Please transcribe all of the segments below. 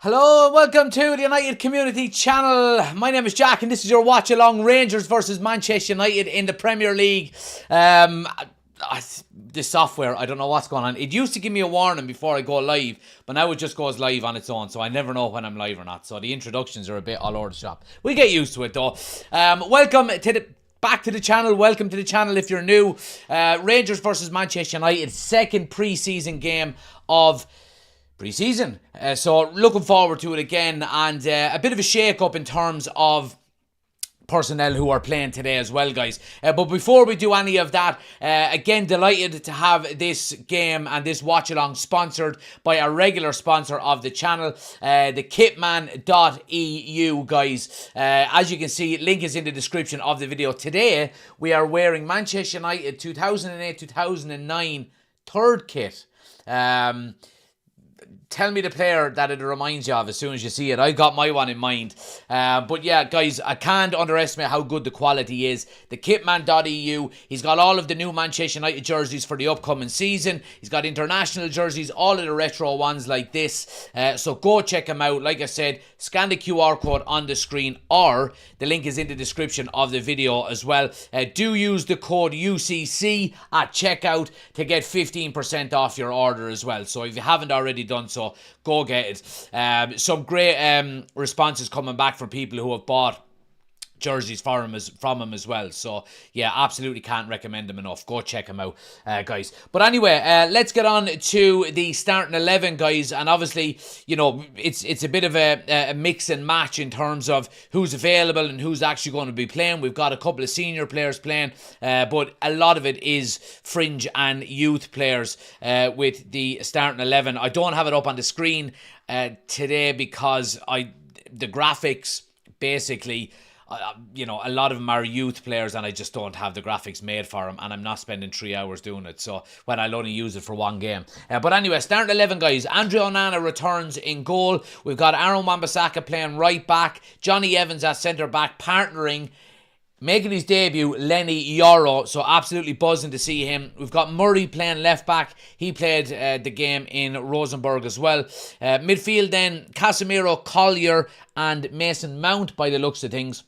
Hello and welcome to the United Community Channel. My name is Jack and this is your Watchalong. Rangers versus Manchester United in the Premier League. This software, I don't know what's going on. It used to give me a warning before I go live, but now it just goes live on its own, so I never know when I'm live or not. So the introductions are a bit all over the shop. We get used to it though. Welcome to back to the channel. Welcome to the channel if you're new. Rangers versus Manchester United, second pre-season game of pre-season. So looking forward to it again, and a bit of a shake-up in terms of personnel who are playing today as well, guys. But before we do any of that, again, delighted to have this game and this watch-along sponsored by a regular sponsor of the channel, the kitman.eu, guys. As you can see, link is in the description of the video. Today, we are wearing Manchester United 2008-2009 third kit. Tell me the player that it reminds you of as soon as you see it. I got my one in mind. But yeah, guys, I can't underestimate how good the quality is. The kitman.eu. He's got all of the new Manchester United jerseys for the upcoming season. He's got international jerseys, all of the retro ones like this. So go check him out. Like I said, scan the QR code on the screen, or the link is in the description of the video as well. Do use the code UCC at checkout to get 15% off your order as well. So if you haven't already done so, go get it. Some great responses coming back from people who have bought jerseys from him as well. So yeah, absolutely can't recommend them enough. Go check him out, guys. But anyway, let's get on to the starting 11, guys. And obviously, you know, it's a bit of a mix and match in terms of who's available and who's actually going to be playing. We've got a couple of senior players playing, but a lot of it is fringe and youth players with the starting 11. I don't have it up on the screen today because the graphics basically, you know, a lot of them are youth players and I just don't have the graphics made for them, and I'm not spending 3 hours doing it, so when I'll only use it for one game. But anyway, starting 11, guys. Andre Onana returns in goal. We've got Aaron Wan-Bissaka playing right back, Johnny Evans at centre back, partnering, making his debut, Lenny Yoro. So absolutely buzzing to see him. We've got Murray playing left back. He played the game in Rosenborg as well. Midfield then, Casemiro, Collier and Mason Mount by the looks of things.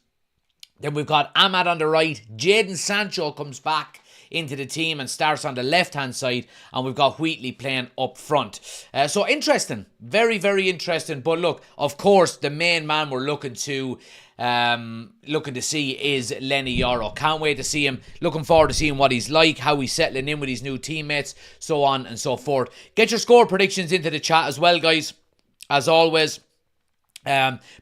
Then we've got Ahmad on the right. Jadon Sancho comes back into the team and starts on the left-hand side. And we've got Wheatley playing up front. So interesting. Very, very interesting. But look, of course, the main man we're looking to see is Lenny Yoro. Can't wait to see him. Looking forward to seeing what he's like, how he's settling in with his new teammates, so on and so forth. Get your score predictions into the chat as well, guys. As always,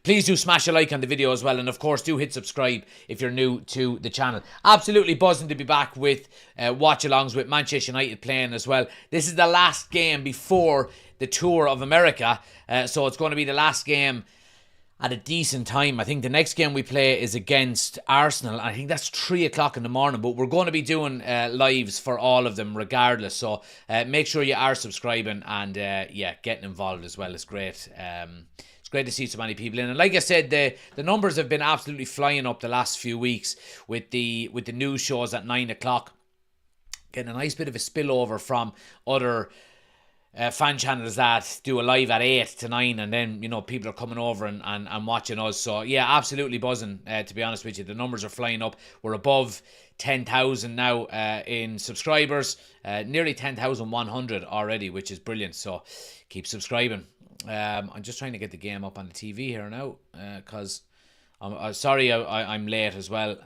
please do smash a like on the video as well, and of course do hit subscribe if you're new to the channel. Absolutely buzzing to be back with watch-alongs with Manchester United playing as well. This is the last game before the Tour of America, so it's going to be the last game at a decent time. I think the next game we play is against Arsenal. I think that's 3 o'clock in the morning, but we're going to be doing lives for all of them regardless. So make sure you are subscribing and yeah, getting involved as well. It's great. It's great to see so many people in. And like I said, the numbers have been absolutely flying up the last few weeks with the news shows at 9 o'clock. Getting a nice bit of a spillover from other fan channels that do a live at 8 to 9, and then, you know, people are coming over and watching us. So yeah, absolutely buzzing, to be honest with you. The numbers are flying up. We're above 10,000 now in subscribers, nearly 10,100 already, which is brilliant. So keep subscribing. I'm just trying to get the game up on the TV here now, because I'm sorry I'm late as well.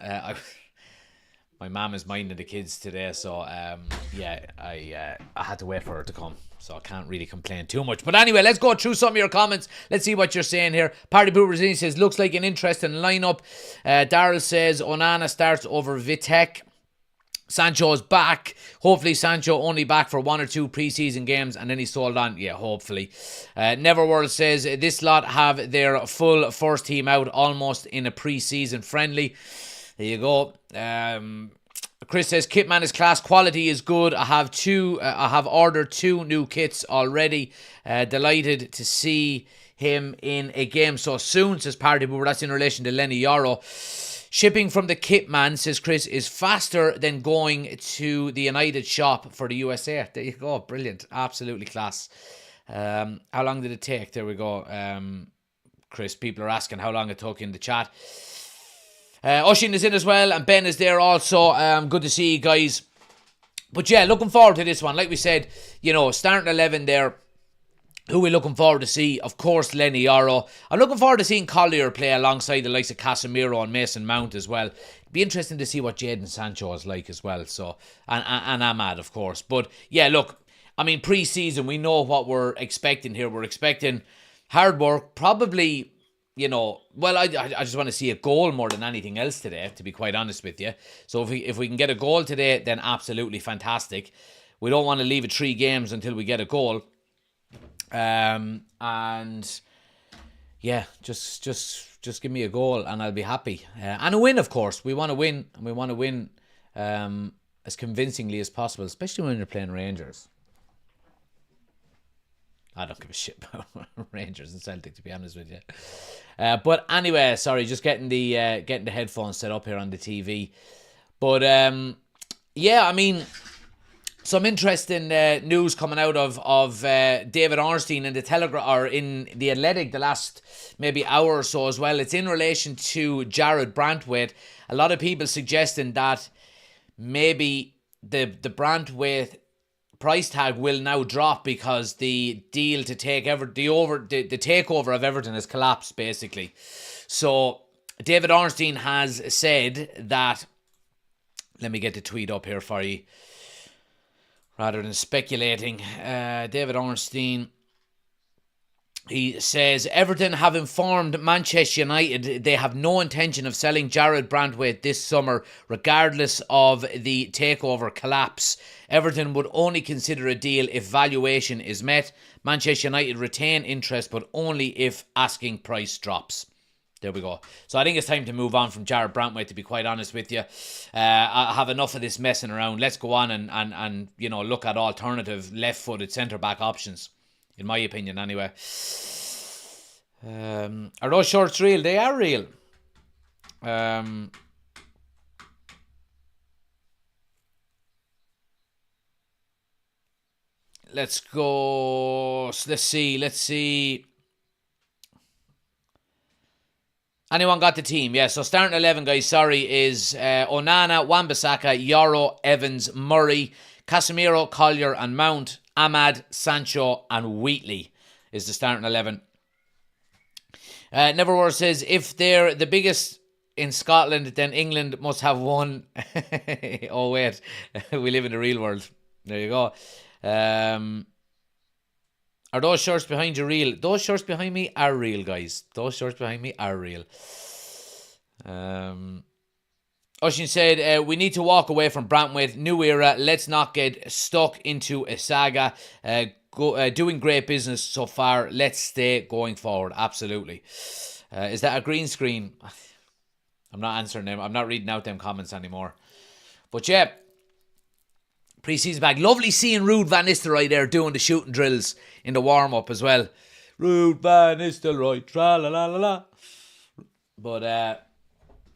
My mum is minding the kids today, so yeah, I had to wait for her to come, so I can't really complain too much. But anyway, let's go through some of your comments. Let's see what you're saying here. Party Pooh Brazilian says, looks like an interesting lineup. Daryl says, Onana starts over Vitek. Sancho's back. Hopefully Sancho only back for 1 or 2 preseason games and then he's sold on. Yeah, hopefully. Neverworld says, this lot have their full first team out almost in a preseason friendly. There you go. Chris says, Kitman is class, quality is good. I have ordered 2 new kits already. Delighted to see him in a game so soon, says Party Boober. That's in relation to Lenny Yoro. Shipping from the Kitman, says Chris, is faster than going to the United shop for the USA. There you go. Brilliant. Absolutely class. How long did it take? There we go. Chris, people are asking how long it took in the chat. Oshin is in as well, and Ben is there also. Good to see you guys. But yeah, looking forward to this one. Like we said, starting 11 there. Who we're looking forward to see, of course, Lenny Yoro. I'm looking forward to seeing Collier play alongside the likes of Casemiro and Mason Mount as well. It'd be interesting to see what Jadon Sancho is like as well. So, and Ahmad, of course. But yeah, look, I mean, pre-season, we know what we're expecting here. We're expecting hard work, probably, I just want to see a goal more than anything else today, to be quite honest with you. So if we can get a goal today, then absolutely fantastic. We don't want to leave it 3 games until we get a goal. And yeah, just give me a goal and I'll be happy. And a win, of course. We want to win, and we want to win as convincingly as possible, especially when you're playing Rangers. I don't give a shit about Rangers and Celtic, to be honest with you. But anyway, sorry, just getting the headphones set up here on the TV. But yeah, I mean, some interesting news coming out of David Ornstein in the Telegraph, or in the Athletic, the last maybe hour or so as well. It's in relation to Jared Brantwaite. A lot of people suggesting that maybe the Brantwaite price tag will now drop because the deal to take the takeover of Everton has collapsed, basically. So David Ornstein has said that. Let me get the tweet up here for you, rather than speculating. David Ornstein, he says, Everton have informed Manchester United they have no intention of selling Jared Brantwaite this summer, regardless of the takeover collapse. Everton would only consider a deal if valuation is met. Manchester United retain interest, but only if asking price drops. There we go. So I think it's time to move on from Jared Brantwaite, to be quite honest with you. I have enough of this messing around. Let's go on and look at alternative left-footed centre-back options, in my opinion anyway. Are those shorts real? They are real. Let's go. Let's see. Anyone got the team? Yeah, so starting 11, guys, is Onana, Wan-Bissaka, Yoro, Evans, Murray, Casemiro, Collier and Mount, Ahmad, Sancho and Wheatley is the starting 11. Neverwhere says, if they're the biggest in Scotland, then England must have one. Oh, wait. We live in the real world. There you go. Are those shirts behind you real? Those shirts behind me are real, guys. Those shirts behind me are real. Oshin said, we need to walk away from Brantwaite. New era. Let's not get stuck into a saga. Doing great business so far. Let's stay going forward. Absolutely. Is that a green screen? I'm not answering them. I'm not reading out them comments anymore. But yeah, pre-season back. Lovely seeing Ruud van Nistelrooy there doing the shooting drills in the warm-up as well. Ruud van Nistelrooy, tra-la-la-la-la. But,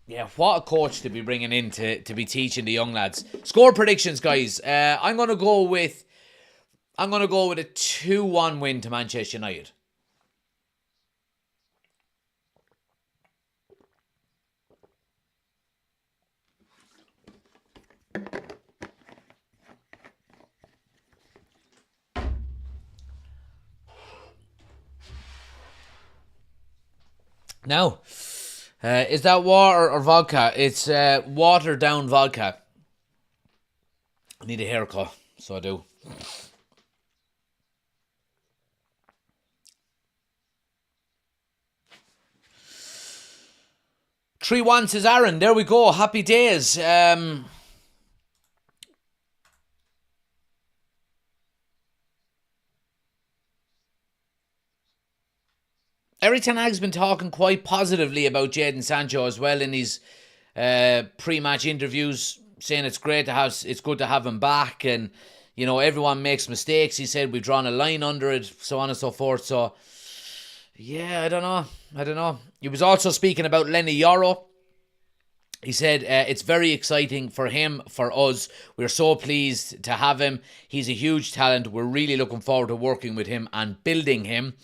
yeah, what a coach to be bringing in to be teaching the young lads. Score predictions, guys. I'm going to go with a 2-1 win to Manchester United. Now, is that water or vodka? It's watered down vodka. I need a haircut, so I do. Three one says Aaron. There we go. Happy days. Eric Ten Hag's been talking quite positively about Jadon Sancho as well in his pre-match interviews, saying it's good to have him back, and everyone makes mistakes. He said we've drawn a line under it, so on and so forth. So yeah, I don't know. He was also speaking about Lenny Yoro. He said, it's very exciting for him, for us. We're so pleased to have him. He's a huge talent. We're really looking forward to working with him and building him.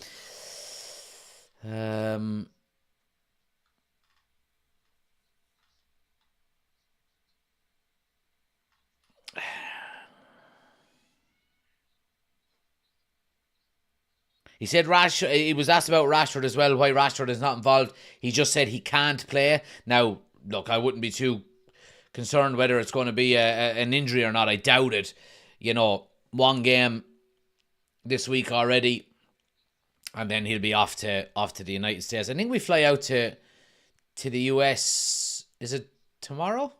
He said he was asked about Rashford as well, why Rashford is not involved. He just said he can't play. Now, look, I wouldn't be too concerned whether it's going to be an injury or not. I doubt it. You know, one game this week already, and then he'll be off to the United States. I think we fly out to the US. Is it tomorrow?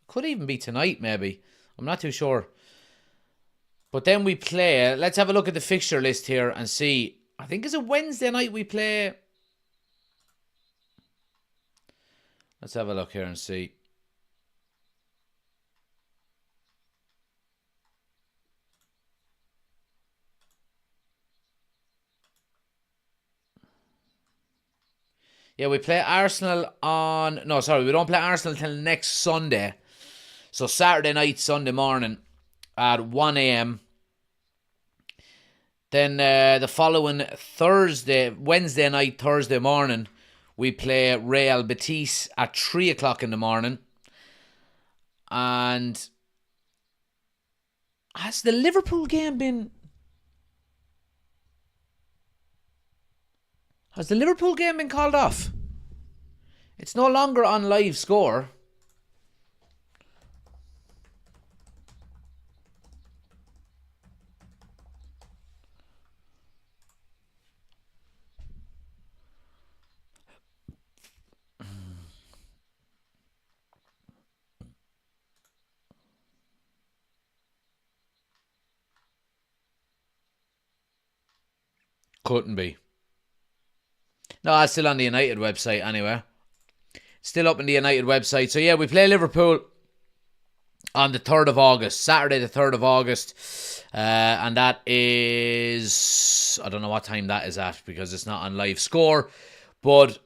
Could even be tonight, maybe. I'm not too sure. But then we play. Let's have a look at the fixture list here and see. I think it's a Wednesday night we play. Let's have a look here and see. Yeah, we play Arsenal on... No, sorry, we don't play Arsenal till next Sunday. So Saturday night, Sunday morning at 1 a.m. Then the following Wednesday night, Thursday morning, we play Real Betis at 3 o'clock in the morning. And has the Liverpool game been... Has the Liverpool game been called off? It's no longer on live score. Couldn't be. No, it's still on the United website anyway. Still up on the United website. So yeah, we play Liverpool on the 3rd of August. Saturday the 3rd of August. And that is... I don't know what time that is at because it's not on live score. But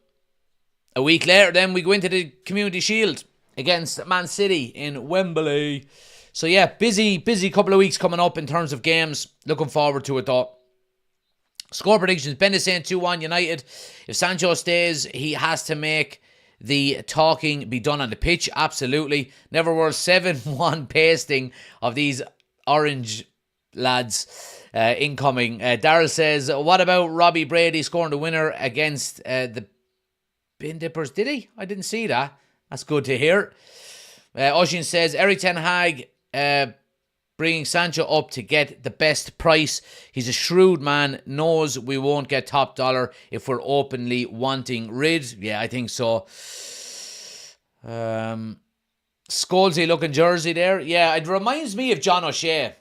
a week later then we go into the Community Shield against Man City in Wembley. So yeah, busy couple of weeks coming up in terms of games. Looking forward to it though. Score predictions. Ben is saying 2-1 United. If Sancho stays, he has to make the talking be done on the pitch. Absolutely. Never were 7-1 pasting of these orange lads incoming. Daryl says, what about Robbie Brady scoring the winner against the Bin Dippers? Did he? I didn't see that. That's good to hear. Oshin says, Eric Ten Hag bringing Sancho up to get the best price. He's a shrewd man, knows we won't get top dollar if we're openly wanting rid. Yeah, I think so. Scholesy looking jersey there. Yeah, it reminds me of John O'Shea.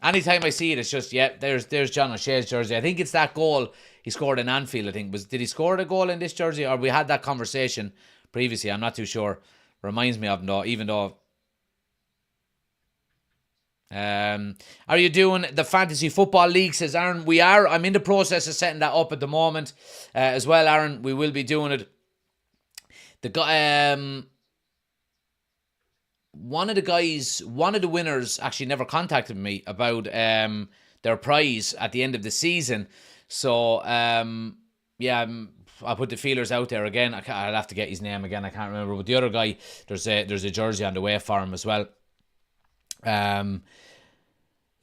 Anytime I see it, it's just, yeah, there's John O'Shea's jersey. I think it's that goal he scored in Anfield, I think. Did he score the goal in this jersey? Or we had that conversation previously? I'm not too sure. Reminds me of him though, even though... are you doing the Fantasy Football League, says Aaron? We are. I'm in the process of setting that up at the moment as well, Aaron. We will be doing it. One of the winners actually never contacted me about their prize at the end of the season. So yeah, I'll put the feelers out there again. I'll have to get his name again. I can't remember. But the other guy, there's a jersey on the way for him as well.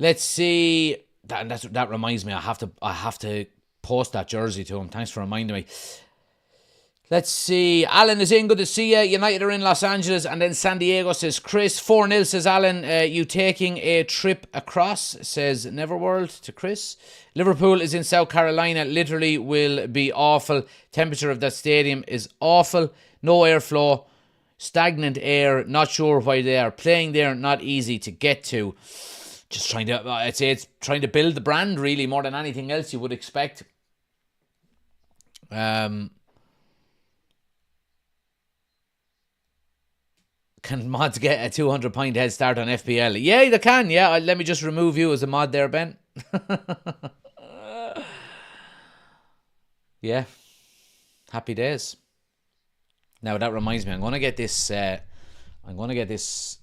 Let's see. That reminds me. I have to post that jersey to him. Thanks for reminding me. Let's see. Alan is in. Good to see you. United are in Los Angeles, and then San Diego, says Chris. 4-0, says Alan. You taking a trip across, says Neverworld to Chris. Liverpool is in South Carolina. Literally will be awful. Temperature of that stadium is awful. No airflow. Stagnant air. Not sure why they are playing there. Not easy to get to. Just trying to, I'd say it's trying to build the brand really more than anything else you would expect. Can mods get a 200-point head start on FPL? Yeah, they can. Yeah, let me just remove you as a mod there, Ben. Yeah. Happy days. Now that reminds me, I'm going to get this. I'm going to get this.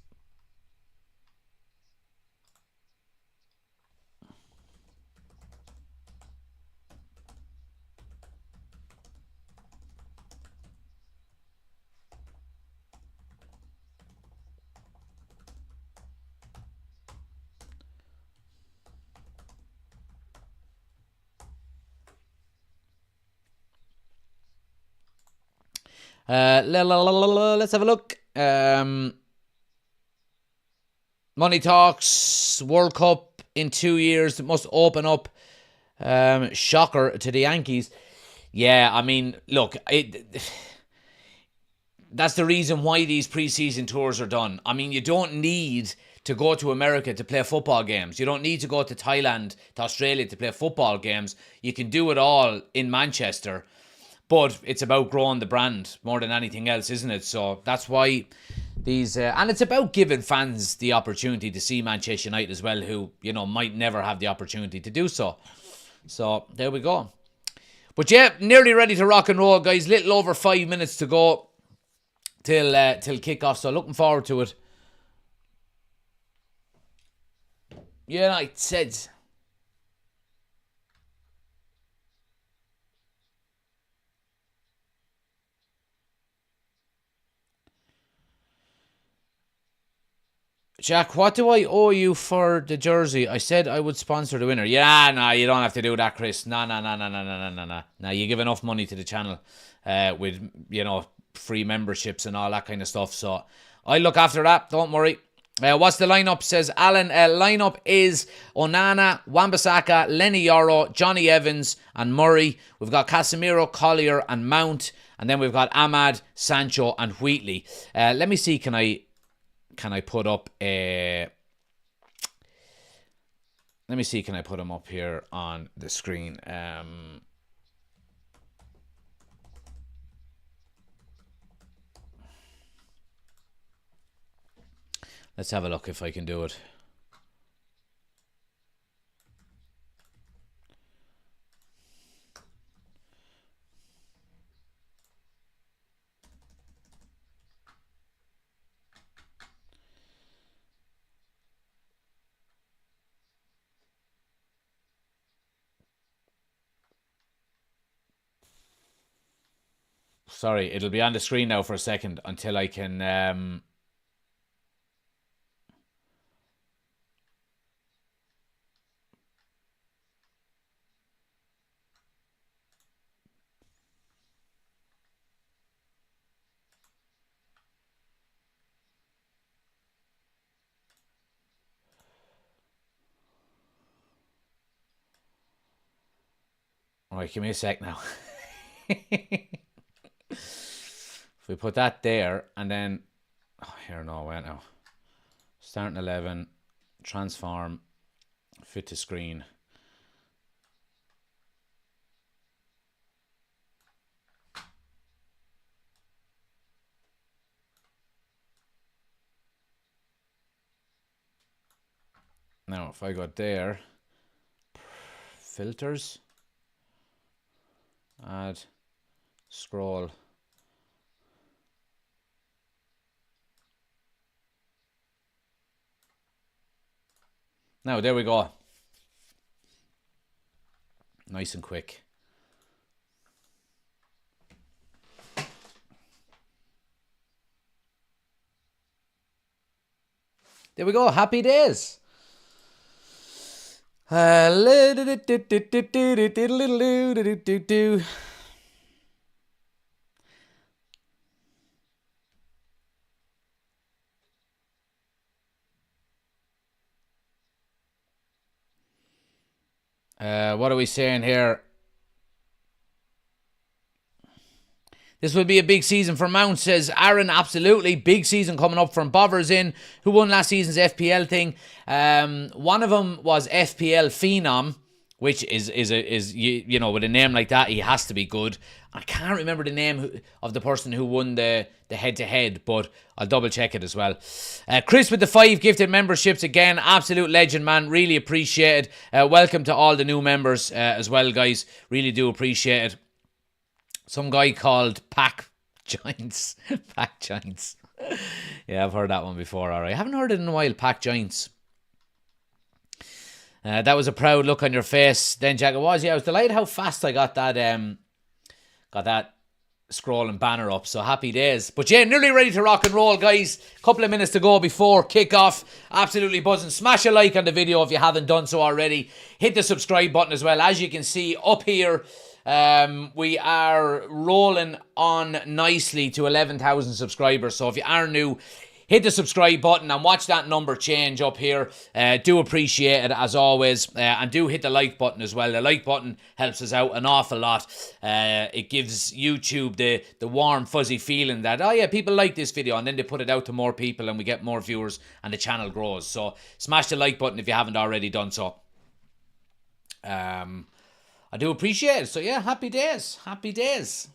Let's have a look. Money talks. World Cup in 2 years. It must open up. Shocker to the Yankees. Yeah, I mean, look, that's the reason why these preseason tours are done. I mean, you don't need to go to America to play football games. You don't need to go to Thailand, to Australia to play football games. You can do it all in Manchester. But it's about growing the brand more than anything else, isn't it? So that's why these... and it's about giving fans the opportunity to see Manchester United as well, who, you know, might never have the opportunity to do so. So there we go. But yeah, nearly ready to rock and roll, guys. Little over 5 minutes to go till kick-off. So looking forward to it. Yeah, I said... Jack, what do I owe you for the jersey? I said I would sponsor the winner. Yeah, nah, you don't have to do that, Chris. Nah. Nah, you give enough money to the channel with, you know, free memberships and all that kind of stuff. So I look after that. Don't worry. What's the lineup? Says Alan. Lineup is Onana, Wan-Bissaka, Lenny Yoro, Johnny Evans, and Murray. We've got Casemiro, Collier, and Mount, and then we've got Ahmad, Sancho, and Wheatley. Let me see. Can I put up a... Let me see, can I put them up here on the screen? Let's have a look if I can do it. Sorry, it'll be on the screen now for a second until I can... Alright, give me a sec now. If we put that there, and then... Oh, here, no, wait now. Starting 11, transform, fit to screen. Now, if I go there, filters, add, scroll. Now, there we go. Nice and quick. There we go. Happy days. What are we saying here? This will be a big season for Mount, says Aaron. Absolutely. Big season coming up from Bovers in, who won last season's FPL thing. One of them was FPL Phenom, which is you know, with a name like that, he has to be good. I can't remember the name of the person who won the head-to-head, but I'll double-check it as well. Chris with the 5 gifted memberships again. Absolute legend, man. Really appreciate it. Welcome to all the new members as well, guys. Really do appreciate it. Some guy called Pack joints. Pack joints. Yeah, I've heard that one before, alright. I haven't heard it in a while, pack joints. That was a proud look on your face. Then, Jack, it was. Yeah, I was delighted how fast I got that scrolling banner up. So happy days. But yeah, nearly ready to rock and roll, guys. Couple of minutes to go before kickoff. Absolutely buzzing. Smash a like on the video if you haven't done so already. Hit the subscribe button as well. As you can see up here, we are rolling on nicely to 11,000 subscribers. So if you are new, hit the subscribe button and watch that number change up here. Do appreciate it as always. And do hit the like button as well. The like button helps us out an awful lot. It gives YouTube the warm, fuzzy feeling that, oh yeah, people like this video. And then they put it out to more people and we get more viewers and the channel grows. So smash the like button if you haven't already done so. I do appreciate it. So yeah, happy days. Happy days.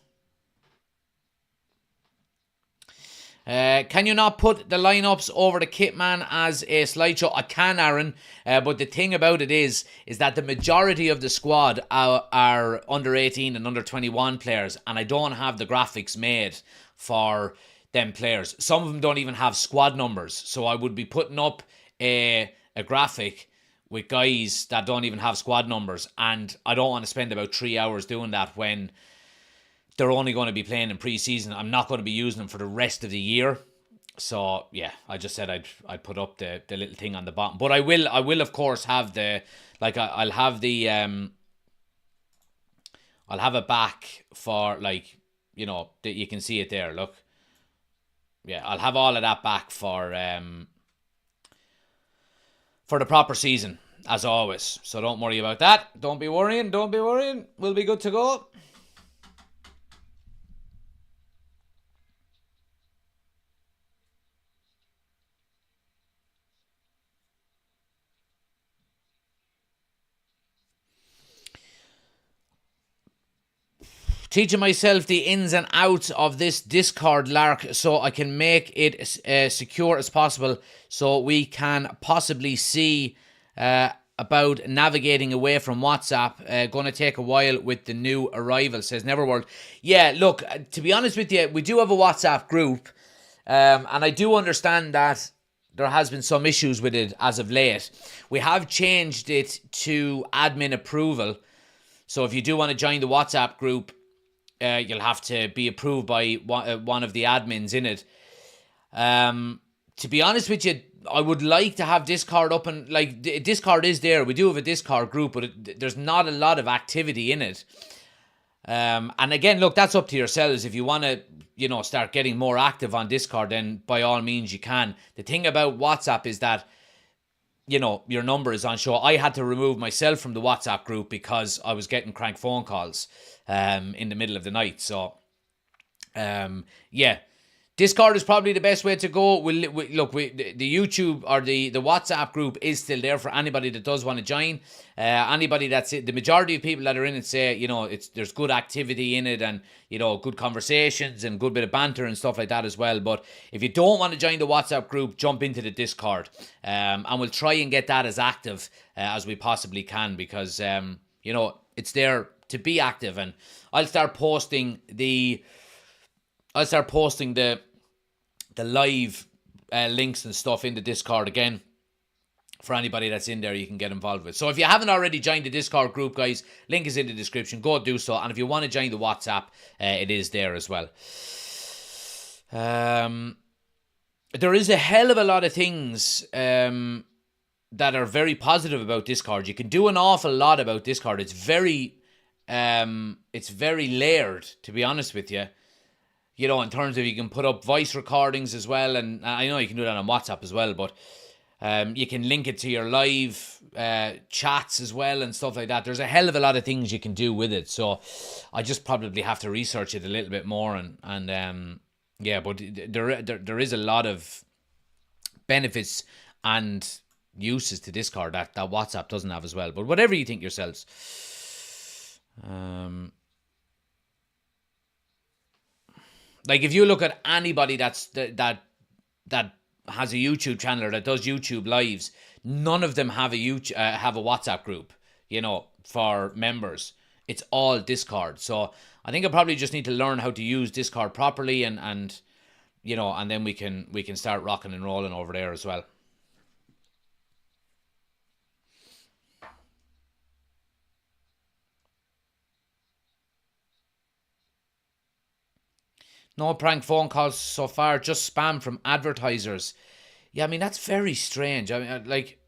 Can you not put the lineups over the Kitman as a slideshow? I can, Aaron, but the thing about it is that the majority of the squad are under 18 and under 21 players, and I don't have the graphics made for them players. Some of them don't even have squad numbers, so I would be putting up a graphic with guys that don't even have squad numbers, and I don't want to spend about 3 hours doing that when they're only going to be playing in pre-season. I'm not going to be using them for the rest of the year. So yeah, I just said I'd put up the little thing on the bottom. But I will of course have the, like, I'll have the I'll have it back for, like, you know, that you can see it there. Look, yeah, I'll have all of that back for the proper season as always. So don't worry about that. Don't be worrying. We'll be good to go. Teaching myself the ins and outs of this Discord lark so I can make it secure as possible, so we can possibly see about navigating away from WhatsApp. Going to take a while with the new arrival, says Neverworld. Yeah, look, to be honest with you, we do have a WhatsApp group, and I do understand that there has been some issues with it as of late. We have changed it to admin approval, so if you do want to join the WhatsApp group, you'll have to be approved by one of the admins in it. To be honest with you, I would like to have Discord up, and like Discord is there. We do have a Discord group, but there's not a lot of activity in it. And again, look, that's up to yourselves. If you want to, you know, start getting more active on Discord, then by all means you can. The thing about WhatsApp is that, you know, your number is on show. I had to remove myself from the WhatsApp group because I was getting crank phone calls in the middle of the night. So, yeah, Discord is probably the best way to go. The YouTube or the WhatsApp group is still there for anybody that does want to join. Anybody that's it, the majority of people that are in it say, you know, there's good activity in it, and, you know, good conversations and good bit of banter and stuff like that as well. But if you don't want to join the WhatsApp group, jump into the Discord, and we'll try and get that as active as we possibly can, because you know, it's there to be active. And I'll start posting the live links and stuff in the Discord again for anybody that's in there you can get involved with. So if you haven't already joined the Discord group, guys, link is in the description. Go do so. And if you want to join the WhatsApp, it is there as well. There is a hell of a lot of things that are very positive about Discord. You can do an awful lot about Discord. It's very layered, to be honest with you. You know, in terms of, you can put up voice recordings as well, and I know you can do that on WhatsApp as well, but you can link it to your live chats as well and stuff like that. There's a hell of a lot of things you can do with it, so I just probably have to research it a little bit more, and yeah, but there is a lot of benefits and uses to Discord that WhatsApp doesn't have as well. But whatever you think yourselves. Like, if you look at anybody that has a YouTube channel or that does YouTube lives, none of them have a WhatsApp group, you know, for members. It's all Discord. So I think I probably just need to learn how to use Discord properly, and and then we can start rocking and rolling over there as well. No prank phone calls so far, just spam from advertisers. Yeah, I mean that's very strange. I mean, like,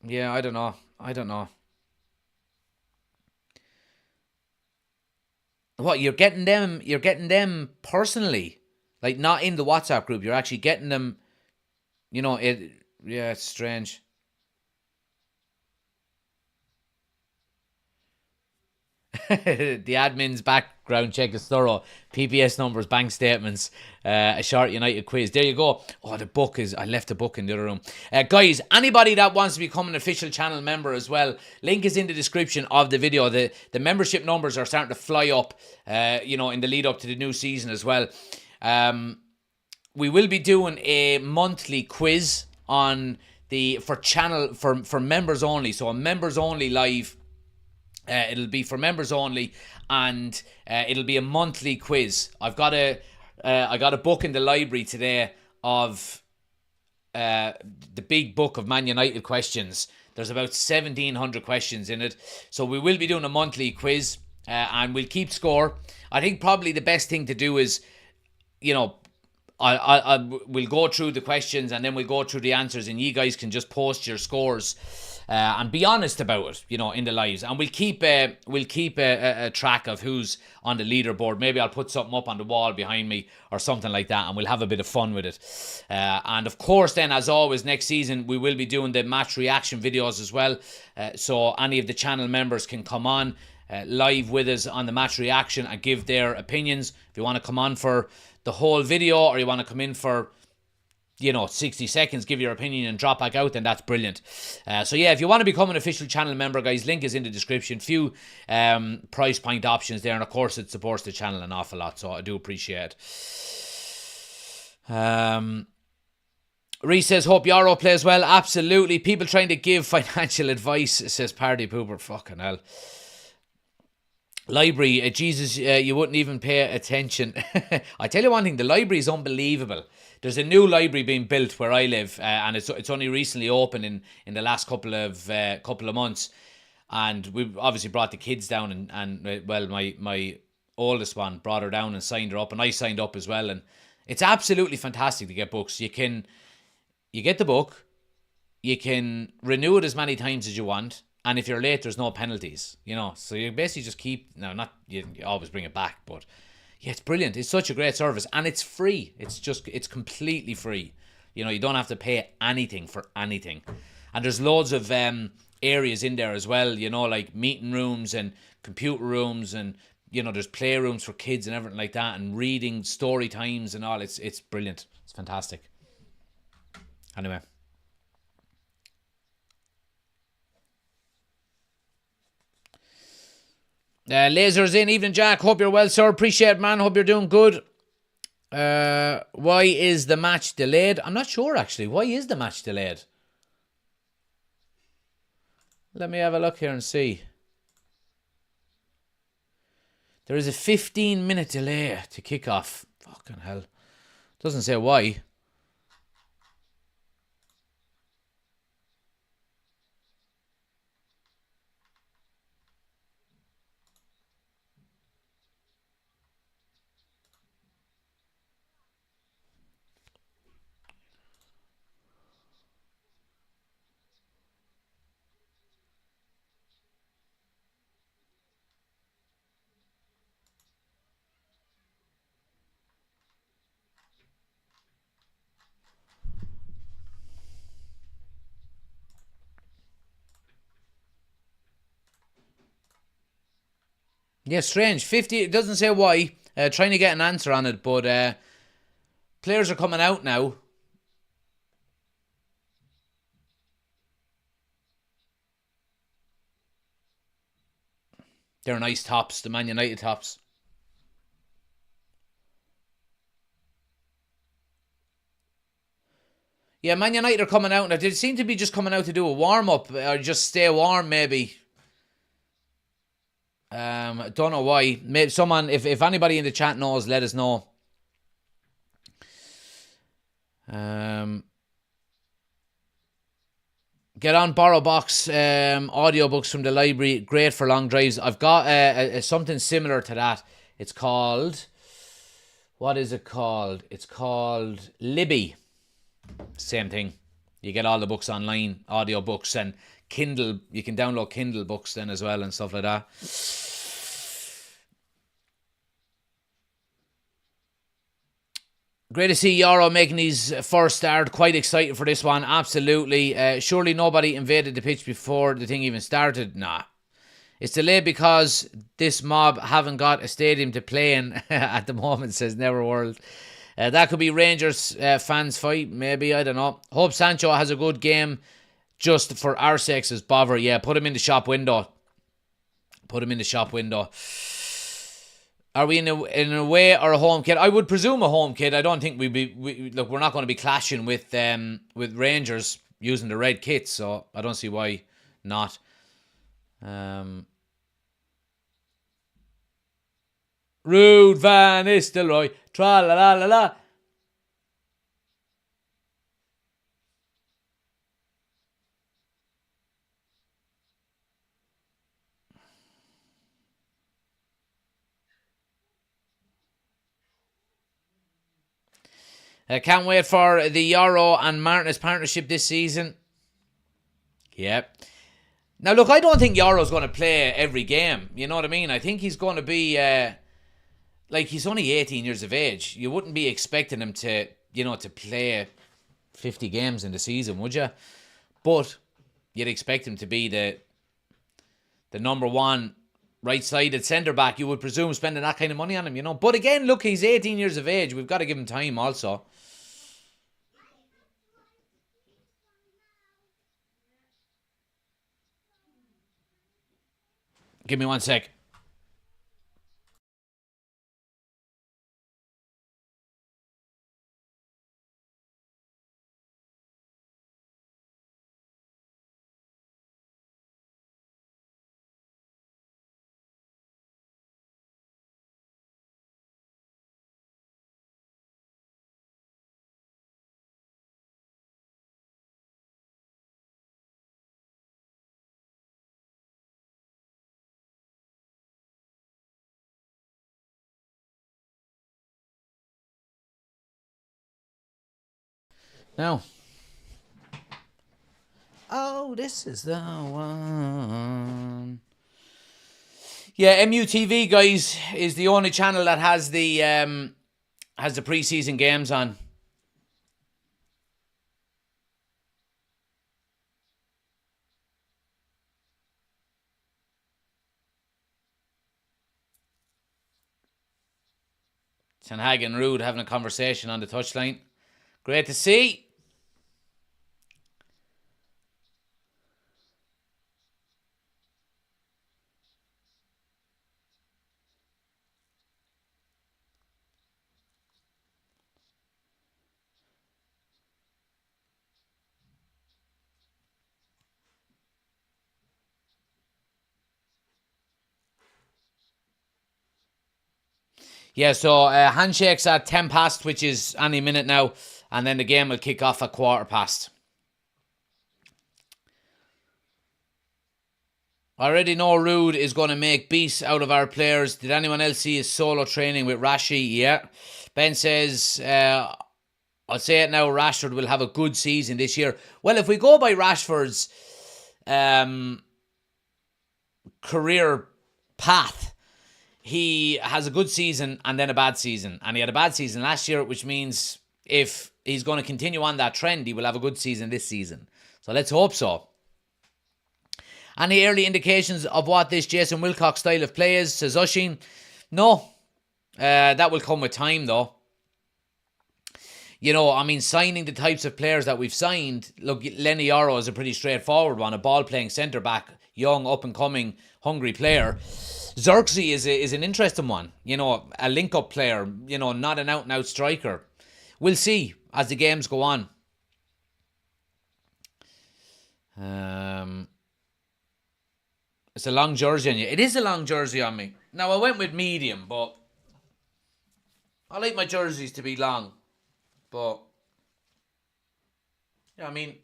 yeah, I don't know. I don't know. What, you're getting them? You're getting them personally, like not in the WhatsApp group. You're actually getting them. It. Yeah, it's strange. The admin's background check is thorough. PPS numbers, bank statements, a short United quiz. There you go. Oh, the book is. I left the book in the other room. Guys, anybody that wants to become an official channel member as well, link is in the description of the video. The membership numbers are starting to fly up. In the lead up to the new season as well. We will be doing a monthly quiz on for members only. So a members only live. It'll be for members only, and it'll be a monthly quiz. I got a book in the library today of the big book of Man United questions. There's about 1,700 questions in it, so we will be doing a monthly quiz, and we'll keep score. I think probably the best thing to do is, we'll go through the questions and then we'll go through the answers, and you guys can just post your scores. And be honest about it, in the lives, and we'll keep a track of who's on the leaderboard. Maybe I'll put something up on the wall behind me or something like that, and we'll have a bit of fun with it. And of course, then, as always, next season we will be doing the match reaction videos as well. So any of the channel members can come on live with us on the match reaction and give their opinions. If you want to come on for the whole video, or you want to come in for 60 seconds, give your opinion and drop back out, then that's brilliant. So yeah, if you want to become an official channel member, guys, link is in the description. Few price point options there, and of course it supports the channel an awful lot, so I do appreciate it. Reese says, hope Yarrow plays well. Absolutely. People trying to give financial advice, says Party Pooper. Fucking hell. Library, Jesus, you wouldn't even pay attention. I tell you one thing, the library is unbelievable. There's a new library being built where I live, and it's only recently opened in the last couple of months, and we've obviously brought the kids down, and well, my oldest one brought her down and signed her up, and I signed up as well, and it's absolutely fantastic to get books. You get the book, you can renew it as many times as you want. And if you're late, there's no penalties, So you basically just you always bring it back, but yeah, it's brilliant. It's such a great service, and it's free. It's completely free. You don't have to pay anything for anything. And there's loads of areas in there as well, like meeting rooms and computer rooms, and there's playrooms for kids and everything like that, and reading story times and all. It's brilliant. It's fantastic. Anyway. Lasers in. Evening, Jack. Hope you're well, sir. Appreciate it, man. Hope you're doing good. Why is the match delayed? I'm not sure, actually. Why is the match delayed? Let me have a look here and see. There is a 15-minute delay to kick off. Fucking hell. Doesn't say why. Yeah, strange. 50, it doesn't say why. Trying to get an answer on it, but players are coming out now. They're nice tops, the Man United tops. Yeah, Man United are coming out now. They seem to be just coming out to do a warm-up, or just stay warm, maybe. Don't know why. Maybe someone, if anybody in the chat knows, let us know. Get on Borrow Box audiobooks from the library. Great for long drives. I've got something similar to that. It's called... What is it called? It's called Libby. Same thing. You get all the books online, audiobooks, and Kindle. You can download Kindle books then as well and stuff like that. Great to see Yoro making his first start. Quite excited for this one. Absolutely. Surely nobody invaded the pitch before the thing even started. Nah. It's delayed because this mob haven't got a stadium to play in at the moment, says Neverworld. That could be Rangers fans fight, maybe, I don't know. Hope Sancho has a good game just for our sakes, says Bother. Yeah, put him in the shop window. Put him in the shop window. Are we in a away or a home kit? I would presume a home kit. I don't think look, we're not going to be clashing with Rangers using the red kit, so I don't see why not. Rude Van Nistelrooy, tra la la la la. Can't wait for the Euro and Martinez partnership this season. Yep. Now, look, I don't think Yoro's going to play every game. You know what I mean? I think he's going to be... he's only 18 years of age. You wouldn't be expecting him to, to play 50 games in the season, would you? But you'd expect him to be the number one right-sided centre-back. You would presume spending that kind of money on him, But again, look, he's 18 years of age. We've got to give him time also. Give me 1 sec. Now. Oh, this is the one. Yeah, MUTV, guys, is the only channel that has the preseason games on. Ten Hag and Rude having a conversation on the touchline. Great to see. Yeah, so handshakes at 10 past, which is any minute now. And then the game will kick off at 1:15. I already know Rude is going to make beasts out of our players. Did anyone else see his solo training with Rashi? Yeah. Ben says, I'll say it now, Rashford will have a good season this year. Well, if we go by Rashford's career path, he has a good season and then a bad season. And he had a bad season last year, which means if he's going to continue on that trend, he will have a good season this season. So let's hope so. Any early indications of what this Jason Wilcox style of play is, says Ushin? No. That will come with time, though. Signing the types of players that we've signed, look, Lenny Yoro is a pretty straightforward one, a ball-playing centre-back, young, up-and-coming, hungry player. Xerxes is an interesting one, a link-up player, not an out-and-out striker. We'll see as the games go on. It's a long jersey on you. It is a long jersey on me. Now, I went with medium, but I like my jerseys to be long. But, yeah, I mean,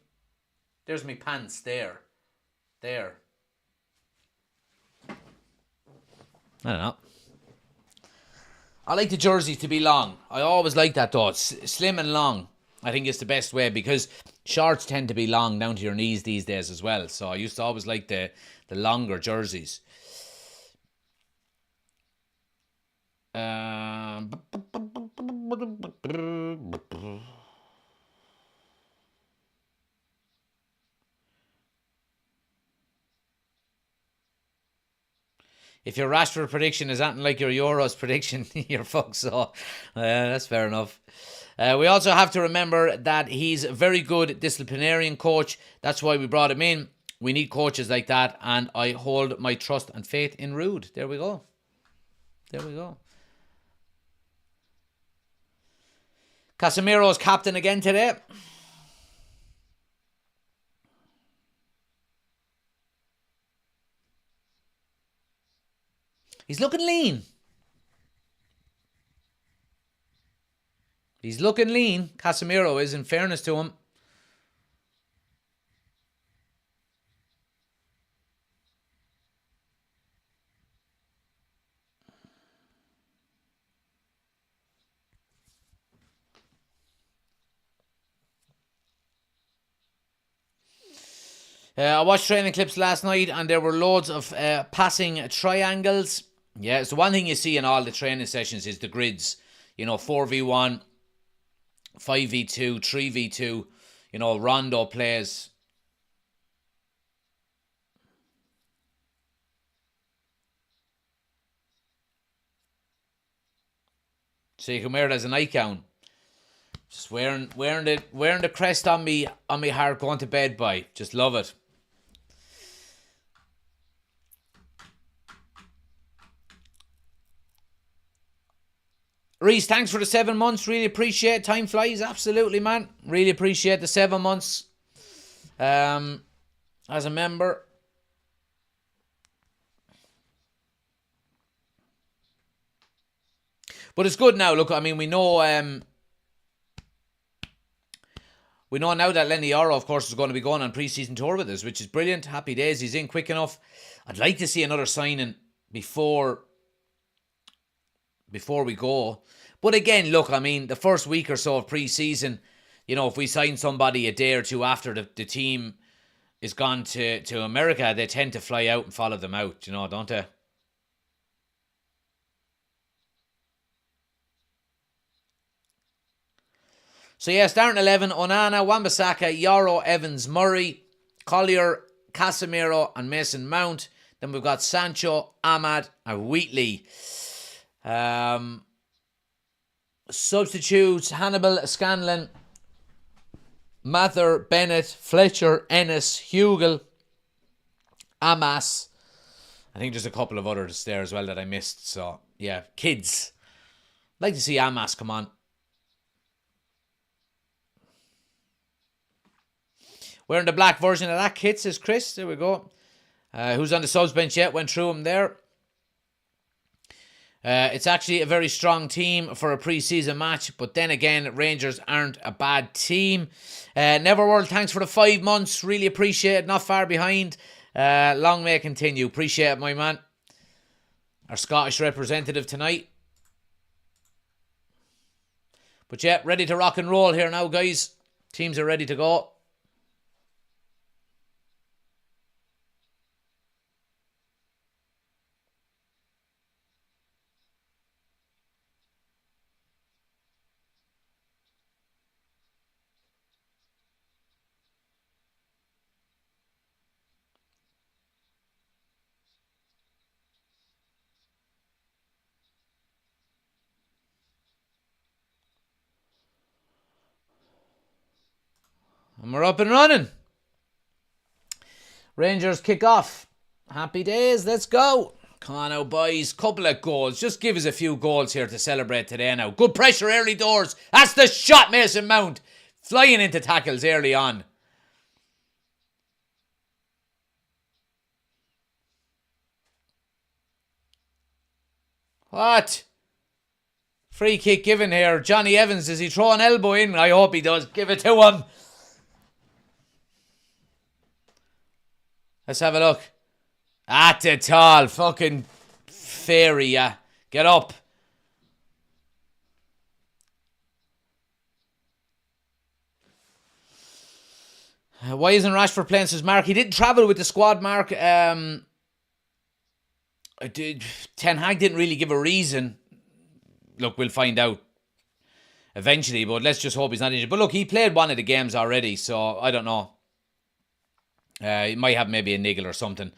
there's my pants there. There. I don't know. I like the jerseys to be long. I always like that though. Slim and long. I think it's the best way because shorts tend to be long down to your knees these days as well. So I used to always like the longer jerseys. If your Rashford prediction is anything like your Euros prediction, you're fucked. So that's fair enough. We also have to remember that he's a very good disciplinarian coach. That's why we brought him in. We need coaches like that, and I hold my trust and faith in Rude. There we go. There we go. Casemiro's captain again today. He's looking lean. He's looking lean. Casemiro is, in fairness to him. I watched training clips last night and there were loads of passing triangles. Yeah, so one thing you see in all the training sessions is the grids. 4v1, 5v2, 3v2, rondo plays. So you can wear it as a nightgown. Just wearing the crest on me heart going to bed by. Just love it. Reese, thanks for the 7 months. Really appreciate it. Time flies. Absolutely, man. Really appreciate the 7 months as a member. But it's good now. Look, I mean, we know now that Lenny Yoro, of course, is going to be going on pre-season tour with us, which is brilliant. Happy days. He's in quick enough. I'd like to see another signing before we go. But again, look, I mean, the first week or so of pre-season, if we sign somebody a day or two after the team is gone to America, they tend to fly out and follow them out, don't they? So yeah, starting 11, Onana, Wan-Bissaka, Yoro, Evans, Murray, Collier, Casemiro and Mason Mount. Then we've got Sancho, Ahmad and Wheatley. Substitutes, Hannibal, Scanlon, Mather, Bennett, Fletcher, Ennis, Hugel, Amas. I think there's a couple of others there as well that I missed. So, yeah, kids. I'd like to see Amas come on. Wearing the black version of that kit, says Chris. There we go. Who's on the subs bench yet? Went through him there. It's actually a very strong team for a pre-season match, but then again, Rangers aren't a bad team. Neverworld, thanks for the 5 months. Really appreciate it. Not far behind. Long may it continue. Appreciate it, my man. Our Scottish representative tonight. But yeah, ready to rock and roll here now, guys. Teams are ready to go. And we're up and running. Rangers kick off. Happy days. Let's go. Come on now, boys. Couple of goals. Just give us a few goals here to celebrate today now. Good pressure early doors. That's the shot, Mason Mount. Flying into tackles early on. What? Free kick given here. Johnny Evans, does he throw an elbow in? I hope he does. Give it to him. Let's have a look. At it all. Fucking fairy, yeah. Get up. Why isn't Rashford playing, says Mark? He didn't travel with the squad, Mark. Ten Hag didn't really give a reason. Look, we'll find out eventually, but let's just hope he's not injured. But look, he played one of the games already, so I don't know. He might have maybe a niggle or something.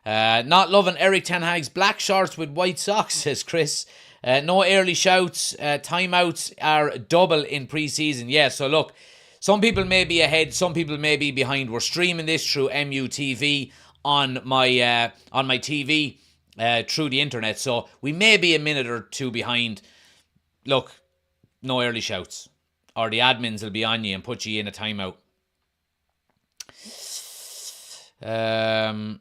Not loving Eric Ten Hag's black shorts with white socks, says Chris. No early shouts. Timeouts are double in pre-season. Yeah, so look, some people may be ahead, some people may be behind. We're streaming this through MUTV on my TV through the internet, so we may be a minute or two behind. Look, no early shouts, or the admins will be on you and put you in a timeout. Evans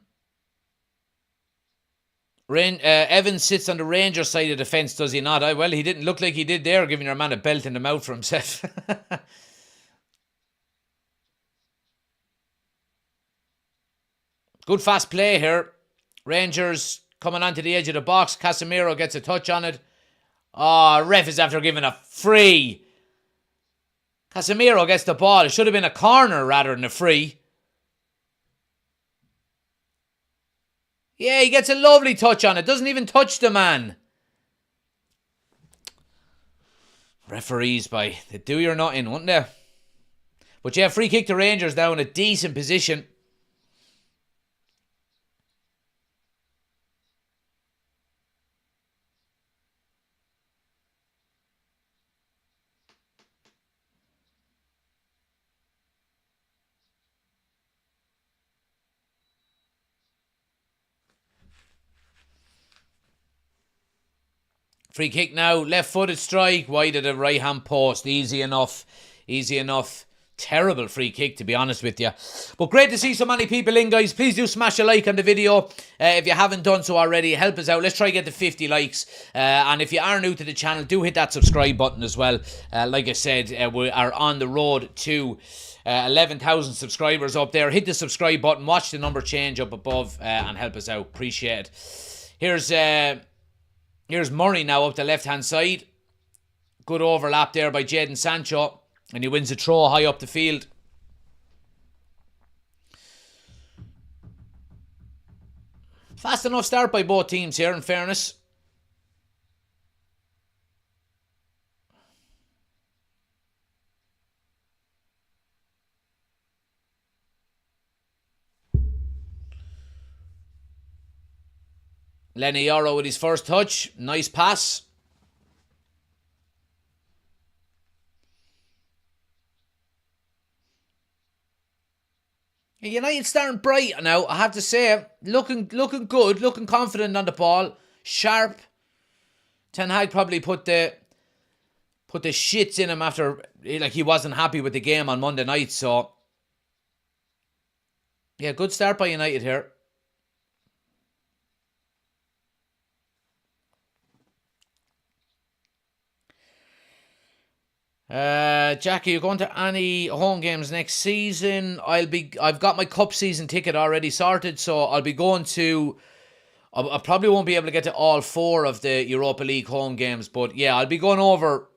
sits on the Rangers side of the fence, does he not? Well, he didn't look like he did there, giving your man a belt in the mouth for himself. Good fast play here. Rangers coming onto the edge of the box. Casemiro gets a touch on it. Oh, ref is after giving a free. Casemiro gets the ball. It should have been a corner rather than a free. Yeah, he gets a lovely touch on it. Doesn't even touch the man. Referees, they do your nothing, wouldn't they? But yeah, free kick to Rangers now in a decent position. Free kick now, left-footed strike, wide of the right-hand post. Easy enough. Easy enough. Terrible free kick, to be honest with you. But great to see so many people in, guys. Please do smash a like on the video if you haven't done so already. Help us out. Let's try to get to 50 likes. And if you are new to the channel, do hit that subscribe button as well. Like I said, we are on the road to 11,000 subscribers up there. Hit the subscribe button. Watch the number change up above and help us out. Appreciate it. Here's Murray now up the left-hand side. Good overlap there by Jadon Sancho. And he wins a throw high up the field. Fast enough start by both teams here, in fairness. Lenny Yoro with his first touch. Nice pass. United starting bright now, I have to say. Looking good, looking confident on the ball. Sharp. Ten Hag probably put the shits in him after, like, he wasn't happy with the game on Monday night, so yeah, good start by United here. Jackie, you're going to any home games next season? I've got my cup season ticket already sorted, so I'll be going to. I probably won't be able to get to all 4 of the Europa League home games, but yeah, I'll be going over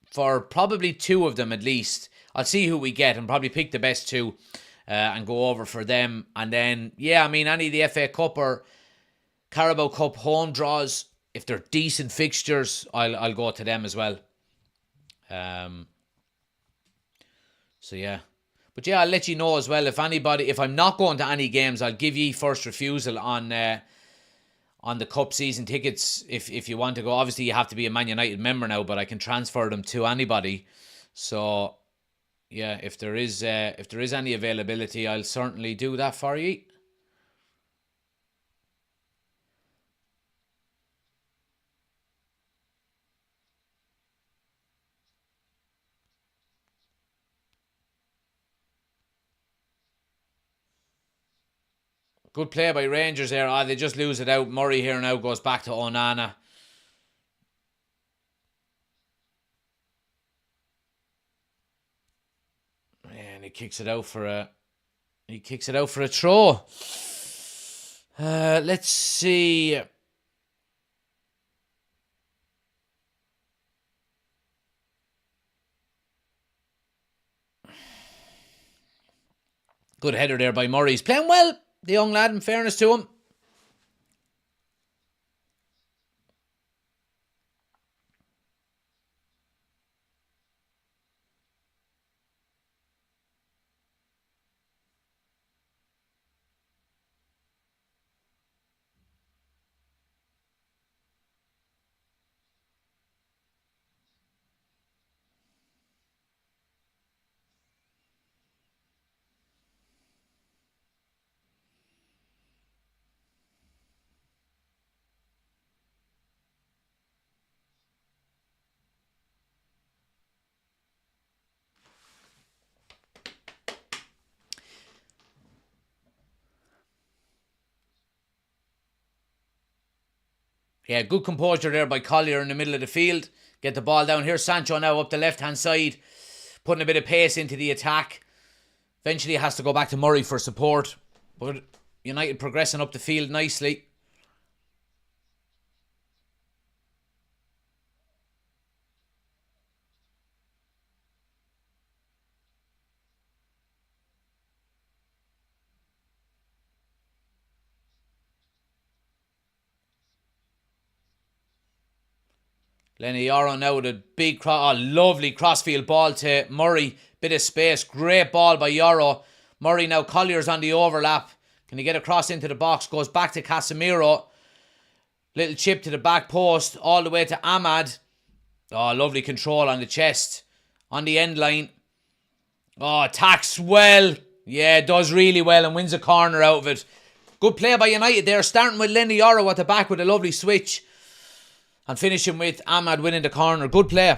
for probably 2 of them at least. I'll see who we get and probably pick the best 2 and go over for them. And then, yeah, I mean, any of the FA Cup or Carabao Cup home draws, if they're decent fixtures, I'll go to them as well. So yeah, but yeah, I'll let you know as well if I'm not going to any games, I'll give you first refusal on the cup season tickets if you want to go. Obviously you have to be a Man United member now, but I can transfer them to anybody. So yeah, if there is any availability, I'll certainly do that for you. Good play by Rangers there. They just lose it out. Murray here now goes back to Onana. he kicks it out for a... He kicks it out for a throw. Let's see. Good header there by Murray. He's playing well, the young lad, in fairness to him. Yeah, good composure there by Collier in the middle of the field. Get the ball down. Here's Sancho now up the left-hand side, putting a bit of pace into the attack. Eventually it has to go back to Murray for support. But United progressing up the field nicely. Lenny Yoro now with a big, lovely crossfield ball to Murray. Bit of space. Great ball by Yoro. Murray now, Collier's on the overlap. Can he get across into the box? Goes back to Casemiro. Little chip to the back post. All the way to Ahmad. Oh, lovely control on the chest. On the end line. Oh, attacks well. Yeah, does really well and wins a corner out of it. Good play by United there. Starting with Lenny Yoro at the back with a lovely switch. And finishing with Ahmad winning the corner. Good play.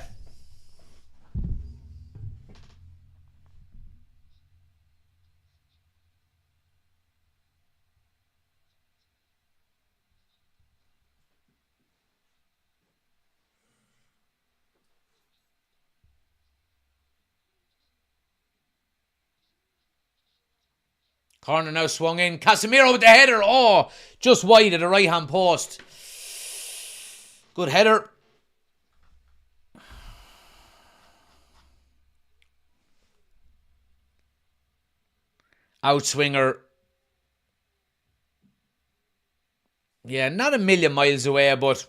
Corner now swung in. Casemiro with the header. Oh, just wide of the right-hand post. Good header. Outswinger. Yeah, not a million miles away, but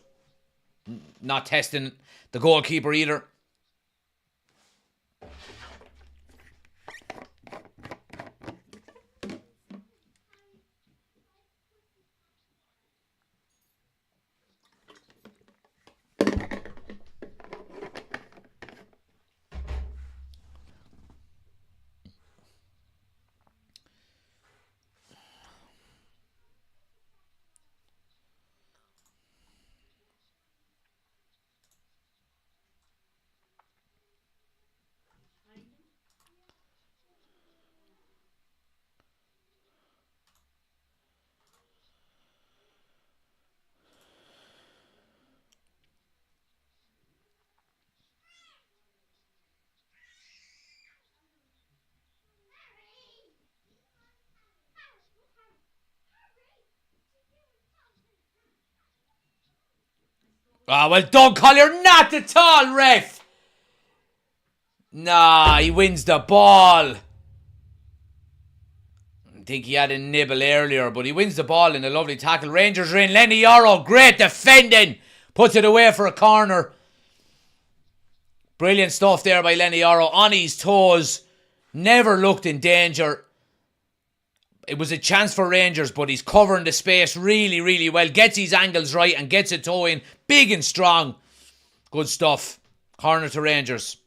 not testing the goalkeeper either. Ah, well done, Collier. Not at all, ref. Nah, he wins the ball. I think he had a nibble earlier, but he wins the ball in a lovely tackle. Rangers are in. Lenny Yoro, great defending. Puts it away for a corner. Brilliant stuff there by Lenny Yoro. On his toes. Never looked in danger. It was a chance for Rangers, but he's covering the space really, really well. Gets his angles right and gets a toe in. Big and strong. Good stuff. Corner to Rangers.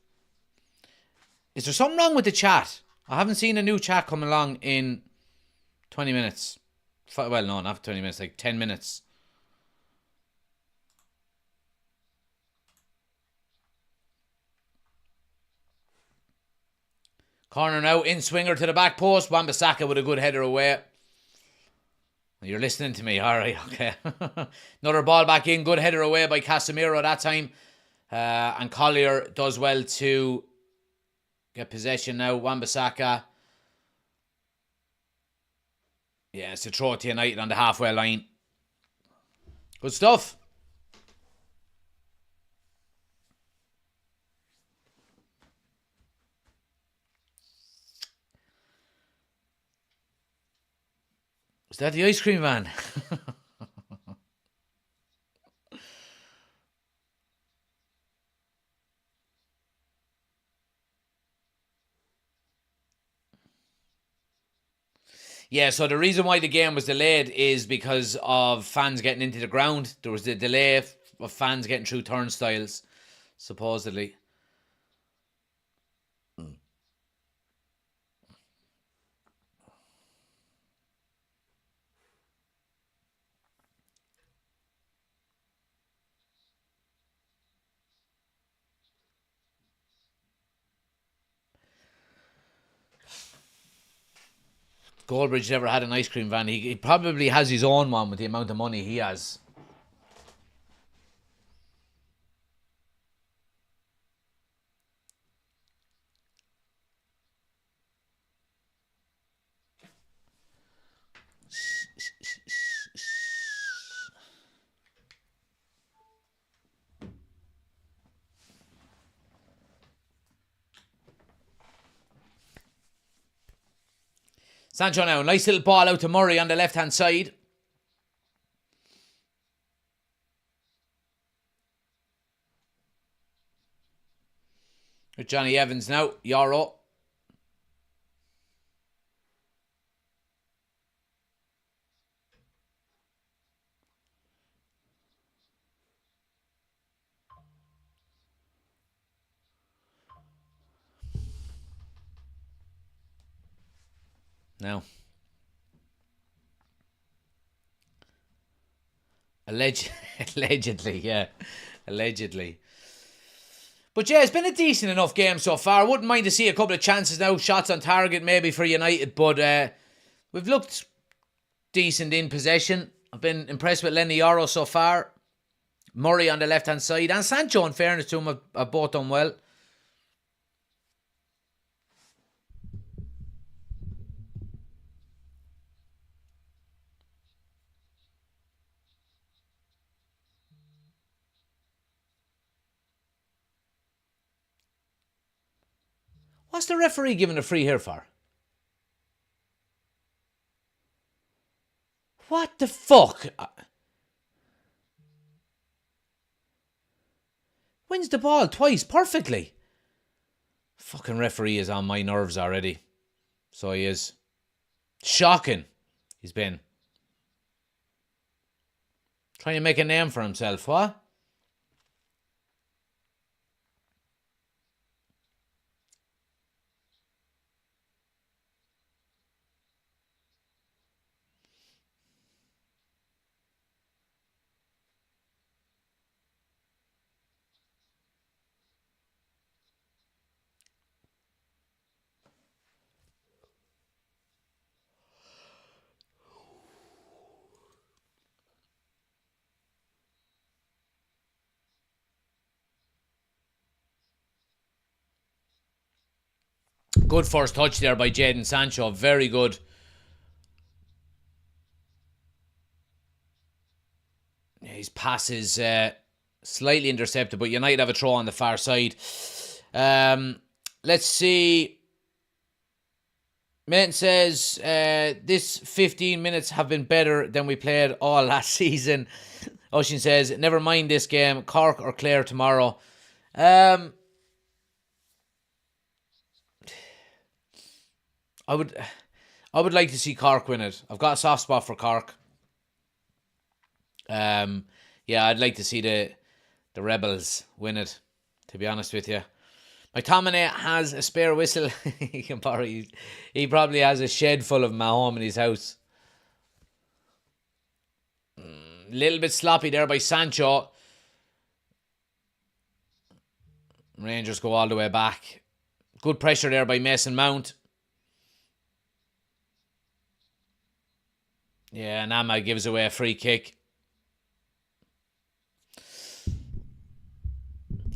Is there something wrong with the chat? I haven't seen a new chat come along in 20 minutes. Well, no, not 20 minutes, like 10 minutes. Corner now, in swinger to the back post. Wan-Bissaka with a good header away. You're listening to me, alright, okay. Another ball back in, good header away by Casemiro that time. And Collier does well to Get possession now. Wan-Bissaka. Yeah, it's a throw to United on the halfway line. Good stuff. Is that the ice cream van? Yeah, so the reason why the game was delayed is because of fans getting into the ground. There was a delay of fans getting through turnstiles, supposedly. Goldbridge never had an ice cream van. He probably has his own one with the amount of money he has. Sancho now, nice little ball out to Murray on the left-hand side. With Johnny Evans now, Yarrow. Now. Allegedly, yeah. Allegedly. But yeah, it's been a decent enough game so far. I wouldn't mind to see a couple of chances now. Shots on target maybe for United. But we've looked decent in possession. I've been impressed with Lenny Yarrow so far. Murray on the left-hand side. And Sancho, in fairness to him, have both done well. What's the referee giving a free here for? What the fuck? Wins the ball twice perfectly. Fucking referee is on my nerves already. So he is. Shocking. He's been. Trying to make a name for himself, what? Good first touch there by Jadon Sancho. Very good. His pass is slightly intercepted, but United have a throw on the far side. Let's see. Mate says, this 15 minutes have been better than we played all last season. Ocean says, never mind this game. Cork or Clare tomorrow. I would like to see Cork win it. I've got a soft spot for Cork. Yeah, I'd like to see the Rebels win it, to be honest with you. McTominay has a spare whistle. He probably has a shed full of them at home in his house. Little bit sloppy there by Sancho. Rangers go all the way back. Good pressure there by Mason Mount. Yeah, Nama gives away a free kick.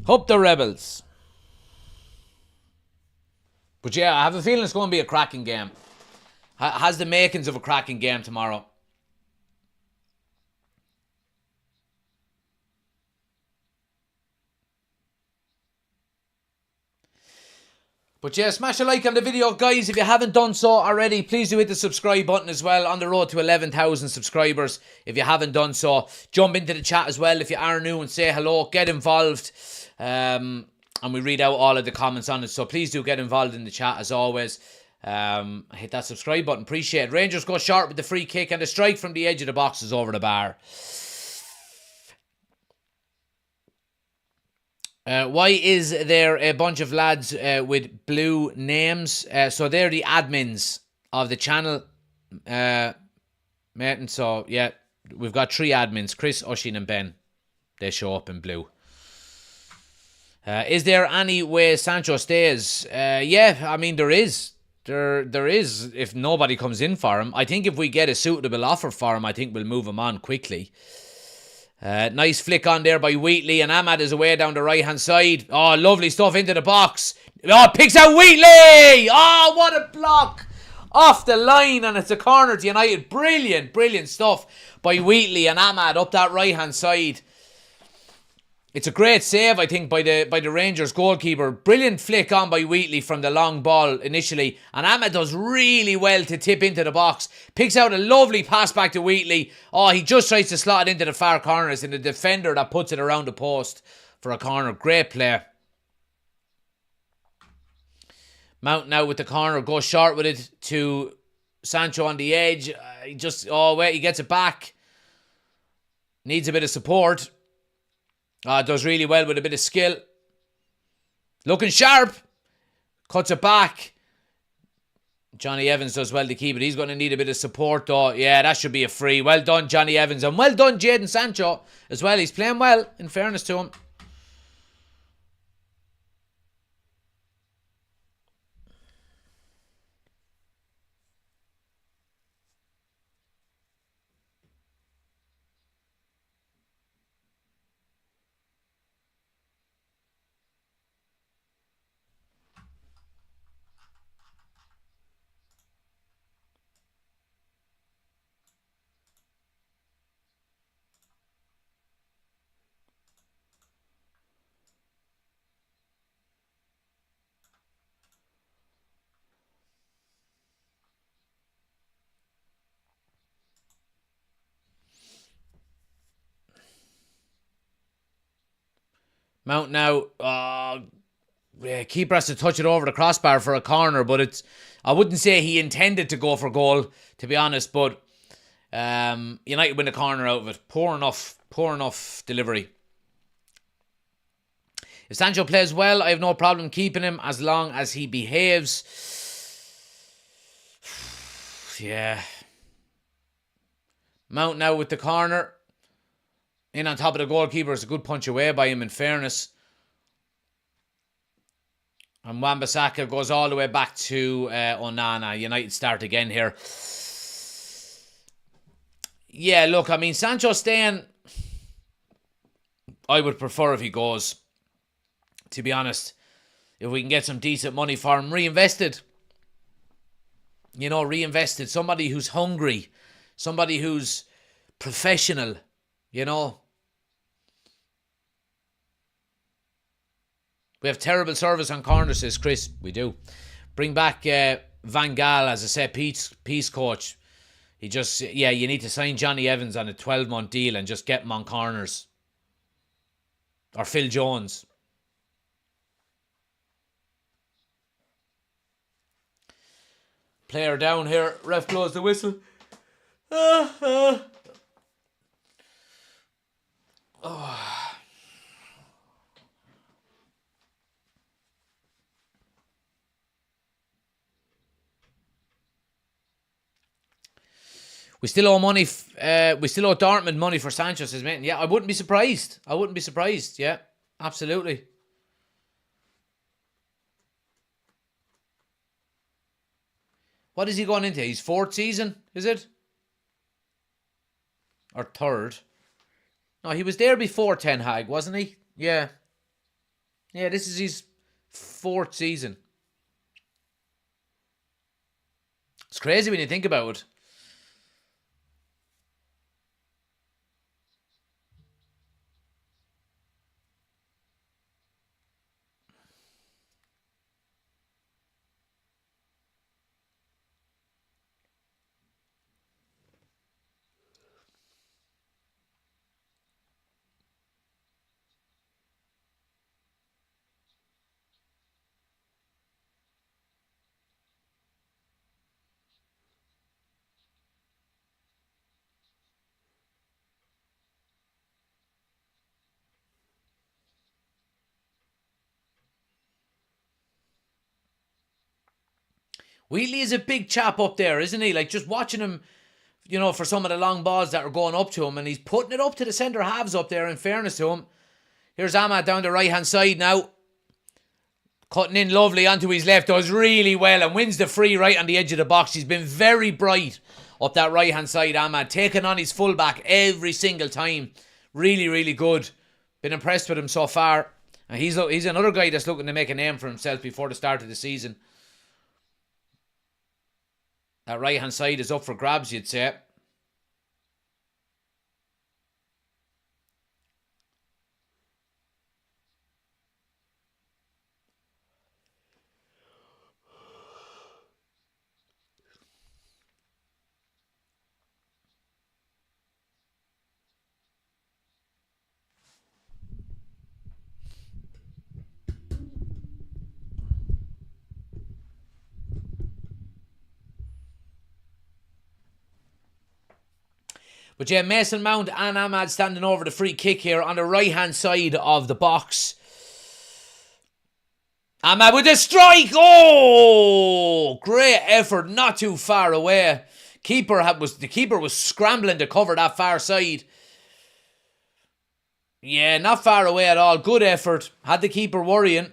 Up the Rebels. But yeah, I have a feeling it's going to be a cracking game. Has the makings of a cracking game tomorrow. But yeah, smash a like on the video, guys. If you haven't done so already, please do hit the subscribe button as well. On the road to 11,000 subscribers. If you haven't done so, jump into the chat as well. If you are new, and say hello, get involved. And we read out all of the comments on it. So please do get involved in the chat as always. Hit that subscribe button. Appreciate it. Rangers go short with the free kick, and the strike from the edge of the box is over the bar. Why is there a bunch of lads with blue names? So they're the admins of the channel, mate. And so, yeah, we've got 3 admins, Chris, Oshin and Ben. They show up in blue. Is there any way Sancho stays? Yeah, I mean, there is. There is, if nobody comes in for him. I think if we get a suitable offer for him, I think we'll move him on quickly. Nice flick on there by Wheatley, and Ahmad is away down the right hand side. Oh, lovely stuff into the box. Oh, picks out Wheatley. Oh, what a block off the line, and it's a corner to United. Brilliant stuff by Wheatley and Ahmad up that right hand side. It's a great save, I think, by the Rangers goalkeeper. Brilliant flick on by Wheatley from the long ball initially. And Ahmed does really well to tip into the box. Picks out a lovely pass back to Wheatley. Oh, he just tries to slot it into the far corner. It's in the defender that puts it around the post for a corner. Great play. Mount now with the corner. Goes short with it to Sancho on the edge. He gets it back. Needs a bit of support. Does really well with a bit of skill. Looking sharp. Cuts it back. Johnny Evans does well to keep it. He's going to need a bit of support though. Yeah, that should be a free. Well done, Johnny Evans. And well done, Jadon Sancho as well. He's playing well, in fairness to him. Mount now, keeper has to touch it over the crossbar for a corner, but I wouldn't say he intended to go for goal, to be honest, but United win the corner out of it. Poor enough delivery. If Sancho plays well, I have no problem keeping him as long as he behaves. Yeah. Mount now with the corner. In on top of the goalkeeper. It's a good punch away by him, in fairness. And Wan-Bissaka goes all the way back to Onana. United start again here. Yeah, look, I mean, Sancho staying, I would prefer if he goes. To be honest, if we can get some decent money for him, reinvested. Reinvested. Somebody who's hungry. Somebody who's professional, We have terrible service on corners, says Chris. We do. Bring back Van Gaal as a set piece coach. You need to sign Johnny Evans on a 12-month deal and just get him on corners. Or Phil Jones. Player down here. Ref blows the whistle. Oh. We still owe money. We still owe Dortmund money for Sanchez, says mate. Yeah, I wouldn't be surprised. Yeah, absolutely. What is he going into? His 4th season, is it? Or 3rd? No, he was there before Ten Hag, wasn't he? Yeah. Yeah, this is his 4th season. It's crazy when you think about it. Wheatley is a big chap up there, isn't he? Like, just watching him, for some of the long balls that are going up to him, and he's putting it up to the centre halves up there, in fairness to him. Here's Ahmad down the right-hand side now. Cutting in lovely onto his left, does really well and wins the free right on the edge of the box. He's been very bright up that right-hand side, Ahmad, taking on his fullback every single time. Really, really good. Been impressed with him so far. And he's another guy that's looking to make a name for himself before the start of the season. That right-hand side is up for grabs, you'd say. But yeah, Mason Mount and Ahmad standing over the free kick here on the right-hand side of the box. Ahmad with the strike! Oh! Great effort, not too far away. The keeper was scrambling to cover that far side. Yeah, not far away at all. Good effort. Had the keeper worrying.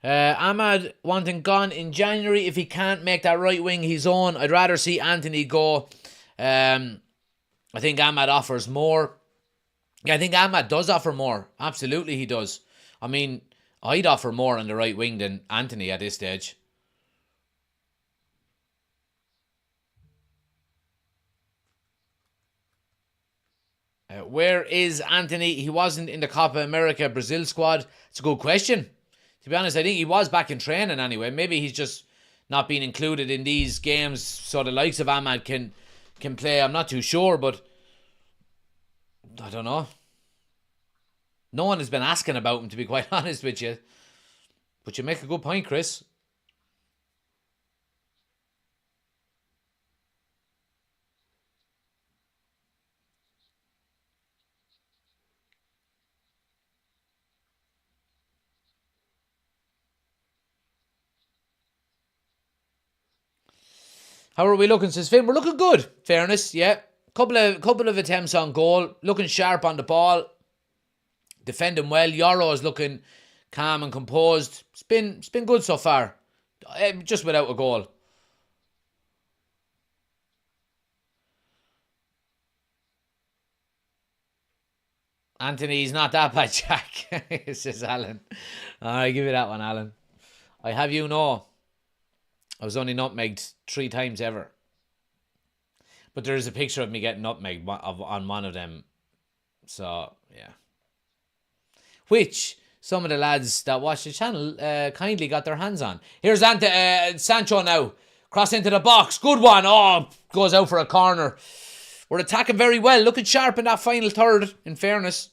Ahmad wanting gone in January. If he can't make that right wing his own, I'd rather see Anthony go. I think Ahmad offers more. Yeah, I think Ahmad does offer more. Absolutely he does. I mean, I'd offer more on the right wing than Anthony at this stage. Where is Anthony? He wasn't in the Copa America Brazil squad. It's a good question. To be honest, I think he was back in training anyway. Maybe he's just not been included in these games so the likes of Ahmad can play. I'm not too sure, but I don't know. No one has been asking about him, to be quite honest with you. But you make a good point, Chris. How are we looking, says Finn? We're looking good, fairness, yeah. Couple of attempts on goal. Looking sharp on the ball. Defending well. Yoro is looking calm and composed. It's been good so far. Just without a goal. Anthony's not that bad, Jack, says Alan. Alright, give me that one, Alan. I have you know, I was only nutmegged 3 times ever. But there is a picture of me getting nutmegged on one of them. So, yeah. Which some of the lads that watch the channel kindly got their hands on. Here's Sancho now. Cross into the box. Good one. Oh, goes out for a corner. We're attacking very well. Looking sharp in that final third, in fairness.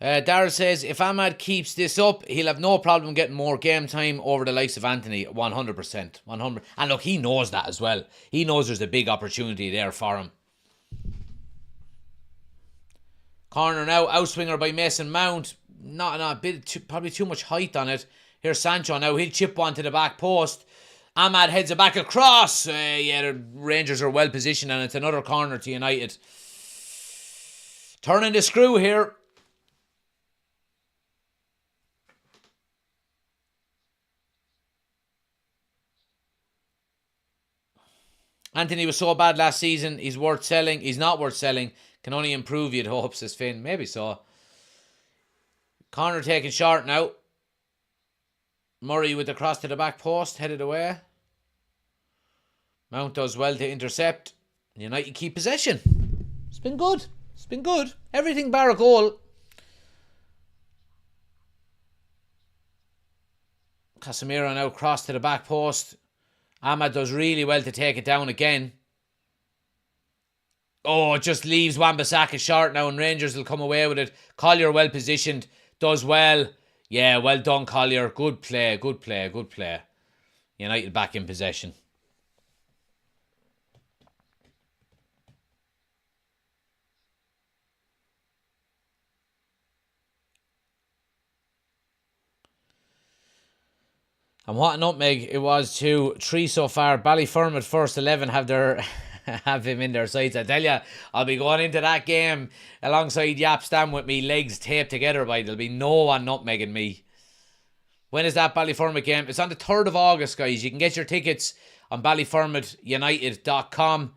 Darryl says, if Ahmad keeps this up, he'll have no problem getting more game time over the likes of Anthony. 100%. 100%. And look, he knows that as well. He knows there's a big opportunity there for him. Corner now, outswinger by Mason Mount. Not a bit, probably too much height on it. Here's Sancho now. He'll chip one to the back post. Ahmad heads it back across. Yeah, the Rangers are well positioned, and it's another corner to United. Turning the screw here. Anthony was so bad last season. He's worth selling. He's not worth selling. Can only improve, you'd hope, says Finn. Maybe so. Corner taken short now. Murray with the cross to the back post. Headed away. Mount does well to intercept. United keep possession. It's been good. It's been good. Everything bar a goal. Casemiro now cross to the back post. Ahmad does really well to take it down again. Oh, it just leaves Wan-Bissaka short now, and Rangers will come away with it. Collier well positioned. Does well. Yeah, well done, Collier. Good play, good play, good play. United back in possession. And what a nutmeg it was too. 3 so far. Ballyfermot first 11 have their have him in their sights. I tell you, I'll be going into that game alongside Yap Stam with me legs taped together. By there'll be no one nutmegging me. When is that Ballyfermot game? It's on the 3rd of August, guys. You can get your tickets on ballyfermotunited.com.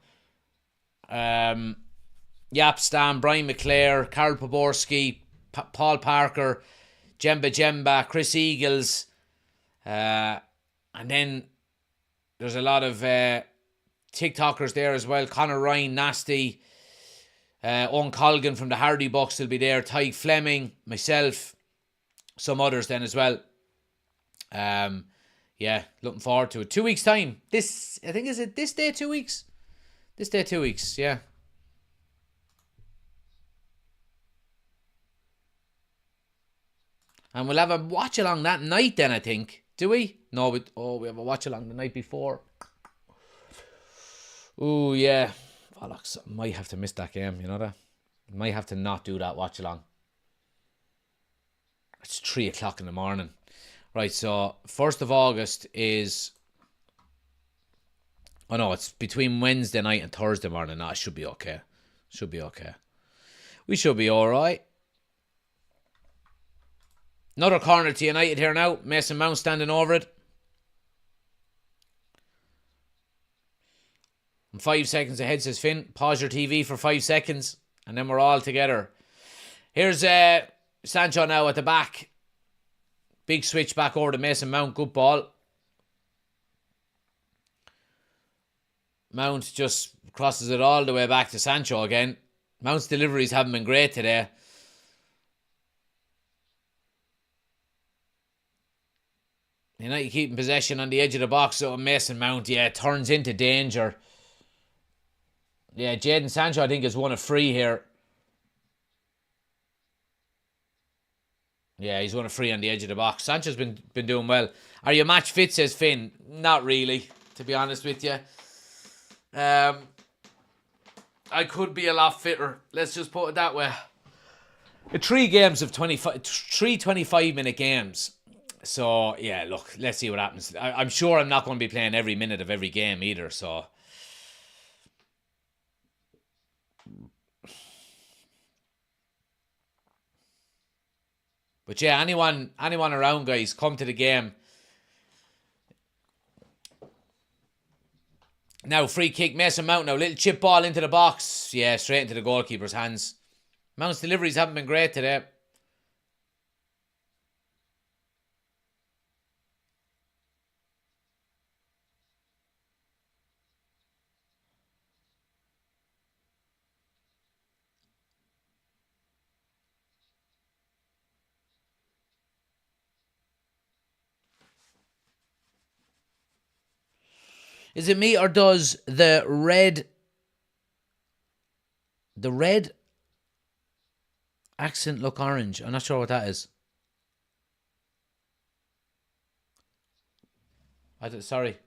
Yap Stam, Brian McClare, Carl Poborski, Paul Parker, Jemba, Chris Eagles. And then there's a lot of TikTokers there as well. Conor Ryan, Nasty, Owen Colgan from the Hardy Bucks will be there. Tyke Fleming, myself, some others then as well. Yeah, looking forward to it. 2 weeks time. This, I think, is it this day 2 weeks? This day 2 weeks, yeah. And we'll have a watch along that night then, I think. Do we? No, we have a watch along the night before. Oh yeah. Bollocks. Might have to miss that game, you know that? Might have to not do that watch along. It's 3 o'clock in the morning. Right, so 1st of August is... Oh no, it's between Wednesday night and Thursday morning. No, it should be okay. Should be okay. We should be alright. Another corner to United here now. Mason Mount standing over it. I'm 5 seconds ahead, says Finn. Pause your TV for 5 seconds, and then we're all together. Here's Sancho now at the back. Big switch back over to Mason Mount. Good ball. Mount just crosses it all the way back to Sancho again. Mount's deliveries haven't been great today. United keeping possession on the edge of the box. So Mason Mount, yeah, turns into danger. Yeah, Jadon Sancho, I think, has won a free here. Yeah, he's won a free on the edge of the box. Sancho's been doing well. Are you match fit, says Finn? Not really, to be honest with you. I could be a lot fitter. Let's just put it that way. 3 games of 25, 3 25-minute games. So, yeah, look, let's see what happens. I'm sure I'm not going to be playing every minute of every game either, so... But yeah, anyone around, guys, come to the game. Now, free kick, Mason Mount now. Little chip ball into the box. Yeah, straight into the goalkeeper's hands. Mount's deliveries haven't been great today. Is it me, or does the red accent look orange? I'm not sure what that is. Sorry.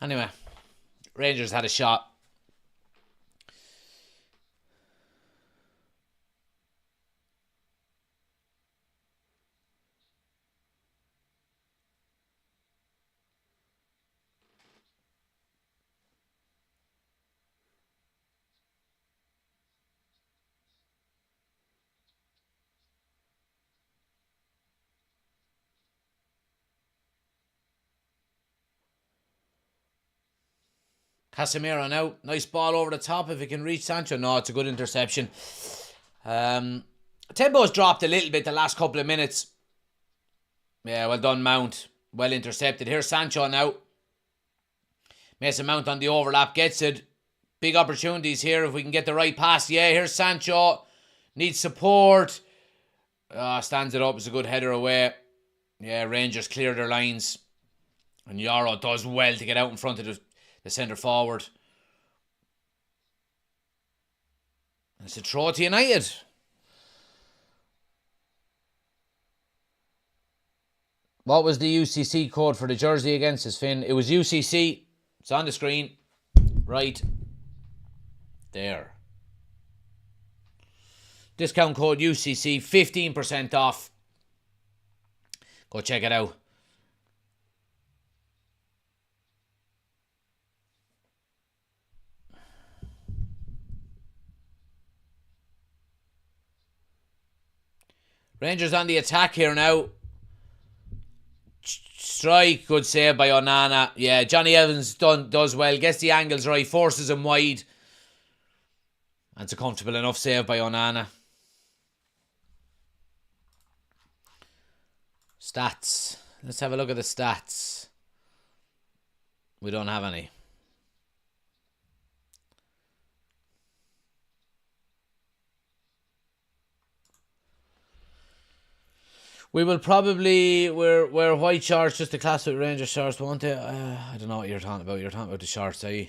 Anyway, Rangers had a shot. Casemiro now. Nice ball over the top if he can reach Sancho. No, it's a good interception. Tempo's dropped a little bit the last couple of minutes. Yeah, well done, Mount. Well intercepted. Here's Sancho now. Mason Mount on the overlap. Gets it. Big opportunities here if we can get the right pass. Yeah, here's Sancho. Needs support. Stands it up. It's a good header away. Yeah, Rangers clear their lines. And Yarrow does well to get out in front of the centre forward. It's a throw to United. What was the UCC code for the jersey against us, Finn? It was UCC. It's on the screen. Right there. Discount code UCC, 15% off. Go check it out. Rangers on the attack here now. Strike, good save by Onana. Yeah, Johnny Evans does well. Gets the angles right, forces him wide. And it's a comfortable enough save by Onana. Stats. Let's have a look at the stats. We don't have any. We will probably wear white shorts, just the classic Rangers shorts, won't they? I don't know what you're talking about. You're talking about the shorts, are you?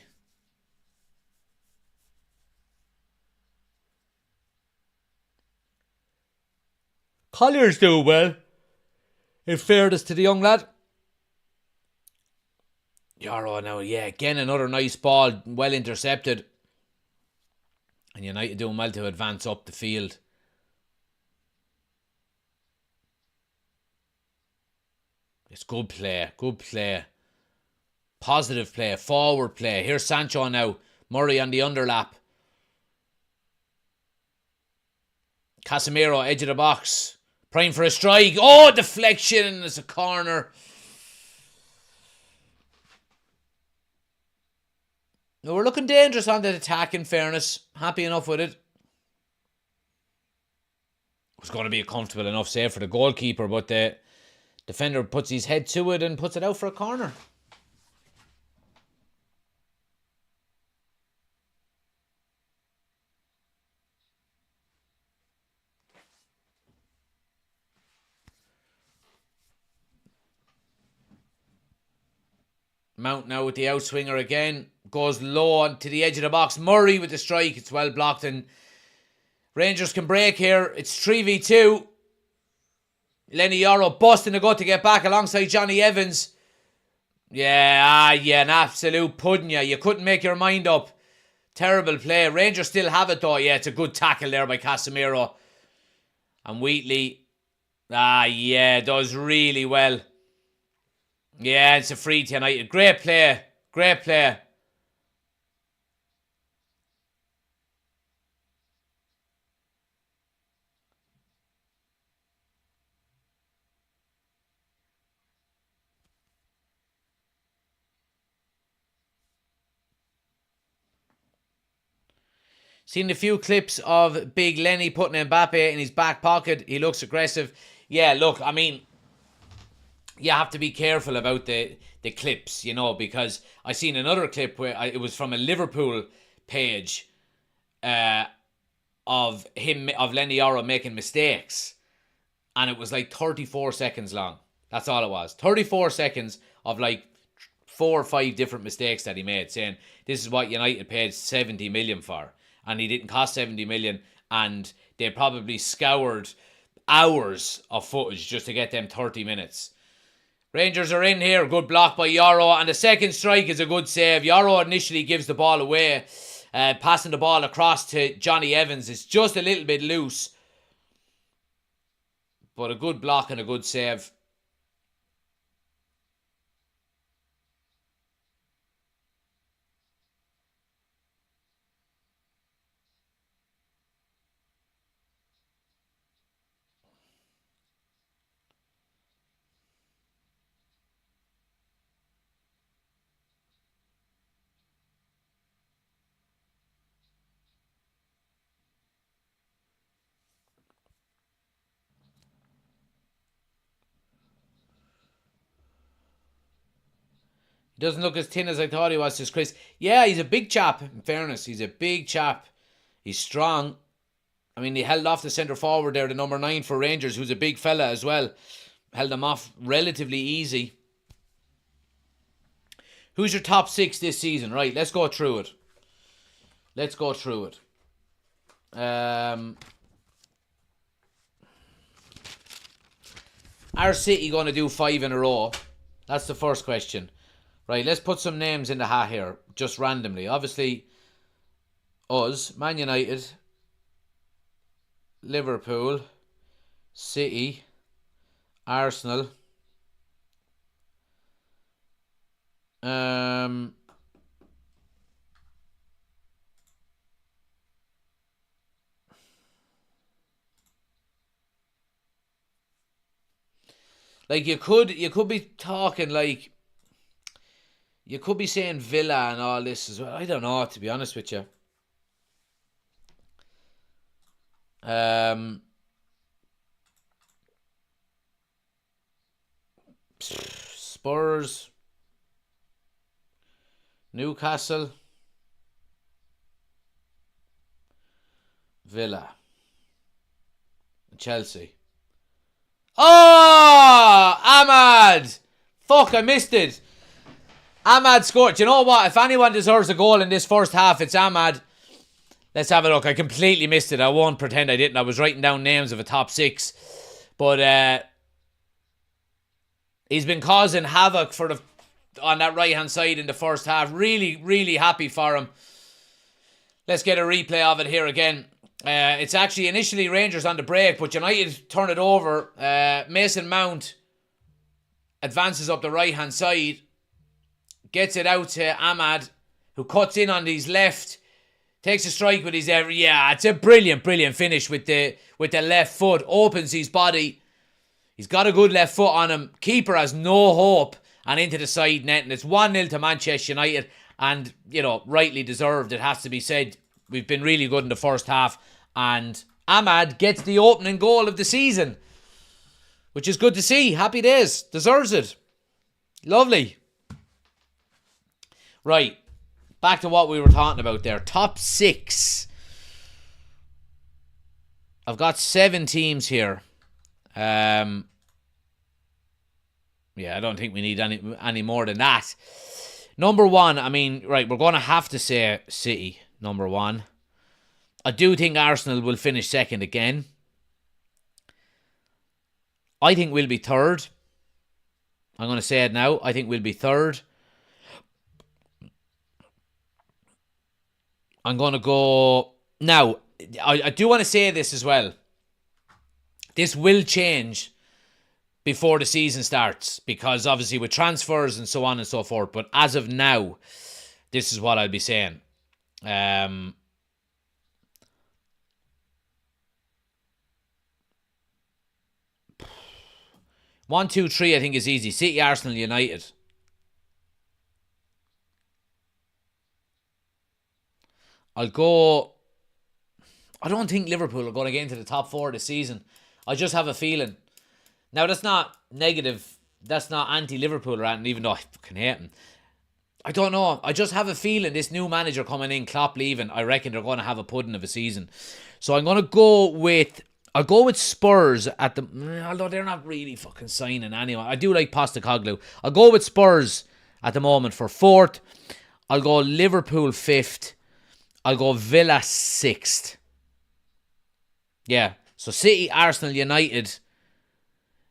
Collier's doing well. In fairness to the young lad. Yarrow now, yeah, again another nice ball, well intercepted. And United doing well to advance up the field. It's good play, good play. Positive play, forward play. Here's Sancho now. Murray on the underlap. Casemiro, edge of the box. Prime for a strike. Oh, deflection. It's a corner. No, we're looking dangerous on the attack, in fairness. Happy enough with it. It was going to be a comfortable enough save for the goalkeeper, but the defender puts his head to it and puts it out for a corner. Mount now with the outswinger again. Goes low onto the edge of the box. Murray with the strike. It's well blocked and Rangers can break here. It's 3v2. Lenny Yarrow busting the gut to get back alongside Johnny Evans. Yeah, an absolute pudding. You couldn't make your mind up. Terrible play. Rangers still have it though. Yeah, it's a good tackle there by Casemiro. And Wheatley, does really well. Yeah, it's a free to United. Great play. Great play. Seen a few clips of Big Lenny putting Mbappe in his back pocket. He looks aggressive. Yeah, look, I mean, you have to be careful about the clips, you know, because I seen another clip where it was from a Liverpool page of Lenny Yarrow making mistakes, and it was like 34 seconds long. That's all it was. 34 seconds of like 4 or 5 different mistakes that he made, saying this is what United paid 70 million for, and he didn't cost 70 million, and they probably scoured hours of footage just to get them 30 minutes. Rangers are in here. Good block by Yarrow. And the second strike is a good save. Yarrow initially gives the ball away. Passing the ball across to Johnny Evans. It's just a little bit loose. But a good block and a good save. He doesn't look as thin as I thought he was, says Chris. Yeah, he's a big chap, in fairness. He's a big chap. He's strong. I mean, he held off the centre forward there, the number 9 for Rangers, who's a big fella as well. Held him off relatively easy. Who's your top 6 this season? Right, let's go through it. Are City going to do 5 in a row? That's the first question. Right, let's put some names in the hat here, just randomly. Obviously, us, Man United, Liverpool, City, Arsenal, like you could be talking like, you could be saying Villa and all this as well. I don't know, to be honest with you. Spurs, Newcastle, Villa, Chelsea. Oh, Ahmad! Fuck, I missed it. Ahmad scored. Do you know what? If anyone deserves a goal in this first half, it's Ahmad. Let's have a look. I completely missed it. I won't pretend I didn't. I was writing down names of a top 6. But he's been causing havoc on that right-hand side in the first half. Really, really happy for him. Let's get a replay of it here again. It's actually initially Rangers on the break, but United turn it over. Mason Mount advances up the right-hand side. Gets it out to Ahmad, who cuts in on his left. Takes a strike with his it's a brilliant finish with the left foot. Opens his body. He's got a good left foot on him. Keeper has no hope. And into the side net. And it's 1-0 to Manchester United. And, rightly deserved, it has to be said. We've been really good in the first half. And Ahmad gets the opening goal of the season. Which is good to see. Happy days. Deserves it. Lovely. Right. Back to what we were talking about there. Top 6. I've got 7 teams here. I don't think we need any more than that. Number 1, right, we're going to have to say City, number 1. I do think Arsenal will finish second again. I think we'll be third. I'm going to say it now. I think we'll be third. I'm going to go... Now, I do want to say this as well. This will change before the season starts, because obviously with transfers and so on and so forth. But as of now, this is what I'll be saying. 1, 2, 3 I think is easy. City, Arsenal, United. I'll go... I don't think Liverpool are going to get into the top 4 this season. I just have a feeling. Now, that's not negative. That's not anti-Liverpool or anything, even though I fucking hate them. I don't know. I just have a feeling this new manager coming in, Klopp leaving, I reckon they're going to have a pudding of a season. So I'm going to go with... I'll go with Spurs at the... Although they're not really fucking signing anyone. I do like Postecoglou. I'll go with Spurs at the moment for 4th. I'll go Liverpool 5th. I'll go Villa 6th. Yeah. So City, Arsenal, United,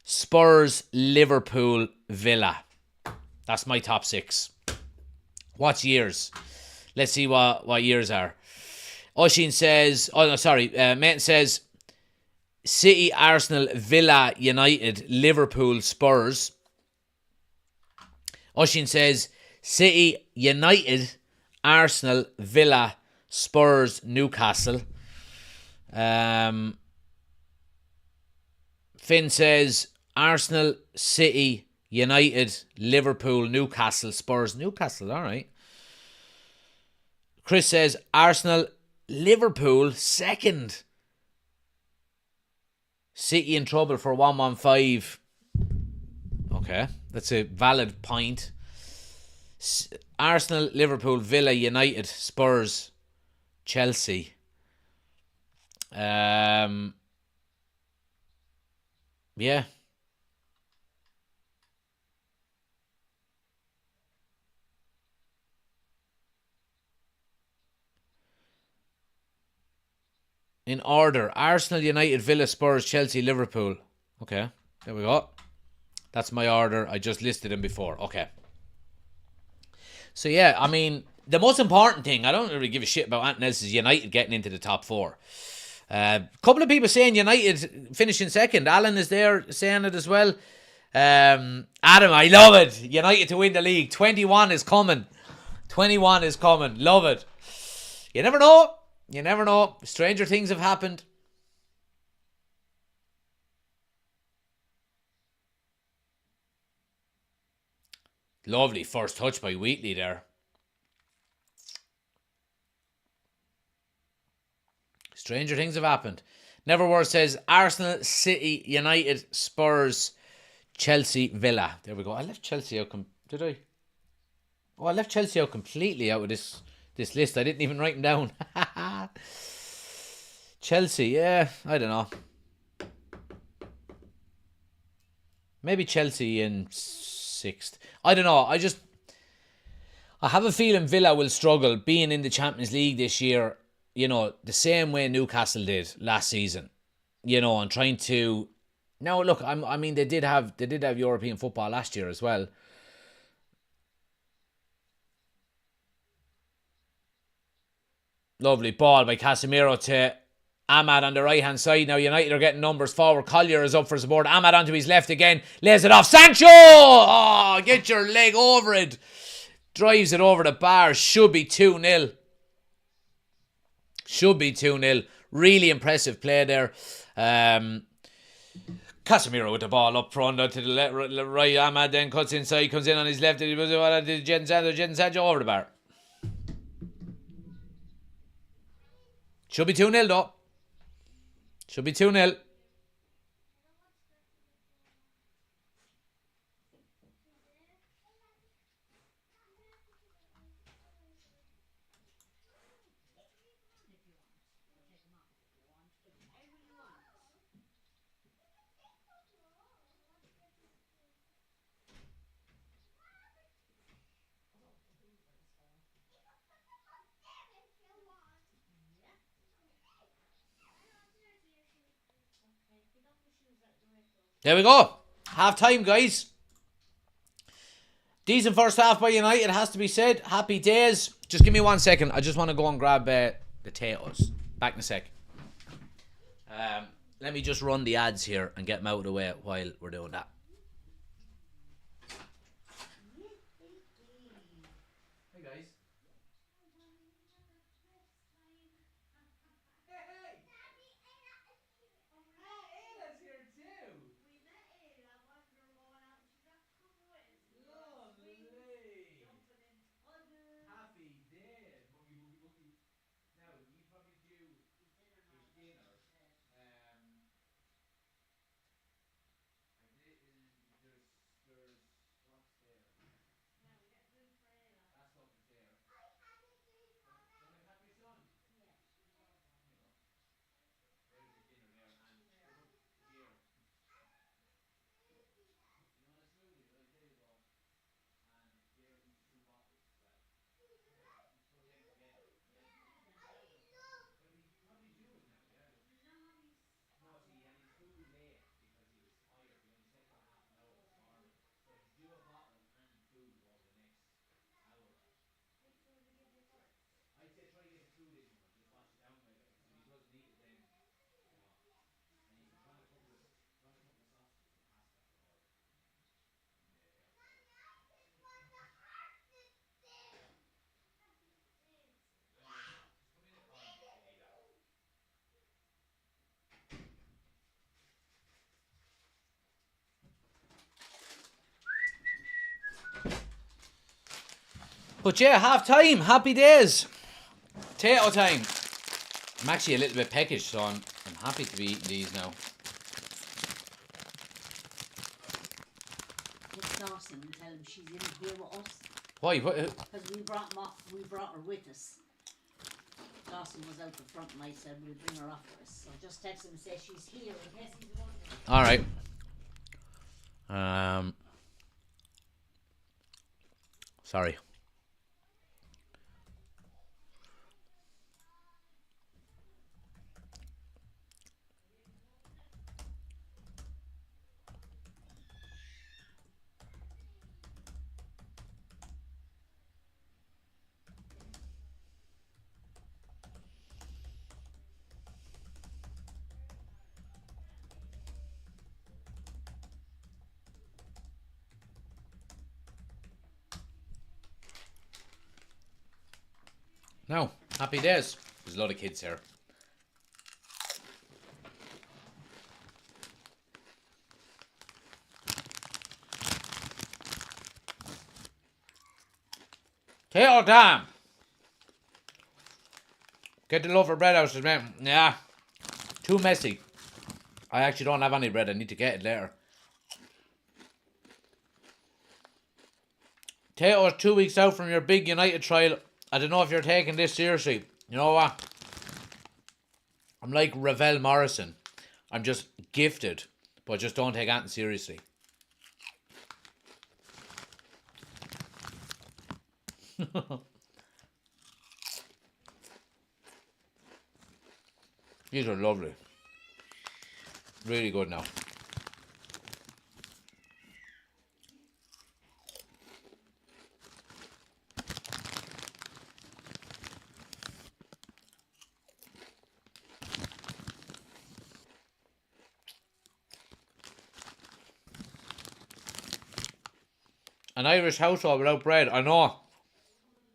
Spurs, Liverpool, Villa. That's my top 6. What's years? Let's see what years are. Oshin says, Maiten says City, Arsenal, Villa, United, Liverpool, Spurs. Oshin says City, United, Arsenal, Villa, Spurs, Newcastle. Finn says Arsenal, City, United, Liverpool, Newcastle, Spurs, Newcastle. All right. Chris says Arsenal, Liverpool, second. City in trouble for 115. Okay, that's a valid point. Arsenal, Liverpool, Villa, United, Spurs, Chelsea. Yeah. In order: Arsenal, United, Villa, Spurs, Chelsea, Liverpool. Okay, there we go. That's my order. I just listed them before. Okay. So yeah, I mean, the most important thing, I don't really give a shit about anything else, is United getting into the top 4. Couple of people saying United finishing second. Alan is there saying it as well. Adam, I love it. United to win the league. 21 is coming. 21 is coming. Love it. You never know. You never know. Stranger things have happened. Lovely first touch by Wheatley there. Stranger things have happened. Neverworth says Arsenal, City, United, Spurs, Chelsea, Villa. There we go. I left Chelsea out. Did I? Oh, I left Chelsea out completely out of this list. I didn't even write them down. Chelsea, yeah, I don't know. Maybe Chelsea in 6th. I don't know. I have a feeling Villa will struggle being in the Champions League this year, you know, the same way Newcastle did last season. You know, and trying to... Now, look, I mean, they did have European football last year as well. Lovely ball by Casemiro to Ahmad on the right-hand side. Now United are getting numbers forward. Collier is up for support. Ahmad onto his left again. Lays it off. Sancho! Oh, get your leg over it. Drives it over the bar. Should be 2-0. Should be 2-0. Really impressive play there. Casemiro with the ball up front to the left, right. Ahmad then cuts inside, comes in on his left. Jadon Sancho over the bar. Should be 2-0 though. Should be 2-0. There we go. Half time, guys. Decent first half by United, has to be said. Happy days. Just give me 1 second. I just want to go and grab the potatoes. Back in a sec. Let me just run the ads here and get them out of the way while we're doing that. Hey, guys. But yeah, half time. Happy days. Potato time. I'm actually a little bit peckish, so I'm happy to be eating these now. It's Dawson and tell him she's in here with us. Why? Because we brought her with us. Dawson was out the front and I said we'll bring her after us. So just text him and say she's here in case he's wondering. Alright. Sorry. No, happy days. There's a lot of kids here. Potato time. Get the loaf of bread out, man. Yeah, too messy. I actually don't have any bread. I need to get it later. Potatoes 2 weeks out from your big United trial. I don't know if you're taking this seriously. You know what? I'm like Ravel Morrison. I'm just gifted, but just don't take anything seriously. These are lovely. Really good now. An Irish household without bread. I know.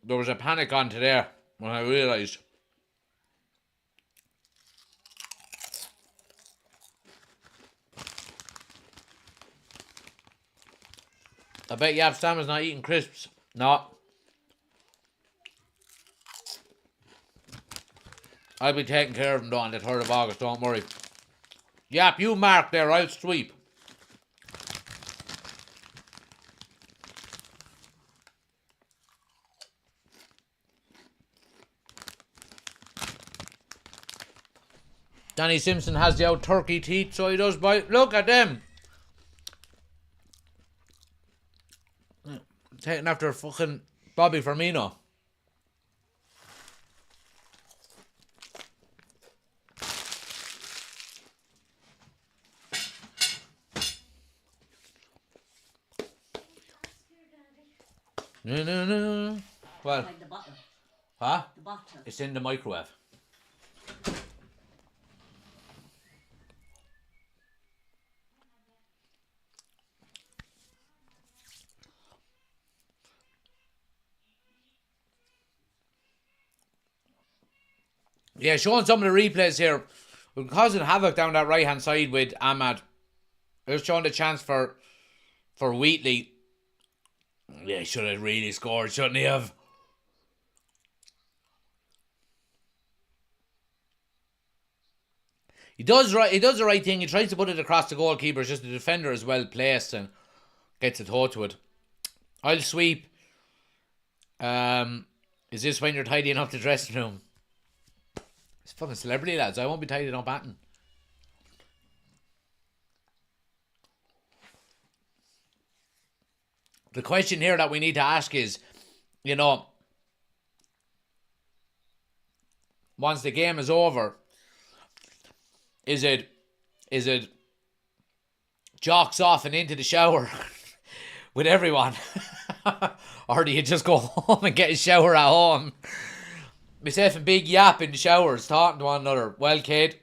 There was a panic on today when I realised. I bet Yav Sam is not eating crisps. No. I'll be taking care of him though on the 3rd of August, don't worry. Yap, you mark there, I'll sweep. Danny Simpson has the old turkey teeth, so he does bite. Look at them. Taking after fucking Bobby Firmino. No. Well, Like the butter. huh? The butter. It's in the microwave. Yeah, showing some of the replays here. We're causing havoc down that right hand side with Ahmad. They're showing the chance for Wheatley. Yeah, he should have really scored, shouldn't he have? He does the right thing. He tries to put it across the goalkeeper. It's just the defender is well placed and gets a toe to it. I'll sweep. Is this when you're tidying up the dressing room? It's fucking celebrity, lads. I won't be tidying up batting. The question here that we need to ask is, you know, once the game is over, is it jocks off and into the shower with everyone? Or do you just go home and get a shower at home? Myself and Big Yap in the showers talking to one another. Well, kid.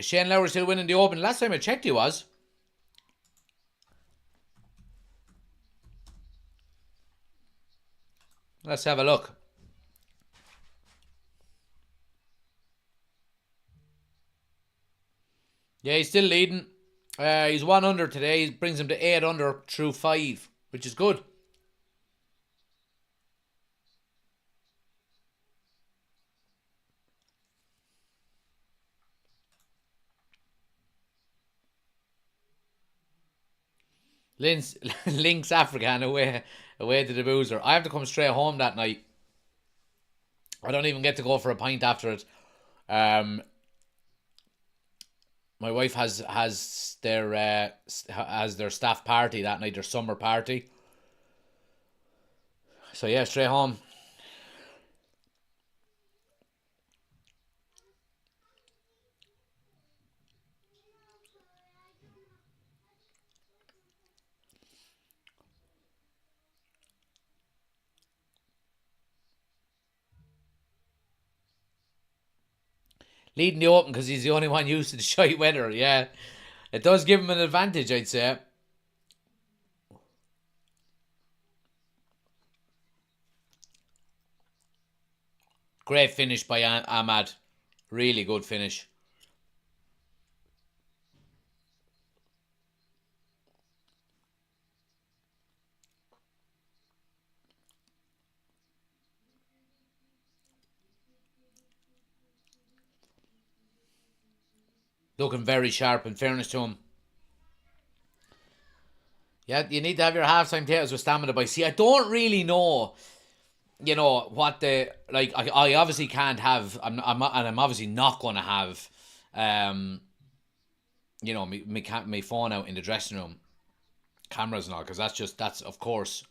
Is Shane Lowry still winning the Open? Last time I checked he was. Let's have a look. Yeah, he's still leading. He's 1 under today. He brings him to 8 under through 5, which is good. Lynx African away to the boozer. I have to come straight home that night. I don't even get to go for a pint after it. My wife has their staff party that night, their summer party. So yeah, straight home. Leading the Open because he's the only one used to the shite weather. Yeah, it does give him an advantage, I'd say. Great finish by Ahmad. Really good finish. Looking very sharp, in fairness to him. Yeah, you need to have your half-time potatoes with stamina by. See, I don't really know, what the, like, I obviously can't have, I'm obviously not going to have, my phone out in the dressing room, cameras and all, because that's of course,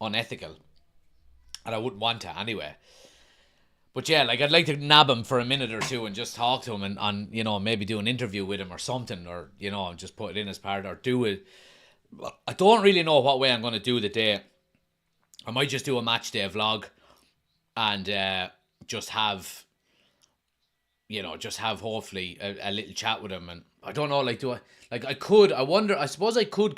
unethical. And I wouldn't want to anyway. But yeah, like I'd like to nab him for a minute or two and just talk to him and maybe do an interview with him or something, or just put it in as part, or do it. I don't really know what way I'm going to do the day. I might just do a match day vlog and just have hopefully a little chat with him. And I don't know, like, I suppose I could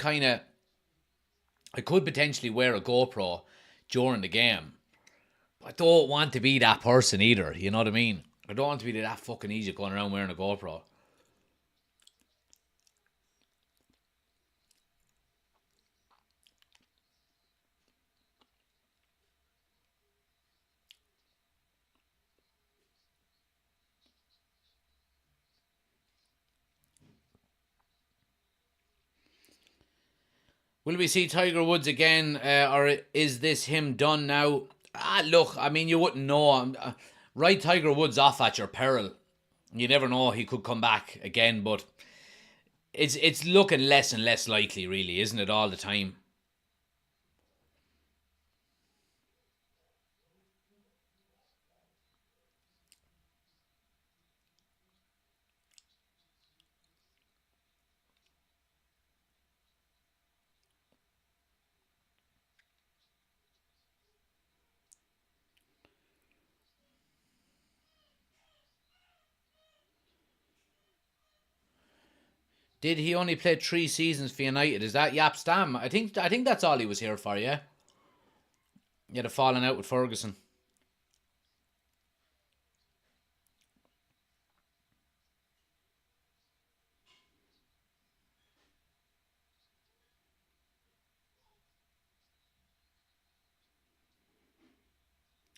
potentially wear a GoPro during the game. I don't want to be that person either, you know what I mean? I don't want to be that fucking easy going around wearing a GoPro. Will we see Tiger Woods again, or is this him done now? Look, I mean, you wouldn't know. Ride Tiger Woods off at your peril. You never know, he could come back again, but it's looking less and less likely, really, isn't it, all the time? Did he only play 3 seasons for United? Is that Yap Stam? I think that's all he was here for, yeah? He had a falling out with Ferguson.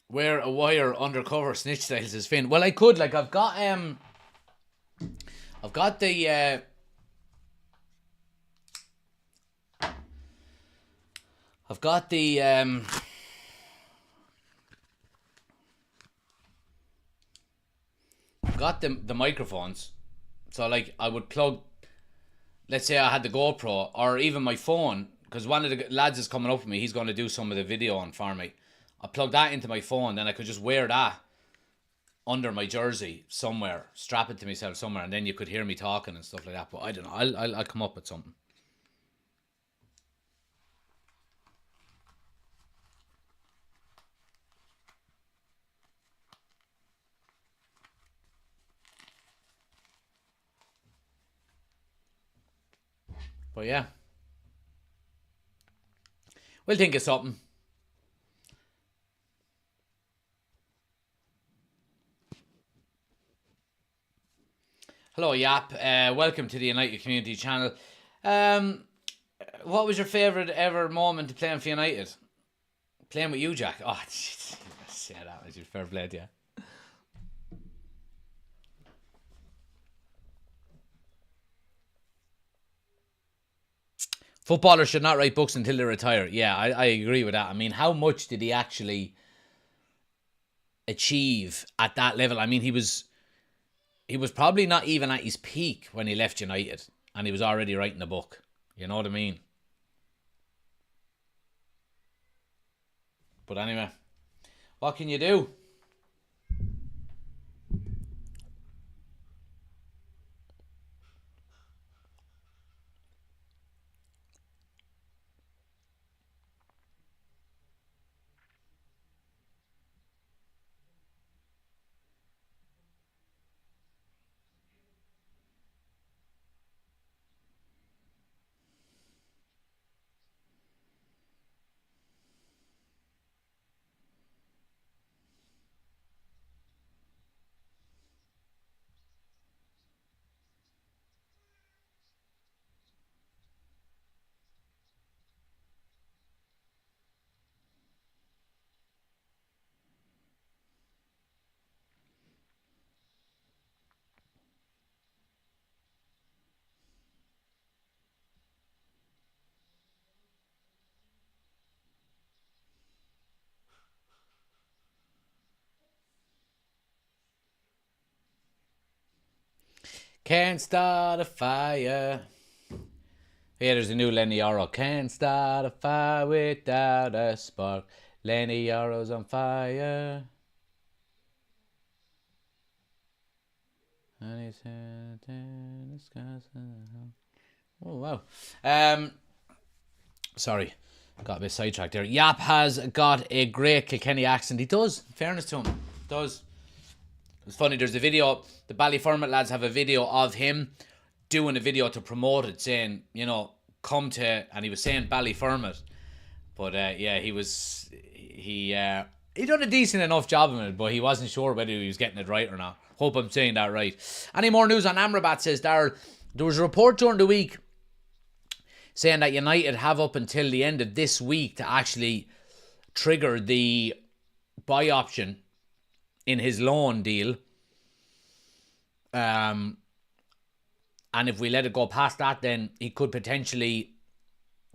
Wear a wire undercover snitch styles is Finn. Well, I could, like, I've got the I've got the microphones. So, like, I would plug, let's say I had the GoPro or even my phone, because one of the lads is coming up with me. He's going to do some of the video on for me. I plug that into my phone, then I could just wear that under my jersey somewhere, strap it to myself somewhere, and then you could hear me talking and stuff like that. But I don't know. I'll come up with something. But yeah. We'll think of something. Hello, Yap. Welcome to the United Community Channel. What was your favourite ever moment playing for United? Playing with you, Jack. Oh, say that was your fair play, yeah. Footballers should not write books until they retire. Yeah, I agree with that. I mean, how much did he actually achieve at that level? I mean, he was probably not even at his peak when he left United, and he was already writing a book. You know what I mean? But anyway, what can you do? Can't start a fire. Yeah, there's a new Lenny Yarrow. Can't start a fire without a spark. Lenny Yarrow's on fire. And he's oh wow. Sorry, got a bit sidetracked there. Yap has got a great Kilkenny accent. He does. In fairness to him, does. It's funny. There's a video. The Ballyfermot lads have a video of him doing a video to promote it, saying, you know, come to, and he was saying Ballyfermot, but yeah, he done a decent enough job of it, but he wasn't sure whether he was getting it right or not. Hope I'm saying that right. Any more news on Amrabat, says Darryl. There was a report during the week saying that United have up until the end of this week to actually trigger the buy option in his loan deal. And if we let it go past that, then he could potentially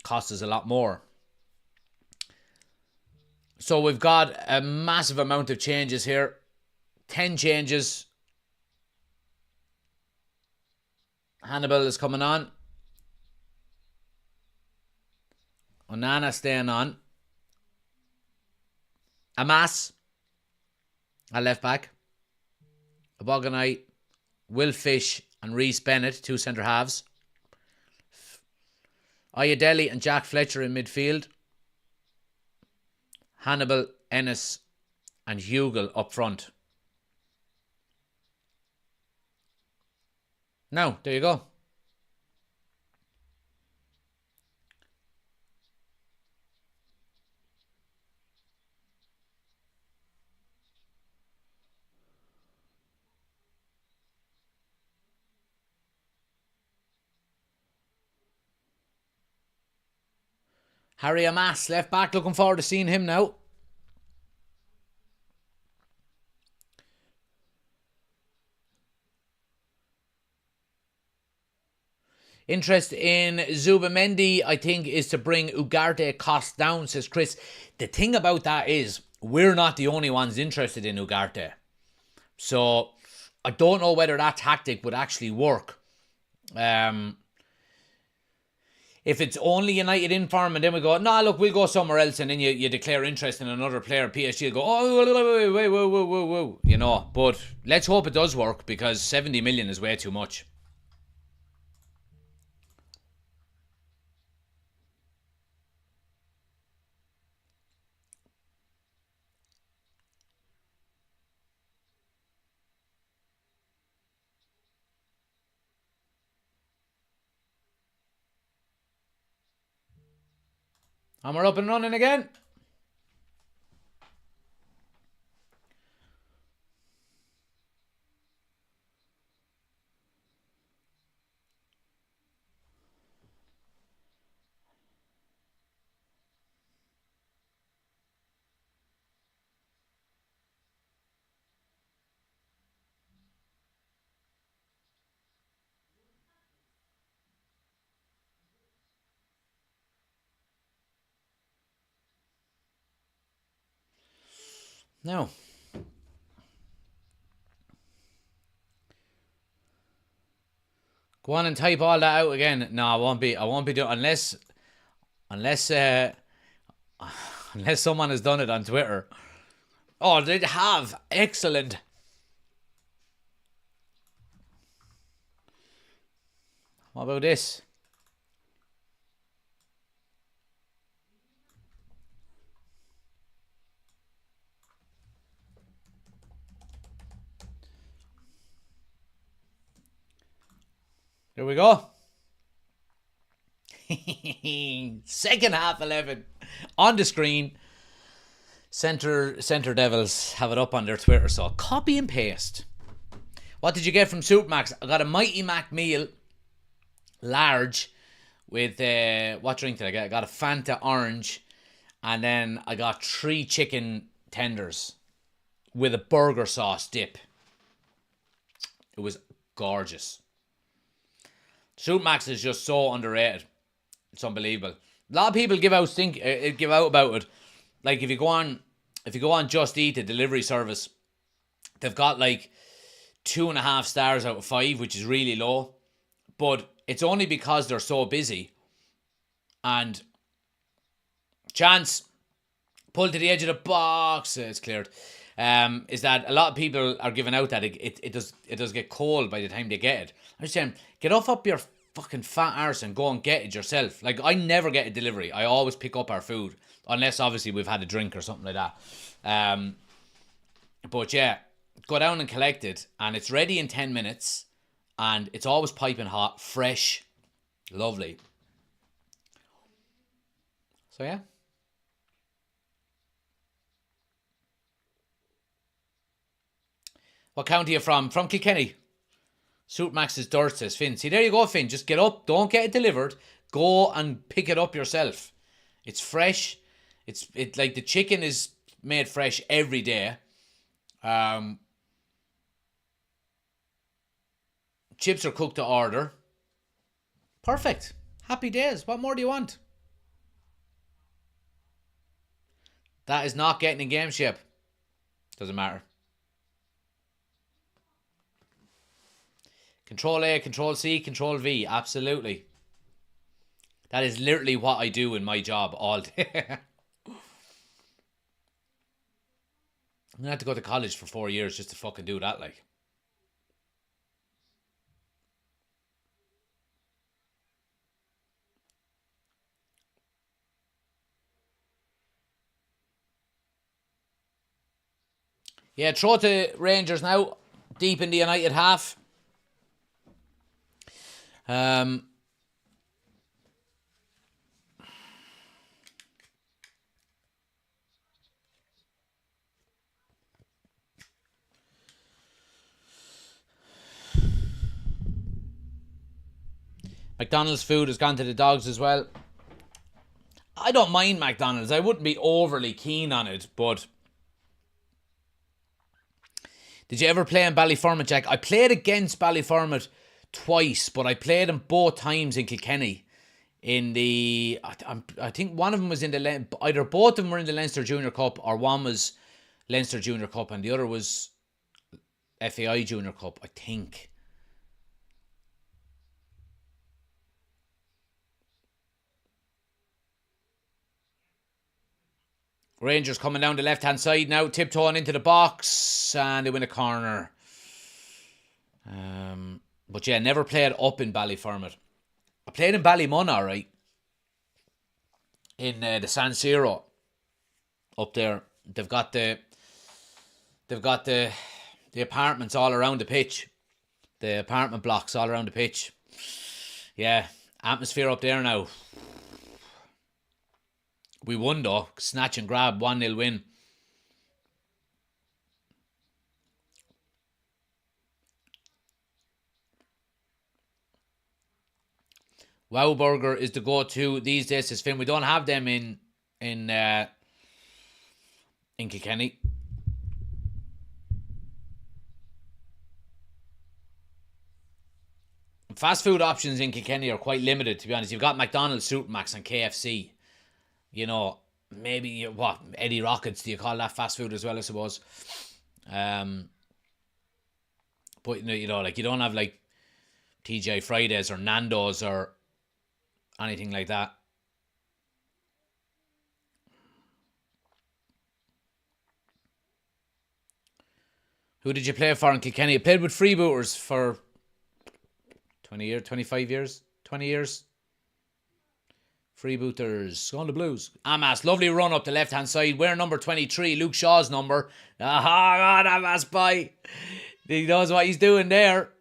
cost us a lot more. So we've got a massive amount of changes here. 10 changes. Hannibal is coming on. Onana staying on. Amas at left back. Aboganite, Will Fish and Reece Bennett, two centre halves. Ayodele and Jack Fletcher in midfield. Hannibal, Ennis and Hugel up front. Now, there you go. Harry Amas, left back, looking forward to seeing him now. Interest in Zubamendi, I think, is to bring Ugarte cost down, says Chris. The thing about that is, we're not the only ones interested in Ugarte. So, I don't know whether that tactic would actually work. If it's only United in form and then we go, nah, look, we'll go somewhere else, and then you declare interest in another player, PSG will go, oh, wait, you know. But let's hope it does work, because 70 million is way too much. And we're up and running again. Now, go on and type all that out again. No, I won't be doing unless someone has done it on Twitter. Oh, they have. Excellent. What about this? Here we go. Second half 11 on the screen. Center Devils have it up on their Twitter, so copy and paste. What did you get from Supermax? I got a Mighty Mac meal, large, with what drink did I get? I got a Fanta orange, and then I got 3 chicken tenders with a burger sauce dip. It was gorgeous. Supermax is just so underrated. It's unbelievable. A lot of people give out about it. Like if you go on Just Eat, the delivery service, they've got like 2.5 stars out of 5, which is really low. But it's only because they're so busy. And chance, pull to the edge of the box, it's cleared. Is that a lot of people are giving out that it does get cold by the time they get it. I'm just saying, get off up your fucking fat arse and go and get it yourself. Like, I never get a delivery. I always pick up our food, unless obviously we've had a drink or something like that. But yeah, go down and collect it, and it's ready in 10 minutes, and it's always piping hot, fresh, lovely. So yeah. What county are you from? From Kilkenny. Supermax's dirt, says Finn. See, there you go, Finn. Just get up. Don't get it delivered. Go and pick it up yourself. It's fresh. It's like the chicken is made fresh every day. Chips are cooked to order. Perfect. Happy days. What more do you want? That is not getting in game shape. Doesn't matter. Control A, Control C, Control V. Absolutely. That is literally what I do in my job all day. I'm going to have to go to college for 4 years just to fucking do that, like. Yeah, throw to Rangers now. Deep in the United half. McDonald's food has gone to the dogs as well. I don't mind McDonald's. I wouldn't be overly keen on it, but... Did you ever play in Ballyfermot, Jack? I played against Ballyfermot twice, but I played them both times in Kilkenny. In the... I think one of them was in the... Either both of them were in the Leinster Junior Cup, or one was Leinster Junior Cup, and the other was FAI Junior Cup, I think. Rangers coming down the left-hand side now, tiptoeing into the box, and they win a corner. But yeah, never played up in Ballyfermot. I played in Ballymun, alright. In the San Siro. Up there. They've got the apartments all around the pitch. The apartment blocks all around the pitch. Yeah, atmosphere up there now. We won though. Snatch and grab, 1-0 win. Wow Burger is the go-to these days, says Finn. We don't have them in Kilkenny. Fast food options in Kilkenny are quite limited, to be honest. You've got McDonald's, Supermax, and KFC. You know, maybe what Eddie Rockets? Do you call that fast food as well? I suppose. But you know, like you don't have like TGI Fridays or Nando's or anything like that. Who did you play for in Kilkenny? I played with Freebooters for 20 years, 25 years, 20 years. Freebooters on the Blues. Amas, lovely run up the left hand side. We're number 23, Luke Shaw's number. God, Amas by. He knows what he's doing there.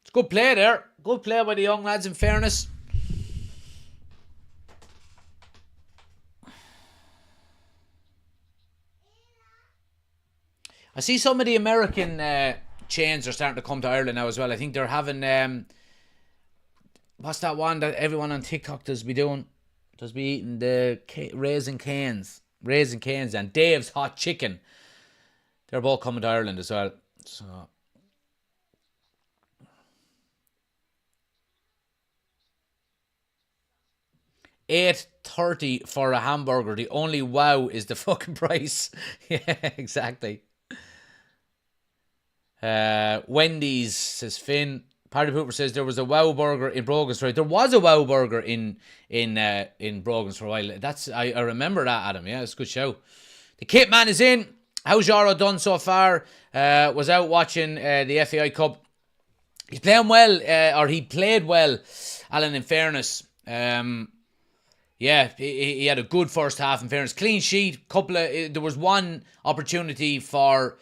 It's good play there. Good play by the young lads, in fairness. I see some of the American chains are starting to come to Ireland now as well. I think they're having what's that one that everyone on TikTok does be doing? Does be eating the Raising Cane's and Dave's Hot Chicken. They're both coming to Ireland as well. So 8.30 for a hamburger. The only wow is the fucking price. Yeah, exactly. Wendy's, says Finn. Paddy Pooper says there was a wow burger in Brogan's for a while. There was a wow burger in Brogan's for a while. I remember that, Adam. Yeah, it's a good show. The Kit Man is in. How's Yaro done so far? Was out watching the FAI Cup. He's playing well, or he played well, Alan, in fairness. Yeah, he had a good first half, in fairness. Clean sheet. There was one opportunity for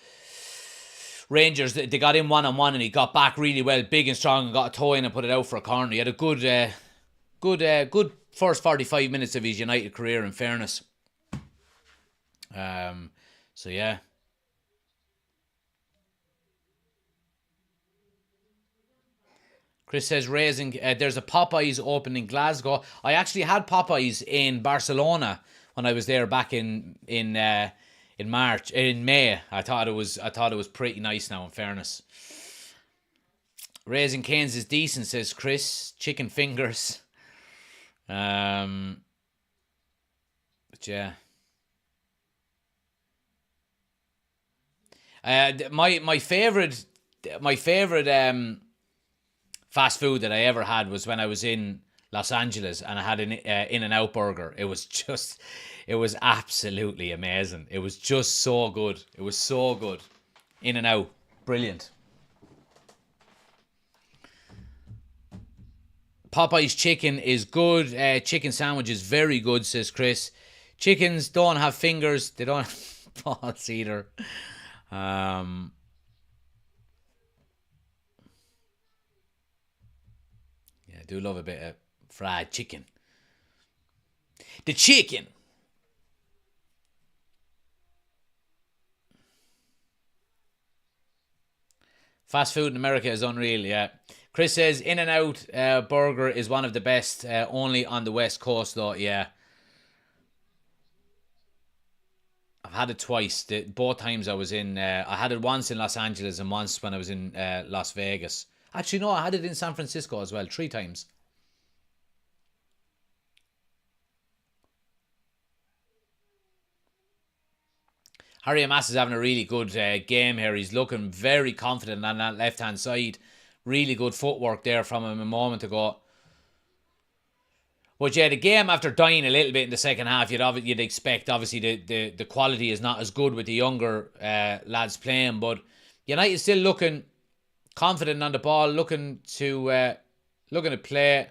Rangers. They got in 1-on-1 and he got back really well, big and strong, and got a toe in and put it out for a corner. He had a good first 45 minutes of his United career, in fairness. So yeah. Chris says Raising. There's a Popeyes open in Glasgow. I actually had Popeyes in Barcelona when I was there back in May. I thought it was pretty nice now, in fairness. Raising Cane's is decent, says Chris. Chicken fingers. But yeah. My favorite fast food that I ever had was when I was in Los Angeles and I had an In-N-Out burger. It was absolutely amazing. It was just so good. It was so good. In-N-Out, brilliant. Popeye's chicken is good. Chicken sandwich is very good, says Chris. Chickens don't have fingers. They don't have balls either. Yeah, I do love a bit of fried chicken. The chicken. Fast food in America is unreal, yeah. Chris says In-N-Out burger is one of the best, only on the West Coast though, yeah. I've had it twice. Both times I was in, I had it once in Los Angeles and once when I was in Las Vegas. Actually, no, I had it in San Francisco as well, 3 times. Harry Amass is having a really good game here. He's looking very confident on that left-hand side. Really good footwork there from him a moment ago. But yeah, the game, after dying a little bit in the second half, you'd expect, obviously, the quality is not as good with the younger lads playing. But United still looking confident on the ball, looking to play.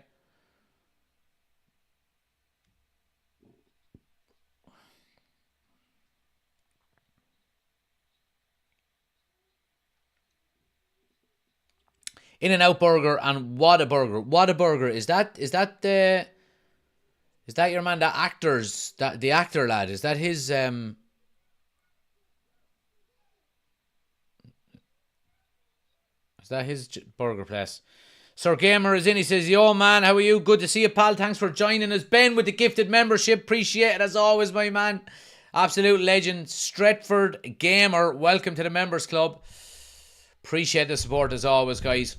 In-N-Out Burger and Whataburger. Whataburger, is that your man, the actor lad? Is that his burger place? Sir Gamer is in. He says, "Yo, man, how are you? Good to see you, pal. Thanks for joining us. Ben with the gifted membership. Appreciate it as always, my man. Absolute legend. Stretford Gamer, welcome to the Members Club. Appreciate the support as always, guys."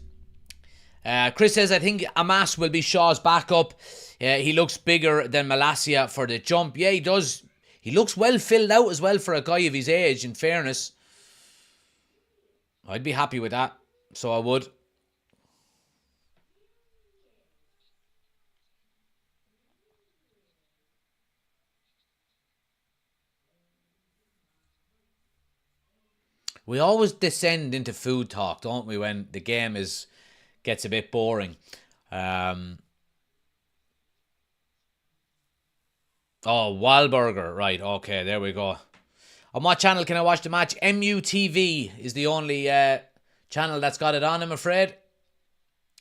Chris says, "I think Amas will be Shaw's backup. He looks bigger than Malasia for the jump." Yeah, he does. He looks well filled out as well for a guy of his age, in fairness. I'd be happy with that. So I would. We always descend into food talk, don't we, when the game gets a bit boring. Oh, Wahlburger. Right, okay, there we go. On what channel can I watch the match? MUTV is the only channel that's got it on, I'm afraid.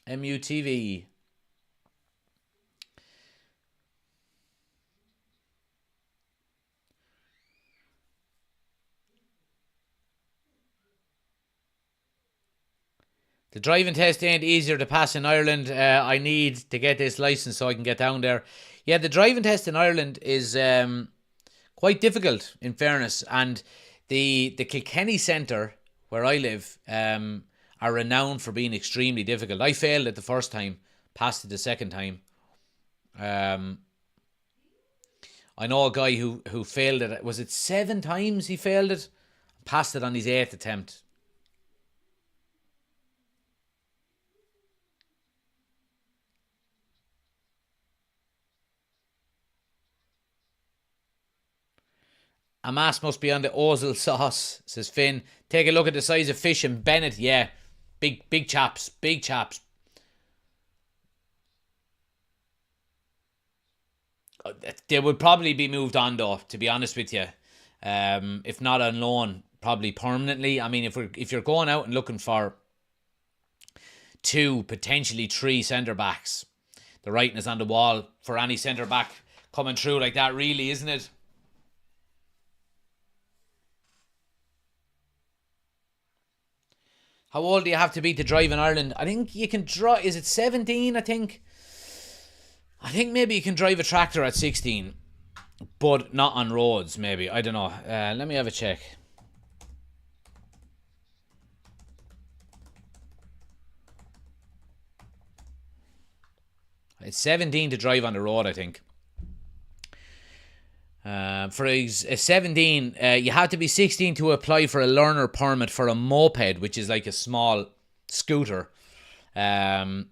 MUTV. The driving test ain't easier to pass in Ireland. I need to get this license so I can get down there. Yeah, the driving test in Ireland is quite difficult, in fairness. And the Kilkenny Centre, where I live, are renowned for being extremely difficult. I failed it the first time, passed it the second time. I know a guy who failed it. Was it 7 times he failed it? Passed it on his 8th attempt. Amas must be on the Ozil sauce, says Finn. Take a look at the size of fish in Bennett. Yeah, big chaps, big chaps. They would probably be moved on though, to be honest with you. If not on loan, probably permanently. I mean, if you're going out and looking for 2, potentially 3 centre backs, the writing is on the wall for any centre back coming through like that, really, isn't it? How old do you have to be to drive in Ireland? I think you can drive. Is it 17? I think maybe you can drive a tractor at 16, but not on roads. Maybe, I don't know. Let me have a check. It's 17 to drive on the road, I think. For a 17, you have to be 16 to apply for a learner permit for a moped, which is like a small scooter. 17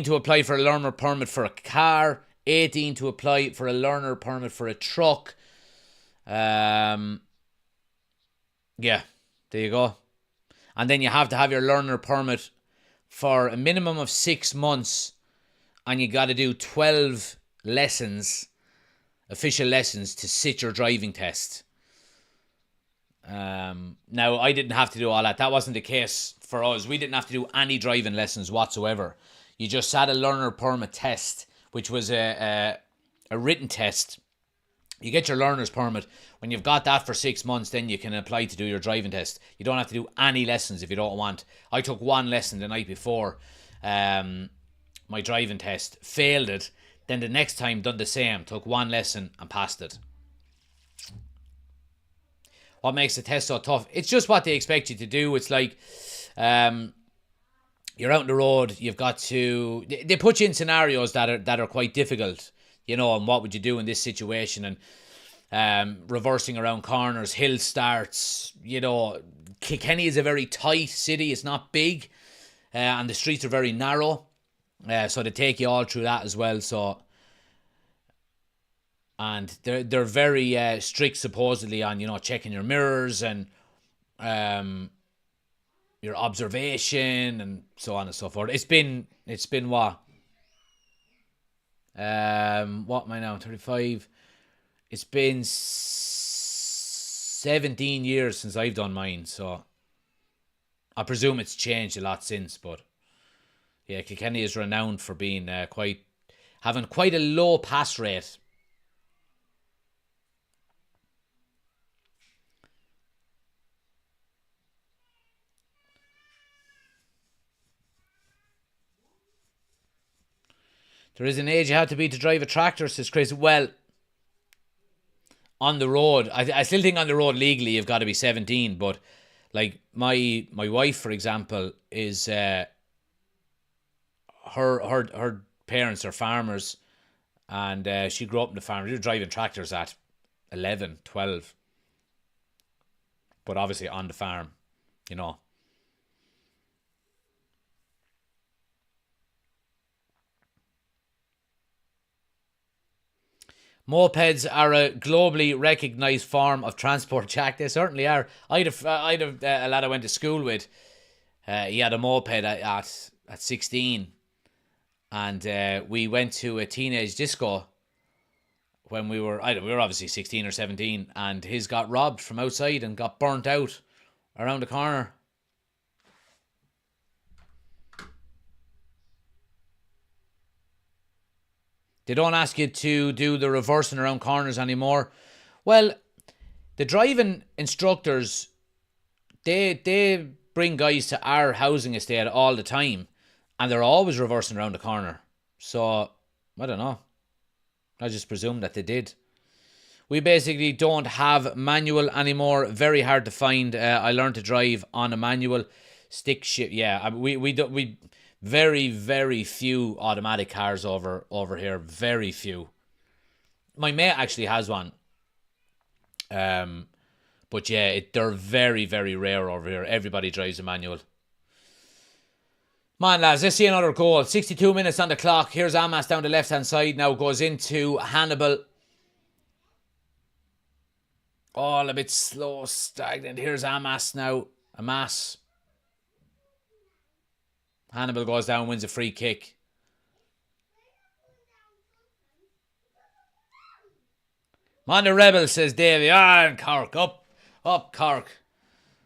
to apply for a learner permit for a car. 18 to apply for a learner permit for a truck. Yeah, there you go. And then you have to have your learner permit for a minimum of 6 months, and you got to do 12 lessons, official lessons, to sit your driving test. Now, I didn't have to do all that. That wasn't the case for us. We didn't have to do any driving lessons whatsoever. You just sat a learner permit test, which was a written test. You get your learner's permit. When you've got that for 6 months, then you can apply to do your driving test. You don't have to do any lessons if you don't want. I took 1 lesson the night before my driving test, failed it. Then the next time done the same, took 1 lesson and passed it. What makes the test so tough? It's just what they expect you to do. It's like you're out on the road. You've got to. They put you in scenarios that are quite difficult. You know, and what would you do in this situation? And reversing around corners, hill starts. You know, Kilkenny is a very tight city. It's not big, and the streets are very narrow. So they take you all through that as well. So, and they're very strict supposedly on, you know, checking your mirrors and your observation and so on and so forth. It's been what? What am I now? 35. It's been 17 years since I've done mine, so I presume it's changed a lot since, but yeah, Kilkenny is renowned for being having quite a low pass rate. There is an age you have to be to drive a tractor, says Chris. Well, on the road, I still think on the road legally you've got to be 17, but like my wife, for example, is her parents are farmers, and she grew up in the farm. They were driving tractors at 11, 12, but obviously on the farm, you know. Mopeds are a globally recognised form of transport, Jack. They certainly are. I'd have a lad I went to school with. He had a moped at 16, and we went to a teenage disco when we were obviously 16 or 17, and his got robbed from outside and got burnt out around the corner. They don't ask you to do the reversing around corners anymore. Well, the driving instructors, they bring guys to our housing estate all the time, and they're always reversing around the corner. So, I don't know. I just presume that they did. We basically don't have manual anymore. Very hard to find. I learned to drive on a manual stick shift. Yeah, we very, very few automatic cars over here. Very few. My mate actually has one. But yeah, they're very, very rare over here. Everybody drives a manual. Man, lads, let's see another goal. 62 minutes on the clock. Here's Amas down the left-hand side now. Goes into Hannibal. All a bit slow, stagnant. Here's Amas now. Amas. Hannibal goes down, wins a free kick. Man the rebel, says Davy. And Cork, up Cork.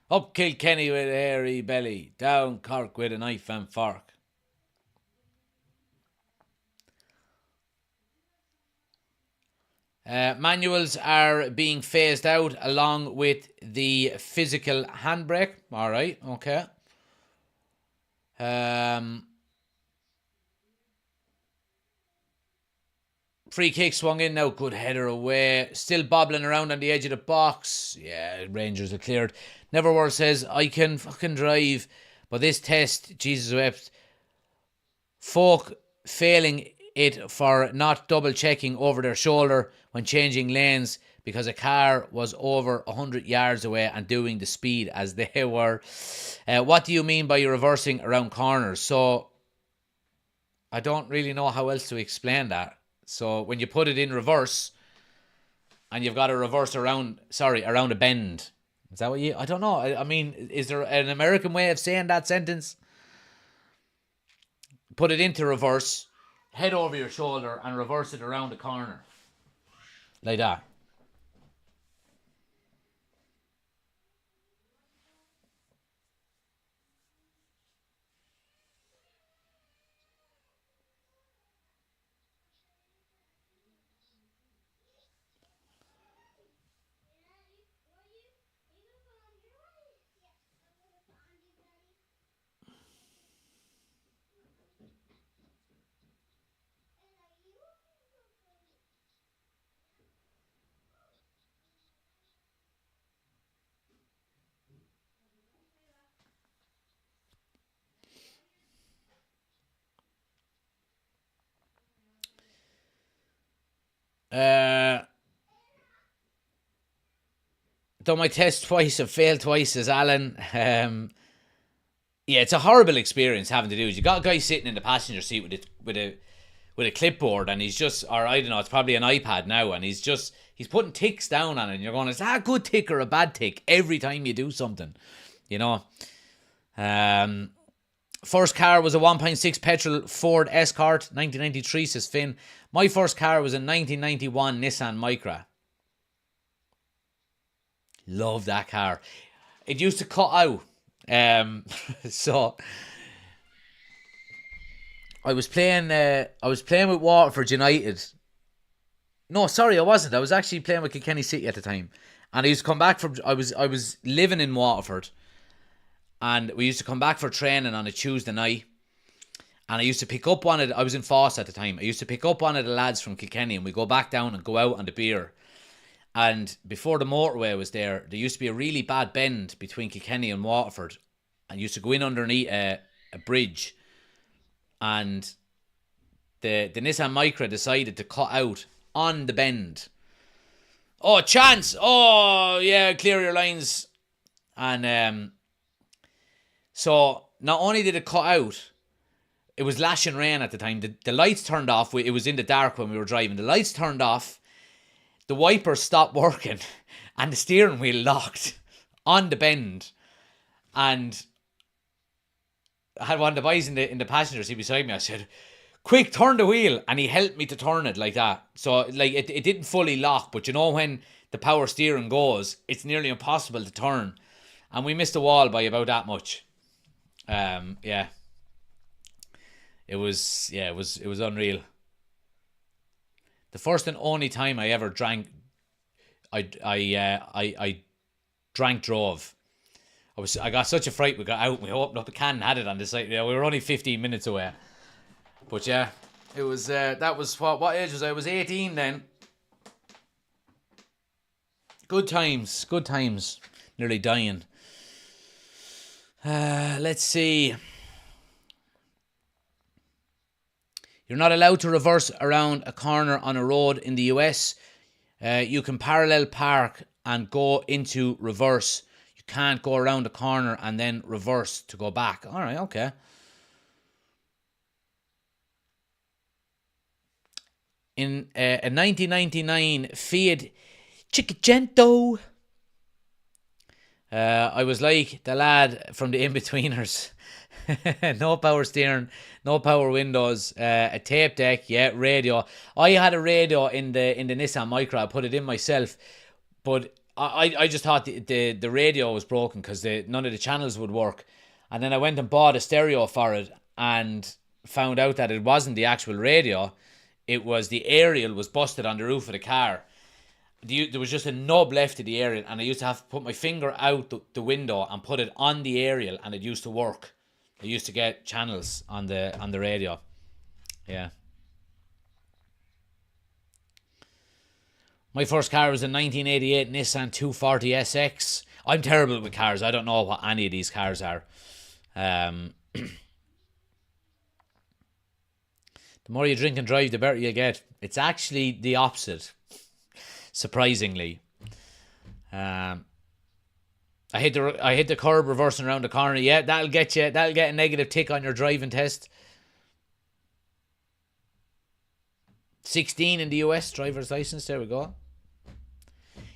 Up Kilkenny with a hairy belly. Down Cork with a knife and fork. Manuals are being phased out along with the physical handbrake. Alright, okay. Free kick swung in now. Good header away. Still bobbling around on the edge of the box. Yeah, Rangers are cleared. Neverword says, I can fucking drive. But this test, Jesus wept. Folk failing it for not double checking over their shoulder when changing lanes because a car was over 100 yards away and doing the speed as they were. What do you mean by reversing around corners? So, I don't really know how else to explain that. So, when you put it in reverse, and you've got to reverse around a bend. Is that what you... I don't know. I mean, is there an American way of saying that sentence? Put it into reverse, head over your shoulder, and reverse it around the corner. Like that. Done my test twice, I've failed twice, says Alan. Yeah, it's a horrible experience having to do it. You got a guy sitting in the passenger seat with a clipboard, and he's just, or I don't know, it's probably an iPad now, and he's putting ticks down on it, and you're going, is that a good tick or a bad tick every time you do something, you know? First car was a 1.6 petrol Ford Escort, 1993, says Finn. My first car was a 1991 Nissan Micra. Love that car. It used to cut out. So I was playing. I was playing with Waterford United. No, sorry, I wasn't. I was actually playing with Kilkenny City at the time, and I used to come back from. I was living in Waterford, and we used to come back for training on a Tuesday night. And I used to pick up one of I was in Foss at the time. I used to pick up one of the lads from Kilkenny, and we go back down and go out on the beer. And before the motorway was there used to be a really bad bend between Kilkenny and Waterford, and used to go in underneath a bridge. And the Nissan Micra decided to cut out on the bend. Oh, chance! Oh, yeah, clear your lines. And so not only did it cut out, it was lashing rain at the time. The lights turned off. It was in the dark when we were driving. The lights turned off. The wipers stopped working. And the steering wheel locked on the bend. And I had one of the boys in the passenger seat beside me. I said, quick, turn the wheel. And he helped me to turn it like that. So like it didn't fully lock. But you know when the power steering goes, it's nearly impossible to turn. And we missed the wall by about that much. Yeah. It was unreal. The first and only time I ever drank, I drank drove. I got such a fright. We got out and we opened up a can and had it on the side. Yeah, we were only 15 minutes away. But yeah, it was. That was what age was I? I was 18 then. Good times. Good times. Nearly dying. Let's see. You're not allowed to reverse around a corner on a road in the US. You can parallel park and go into reverse. You can't go around a corner and then reverse to go back. All right, okay. In a 1999 Fiat Cinquecento, I was like the lad from the In-Betweeners. No power steering, no power windows, a tape deck, yeah, radio. I had a radio in the Nissan Micra. I put it in myself, but I just thought the radio was broken because none of the channels would work. And then I went and bought a stereo for it and found out that it wasn't the actual radio. It was the aerial was busted on the roof of the car. There was just a knob left of the aerial, and I used to have to put my finger out the window and put it on the aerial, and it used to work. I used to get channels on the radio. Yeah. My first car was a 1988 Nissan 240 SX. I'm terrible with cars. I don't know what any of these cars are. The more you drink and drive, the better you get. It's actually the opposite, surprisingly. I hit the curb reversing around the corner. Yeah, that'll get a negative tick on your driving test. 16 in the US driver's license. There we go.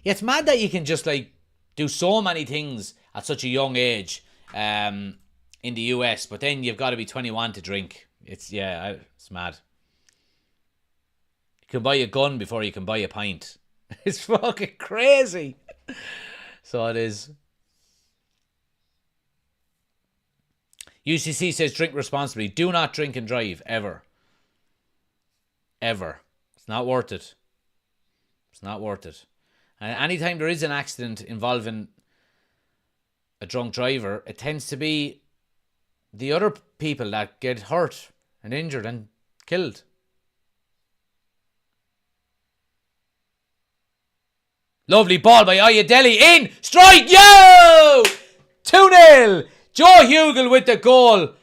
Yeah, it's mad that you can just like do so many things at such a young age in the US, but then you've got to be 21 to drink. It's mad. You can buy a gun before you can buy a pint. It's fucking crazy. So it is. UCC says drink responsibly. Do not drink and drive, ever. Ever. It's not worth it. It's not worth it. And anytime there is an accident involving a drunk driver, it tends to be the other people that get hurt and injured and killed. Lovely ball by Oyedele. In! Strike! Yo! 2-0! Joe Hugel with the goal.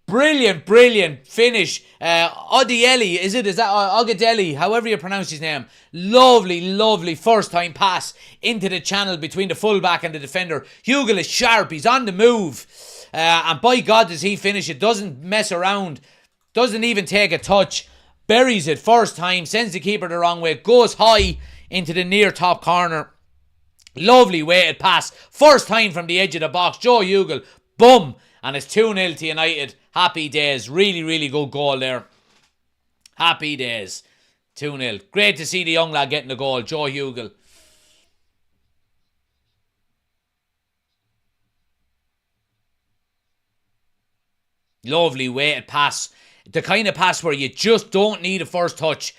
Brilliant finish. Odieli, is that Ogedeli, however you pronounce his name. Lovely first time pass into the channel between the fullback and the defender. Hugel is sharp, he's on the move. And by God does he finish it. Doesn't mess around. Doesn't even take a touch. Buries it first time, sends the keeper the wrong way. Goes high into the near top corner. Lovely weighted pass. First time from the edge of the box. Joe Hugel. Boom. And it's 2-0 to United. Happy days. Really good goal there. Happy days. 2-0. Great to see the young lad getting the goal. Joe Hugel. Lovely weighted pass. The kind of pass where you just don't need a first touch.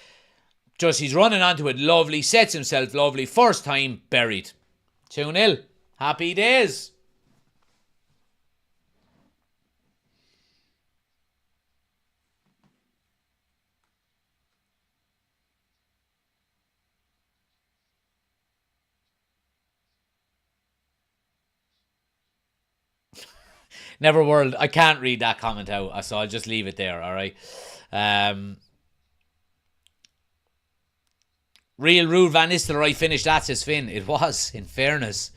Just he's running onto it, lovely, sets himself lovely. First time, buried. 2-0. Happy days. Never world. I can't read that comment out, so I'll just leave it there, alright? Real Rude Van Nistelrooy finished that, says Finn. It was, in fairness.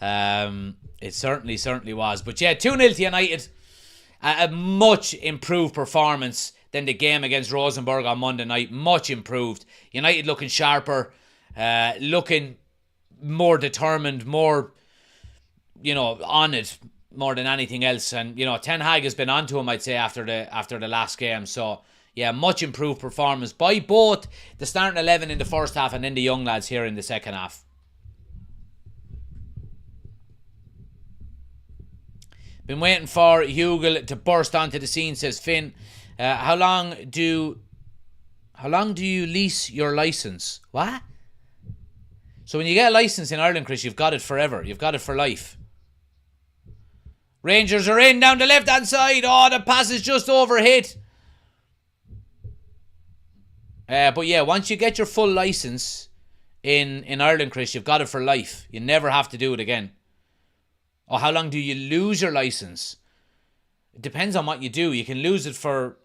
It certainly was. But yeah, 2-0 to United. A much improved performance than the game against Rosenborg on Monday night. Much improved. United looking sharper, looking more determined, more, on it more than anything else. And, Ten Hag has been onto him, I'd say, after the last game. So, yeah, much improved performance by both the starting 11 in the first half and then the young lads here in the second half. Been waiting for Hugel to burst onto the scene, says Finn. How long do you lease your license? What? So when you get a license in Ireland, Chris, you've got it forever. You've got it for life. Rangers are in down the left-hand side. Oh, the pass is just overhit. But yeah, once you get your full license in Ireland, Chris, you've got it for life. You never have to do it again. Or how long do you lose your license? It depends on what you do. You can lose it for.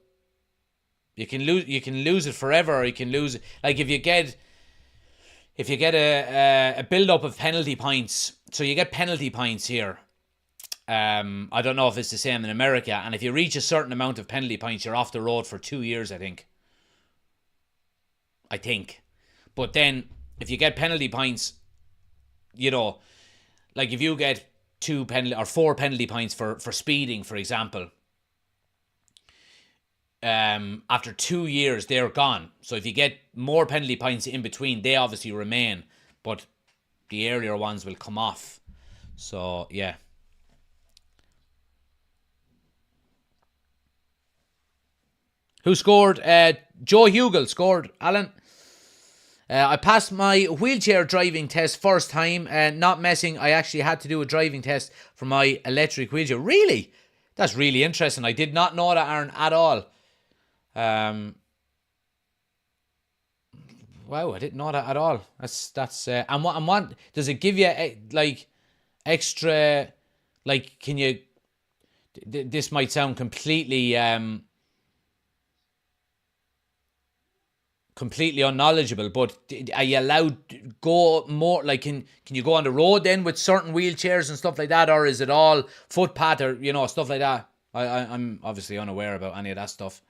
You can lose it forever, or you can lose it. Like if you get a build up of penalty points. So you get penalty points here. I don't know if it's the same in America. And if you reach a certain amount of penalty points, you're off the road for 2 years, I think. But then if you get penalty points, like if you get 4 penalty points for speeding, for example, after 2 years they're gone. So if you get more penalty points in between, they obviously remain, but the earlier ones will come off. So yeah. Who scored? Joe Hugel scored, Alan. I passed my wheelchair driving test first time, not messing. I actually had to do a driving test for my electric wheelchair. Really? That's really interesting. I did not know that, Aaron, at all. Wow, I didn't know that at all. That's and what does it give you? Like extra? Like, can you? This might sound completely unknowledgeable, but are you allowed to go more, like can you go on the road then with certain wheelchairs and stuff like that, or is it all footpath or stuff like that? I'm obviously unaware about any of that stuff.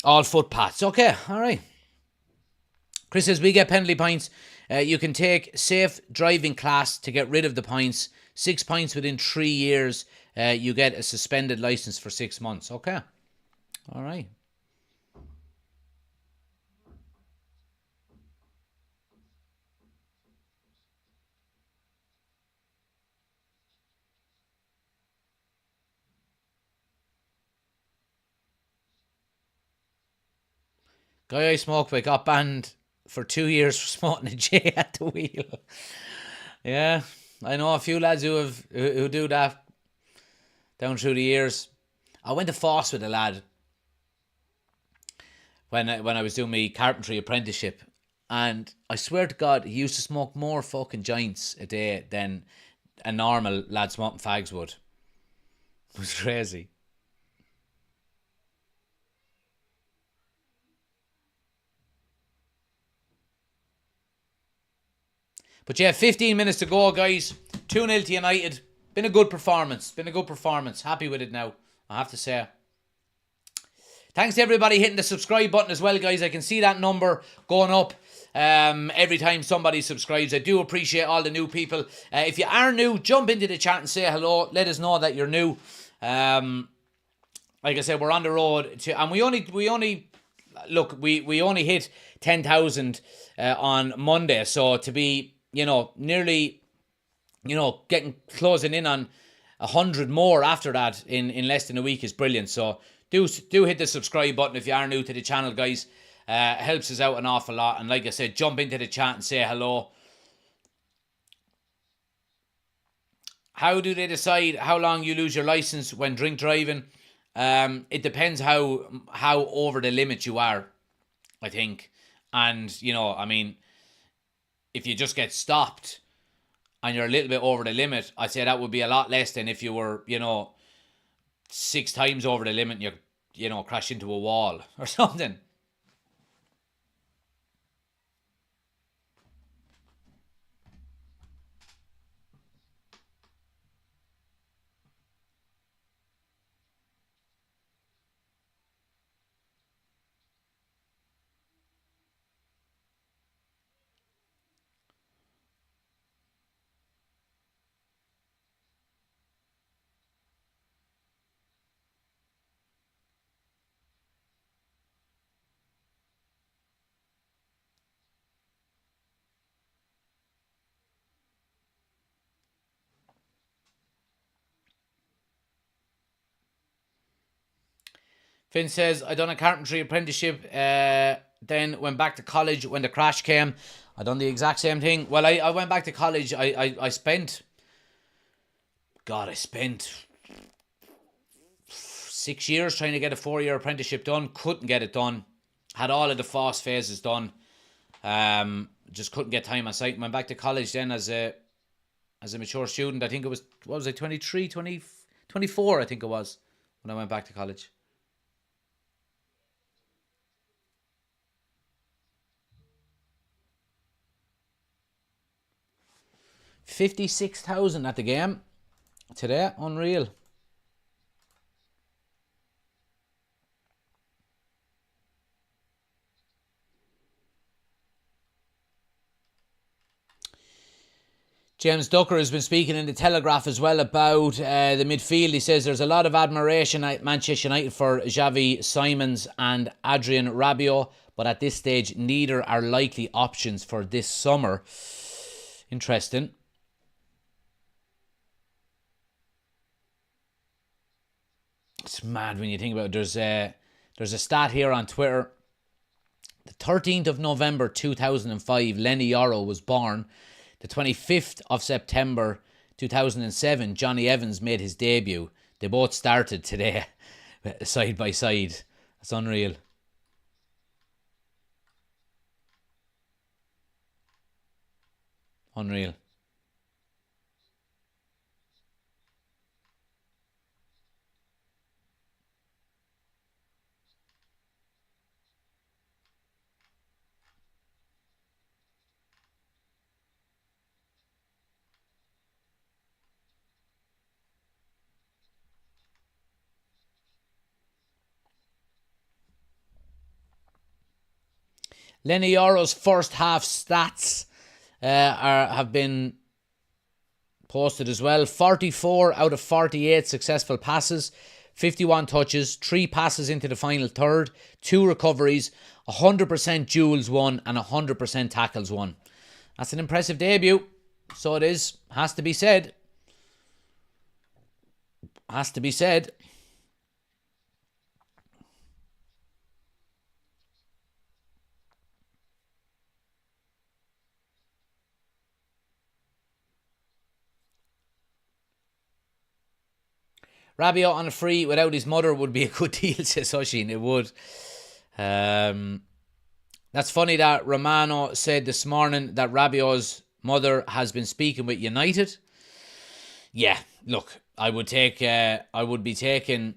All footpaths. Okay, all right. Chris says we get penalty points. You can take safe driving class to get rid of the points. 6 points within 3 years. You get a suspended license for 6 months. Okay, all right. Guy I smoke with got banned for 2 years for smoking a J at the wheel. Yeah, I know a few lads who do that down through the years. I went to Foss with a lad when I was doing my carpentry apprenticeship, and I swear to God, he used to smoke more fucking joints a day than a normal lad smoking fags would. It was crazy. But yeah, 15 minutes to go, guys. 2-0 to United. been a good performance. Been a good performance. Happy with it now, I have to say. Thanks to everybody hitting the subscribe button as well, guys. I can see that number going up every time somebody subscribes. I do appreciate all the new people. If you are new, jump into the chat and say hello. Let us know that you're new. Like I said, we're on the road to, and we only hit 10,000 on Monday. So to be, nearly, closing in on 100 more after that in less than a week is brilliant. So do hit the subscribe button if you are new to the channel, guys. Helps us out an awful lot. And like I said, jump into the chat and say hello. How do they decide how long you lose your license when drink driving? It depends how over the limit you are, I think. And, if you just get stopped and you're a little bit over the limit, I'd say that would be a lot less than if you were, 6 times over the limit and you crash into a wall or something. Finn says, I done a carpentry apprenticeship, then went back to college when the crash came. I done the exact same thing. Well, I went back to college. I spent 6 years trying to get a 4-year apprenticeship done. Couldn't get it done. Had all of the FOSS phases done. Just couldn't get time on site. Went back to college then as a mature student. I think it was, 24 I think it was when I went back to college. 56,000 at the game today. Unreal. James Ducker has been speaking in the Telegraph as well about the midfield. He says there's a lot of admiration at Manchester United for Xavi Simons and Adrien Rabiot, but at this stage neither are likely options for this summer. Interesting. It's mad when you think about it. There's a stat here on Twitter. The 13th of November 2005, Lenny Yoro was born. The 25th of September 2007, Johnny Evans made his debut. They both started today, side by side. That's unreal. Unreal. Lenny Yoro's first half stats have been posted as well. 44 out of 48 successful passes, 51 touches, 3 passes into the final third, 2 recoveries, 100% duels won and 100% tackles won. That's an impressive debut. So it is. Has to be said. Has to be said. Rabiot on a free without his mother would be a good deal, says Hushin. It would. That's funny that Romano said this morning that Rabiot's mother has been speaking with United. Yeah, look, I would be taking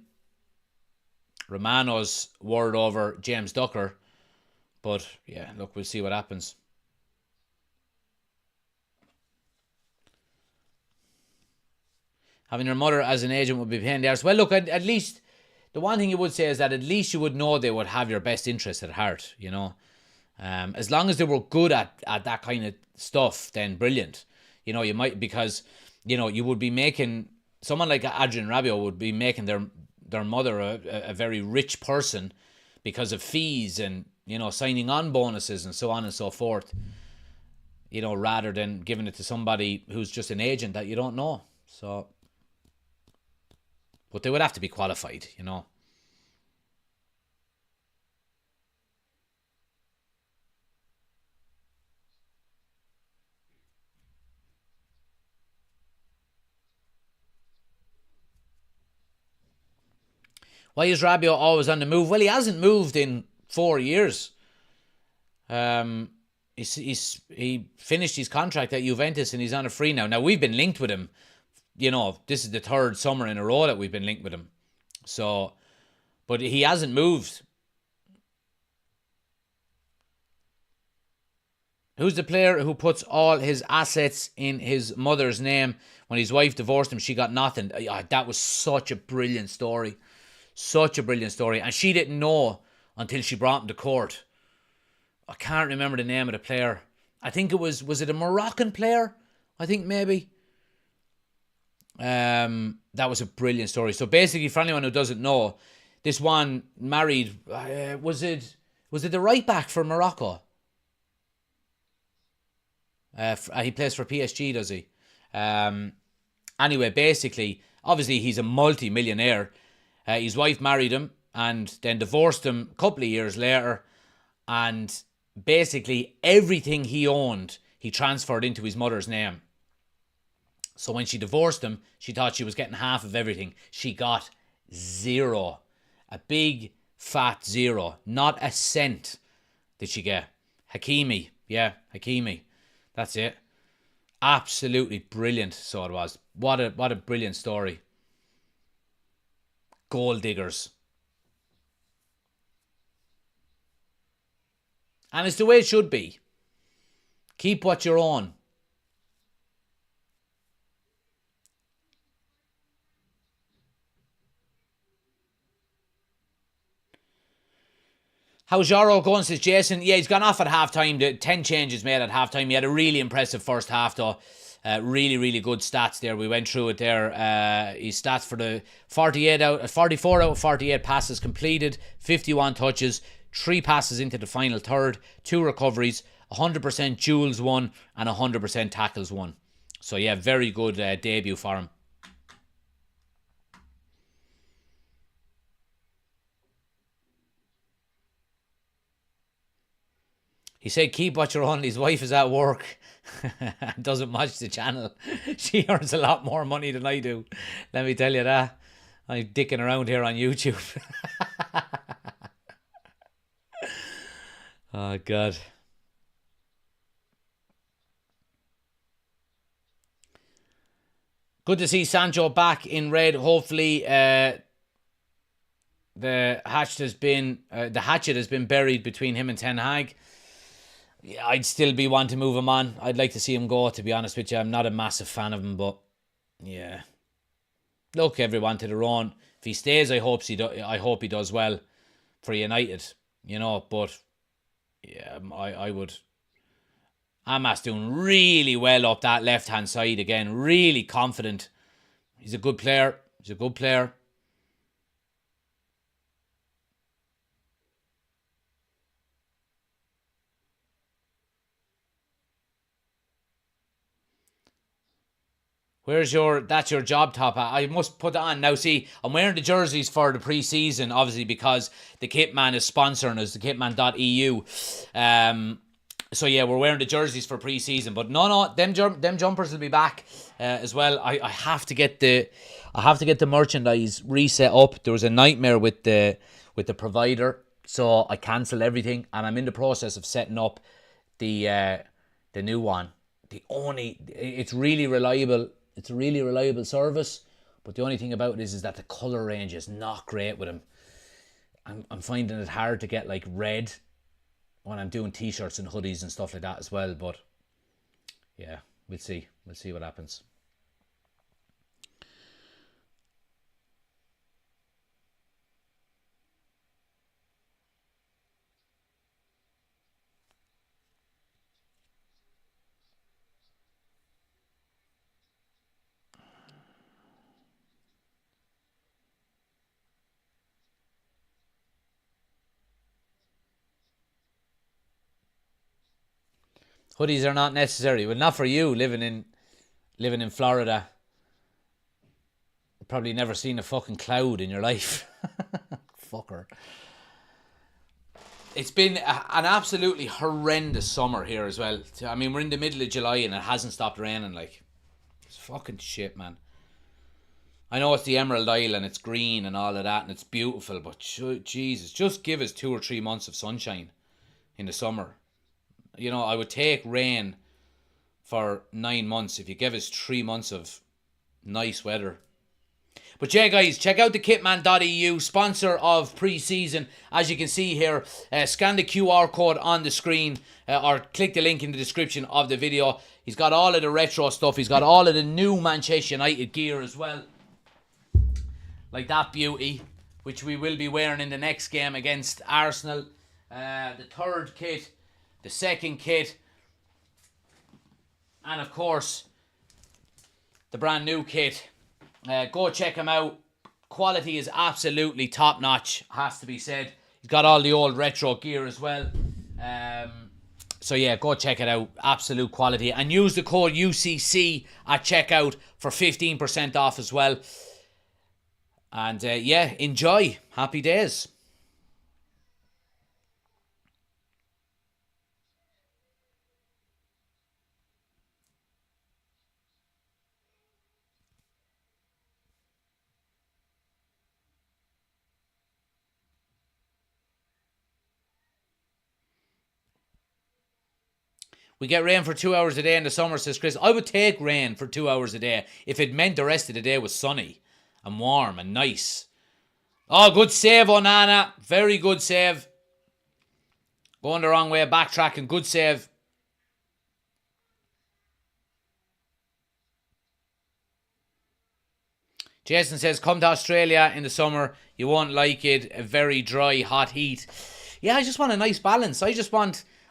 Romano's word over James Ducker. But yeah, look, we'll see what happens. Having her mother as an agent would be a pain in the arse. Well, look, at least the one thing you would say is that at least you would know they would have your best interest at heart, you know. As long as they were good at that kind of stuff, then brilliant. You know, you might, because, you know, you would be making, someone like Adrian Rabiot would be making their mother a very rich person because of fees and, you know, signing on bonuses and so on and so forth, you know, rather than giving it to somebody who's just an agent that you don't know. So, but they would have to be qualified, you know. Why is Rabiot always on the move? Well, he hasn't moved in 4 years. He finished his contract at Juventus and he's on a free now. Now, we've been linked with him. You know, this is the third summer in a row that we've been linked with him. So, but he hasn't moved. Who's the player who puts all his assets in his mother's name? When his wife divorced him, she got nothing. That was such a brilliant story. Such a brilliant story. And she didn't know until she brought him to court. I can't remember the name of the player. I think it was it a Moroccan player? I think maybe. That was a brilliant story. So basically, for anyone who doesn't know, this one married, was it the right back for Morocco? He plays for PSG, does he? Anyway, basically, obviously he's a multi-millionaire. His wife married him and then divorced him a couple of years later. And basically everything he owned, he transferred into his mother's name. So when she divorced him, she thought she was getting half of everything. She got zero. A big, fat zero. Not a cent did she get. Hakimi. Yeah, Hakimi. That's it. Absolutely brilliant, so it was. What a brilliant story. Gold diggers. And it's the way it should be. Keep what you're on. How's Jaro going, says Jason? Yeah, he's gone off at half-time. 10 changes made at half-time. He had a really impressive first half, though. Really, really good stats there. We went through it there. His stats for the 44 out of 48 passes completed, 51 touches, 3 passes into the final third, 2 recoveries, 100% duels won, and 100% tackles won. So, yeah, very good debut for him. He said, keep what you're on. His wife is at work and doesn't watch the channel. She earns a lot more money than I do. Let me tell you that. I'm dicking around here on YouTube. Oh, God. Good to see Sancho back in red. Hopefully, the hatchet has been buried between him and Ten Hag. Yeah, I'd still be one to move him on. I'd like to see him go, to be honest with you. I'm not a massive fan of him, but yeah. Look, everyone to their own. If he stays, I hope he does well for United, you know, but yeah, I would. Amas doing really well up that left-hand side again. Really confident. He's a good player. That's your job top hat. I must put that on. Now see, I'm wearing the jerseys for the pre-season, obviously, because the Kitman is sponsoring us, the kitman.eu. So yeah, we're wearing the jerseys for pre-season. But no, them jumpers will be back as well. I have to get the merchandise reset up. There was a nightmare with the provider, so I cancelled everything, and I'm in the process of setting up the new one. It's really reliable. It's a really reliable service, but the only thing about it is that the colour range is not great with them. I'm finding it hard to get like red when I'm doing t-shirts and hoodies and stuff like that as well, but yeah, we'll see what happens. Hoodies are not necessary. Well, not for you living in Florida. You've probably never seen a fucking cloud in your life. Fucker. It's been an absolutely horrendous summer here as well. I mean, we're in the middle of July and it hasn't stopped raining. Like, it's fucking shit, man. I know it's the Emerald Isle and it's green and all of that and it's beautiful, but Jesus, just give us 2 or 3 months of sunshine in the summer. You know, I would take rain for 9 months if you give us 3 months of nice weather. But yeah, guys, check out the kitman.eu, sponsor of pre-season. As you can see here, scan the QR code on the screen or click the link in the description of the video. He's got all of the retro stuff. He's got all of the new Manchester United gear as well. Like that beauty, which we will be wearing in the next game against Arsenal. The third kit, the second kit, and of course, the brand new kit. Go check him out. Quality is absolutely top notch, has to be said. He's got all the old retro gear as well. So yeah, go check it out. Absolute quality. And use the code UCC at checkout for 15% off as well. And yeah, enjoy. Happy days. We get rain for 2 hours a day in the summer, says Chris. I would take rain for 2 hours a day if it meant the rest of the day was sunny and warm and nice. Oh, good save, Onana. Very good save. Going the wrong way, backtracking. Good save. Jason says, come to Australia in the summer. You won't like it. A very dry, hot heat. Yeah, I just want a nice balance.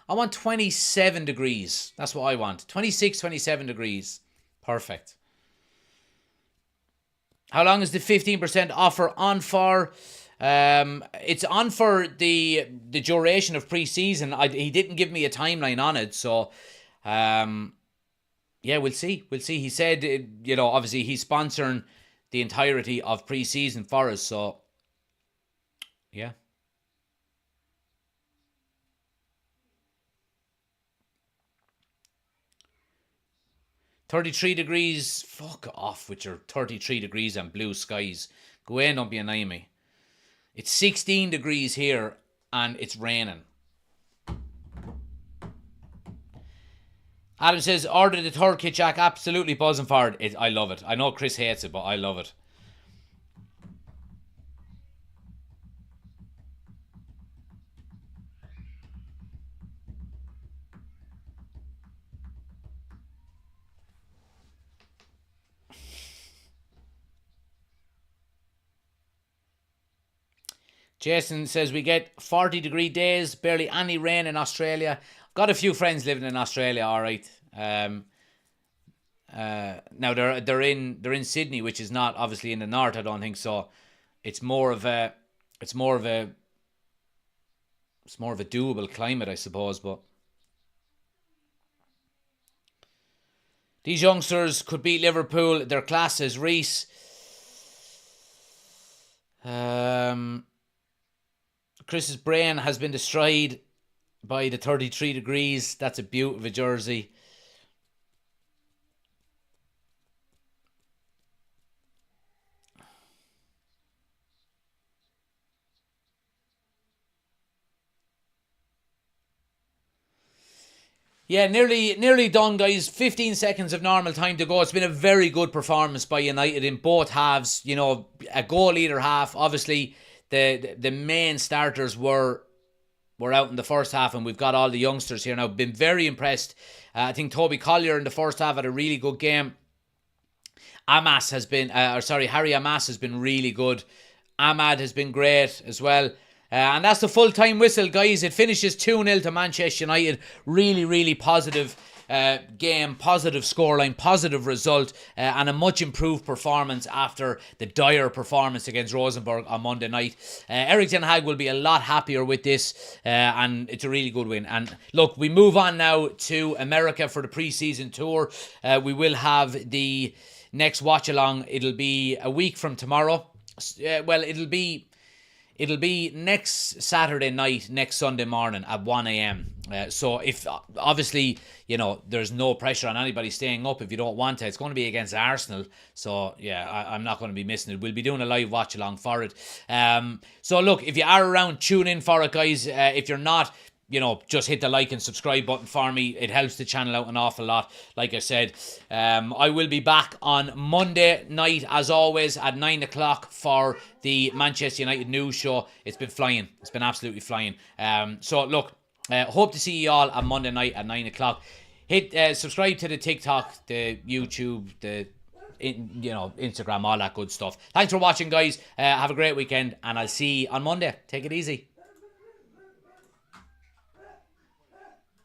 I want 27 degrees. That's what I want. 26, 27 degrees. Perfect. How long is the 15% offer on for? It's on for the duration of pre-season. He didn't give me a timeline on it. So, yeah, we'll see. We'll see. He said, you know, obviously he's sponsoring the entirety of pre-season for us. So, yeah. 33 degrees. Fuck off with your 33 degrees and blue skies. Go away and don't be annoying me. It's 16 degrees here and it's raining. Adam says, order the third kit, Jack. Absolutely buzzing for it. I love it. I know Chris hates it, but I love it. Jason says we get 40-degree days, barely any rain in Australia. Got a few friends living in Australia, all right. Now they're in Sydney, which is not obviously in the north. I don't think so. It's more of a doable climate, I suppose. But these youngsters could beat Liverpool. Their class is Reece. Chris's brain has been destroyed by the 33 degrees. That's a beaut of a jersey. Yeah, nearly done, guys. 15 seconds of normal time to go. It's been a very good performance by United in both halves. You know, a goal either half. Obviously, the main starters were out in the first half, and we've got all the youngsters here now. Been very impressed. I think Toby Collier in the first half had a really good game. Harry Amas has been really good. Ahmad has been great as well. And that's the full-time whistle, guys. It finishes 2-0 to Manchester United. Really, really positive game, positive scoreline, positive result, and a much improved performance after the dire performance against Rosenborg on Monday night. Erik ten Hag will be a lot happier with this, and it's a really good win. And look, we move on now to America for the pre-season tour. We will have the next watch-along. It'll be a week from tomorrow. Well, it'll be next Saturday night, next Sunday morning at 1 a.m. So if, obviously, you know, there's no pressure on anybody staying up if you don't want to. It's going to be against Arsenal. So, yeah, I'm not going to be missing it. We'll be doing a live watch along for it. So, look, if you are around, tune in for it, guys. If you're not, you know, just hit the like and subscribe button for me. It helps the channel out an awful lot. Like I said, I will be back on Monday night, as always, at 9 o'clock for the Manchester United news show. It's been flying. It's been absolutely flying. So, look, hope to see you all on Monday night at 9 o'clock. Hit subscribe to the TikTok, the YouTube, the Instagram, all that good stuff. Thanks for watching, guys. Have a great weekend, and I'll see you on Monday. Take it easy.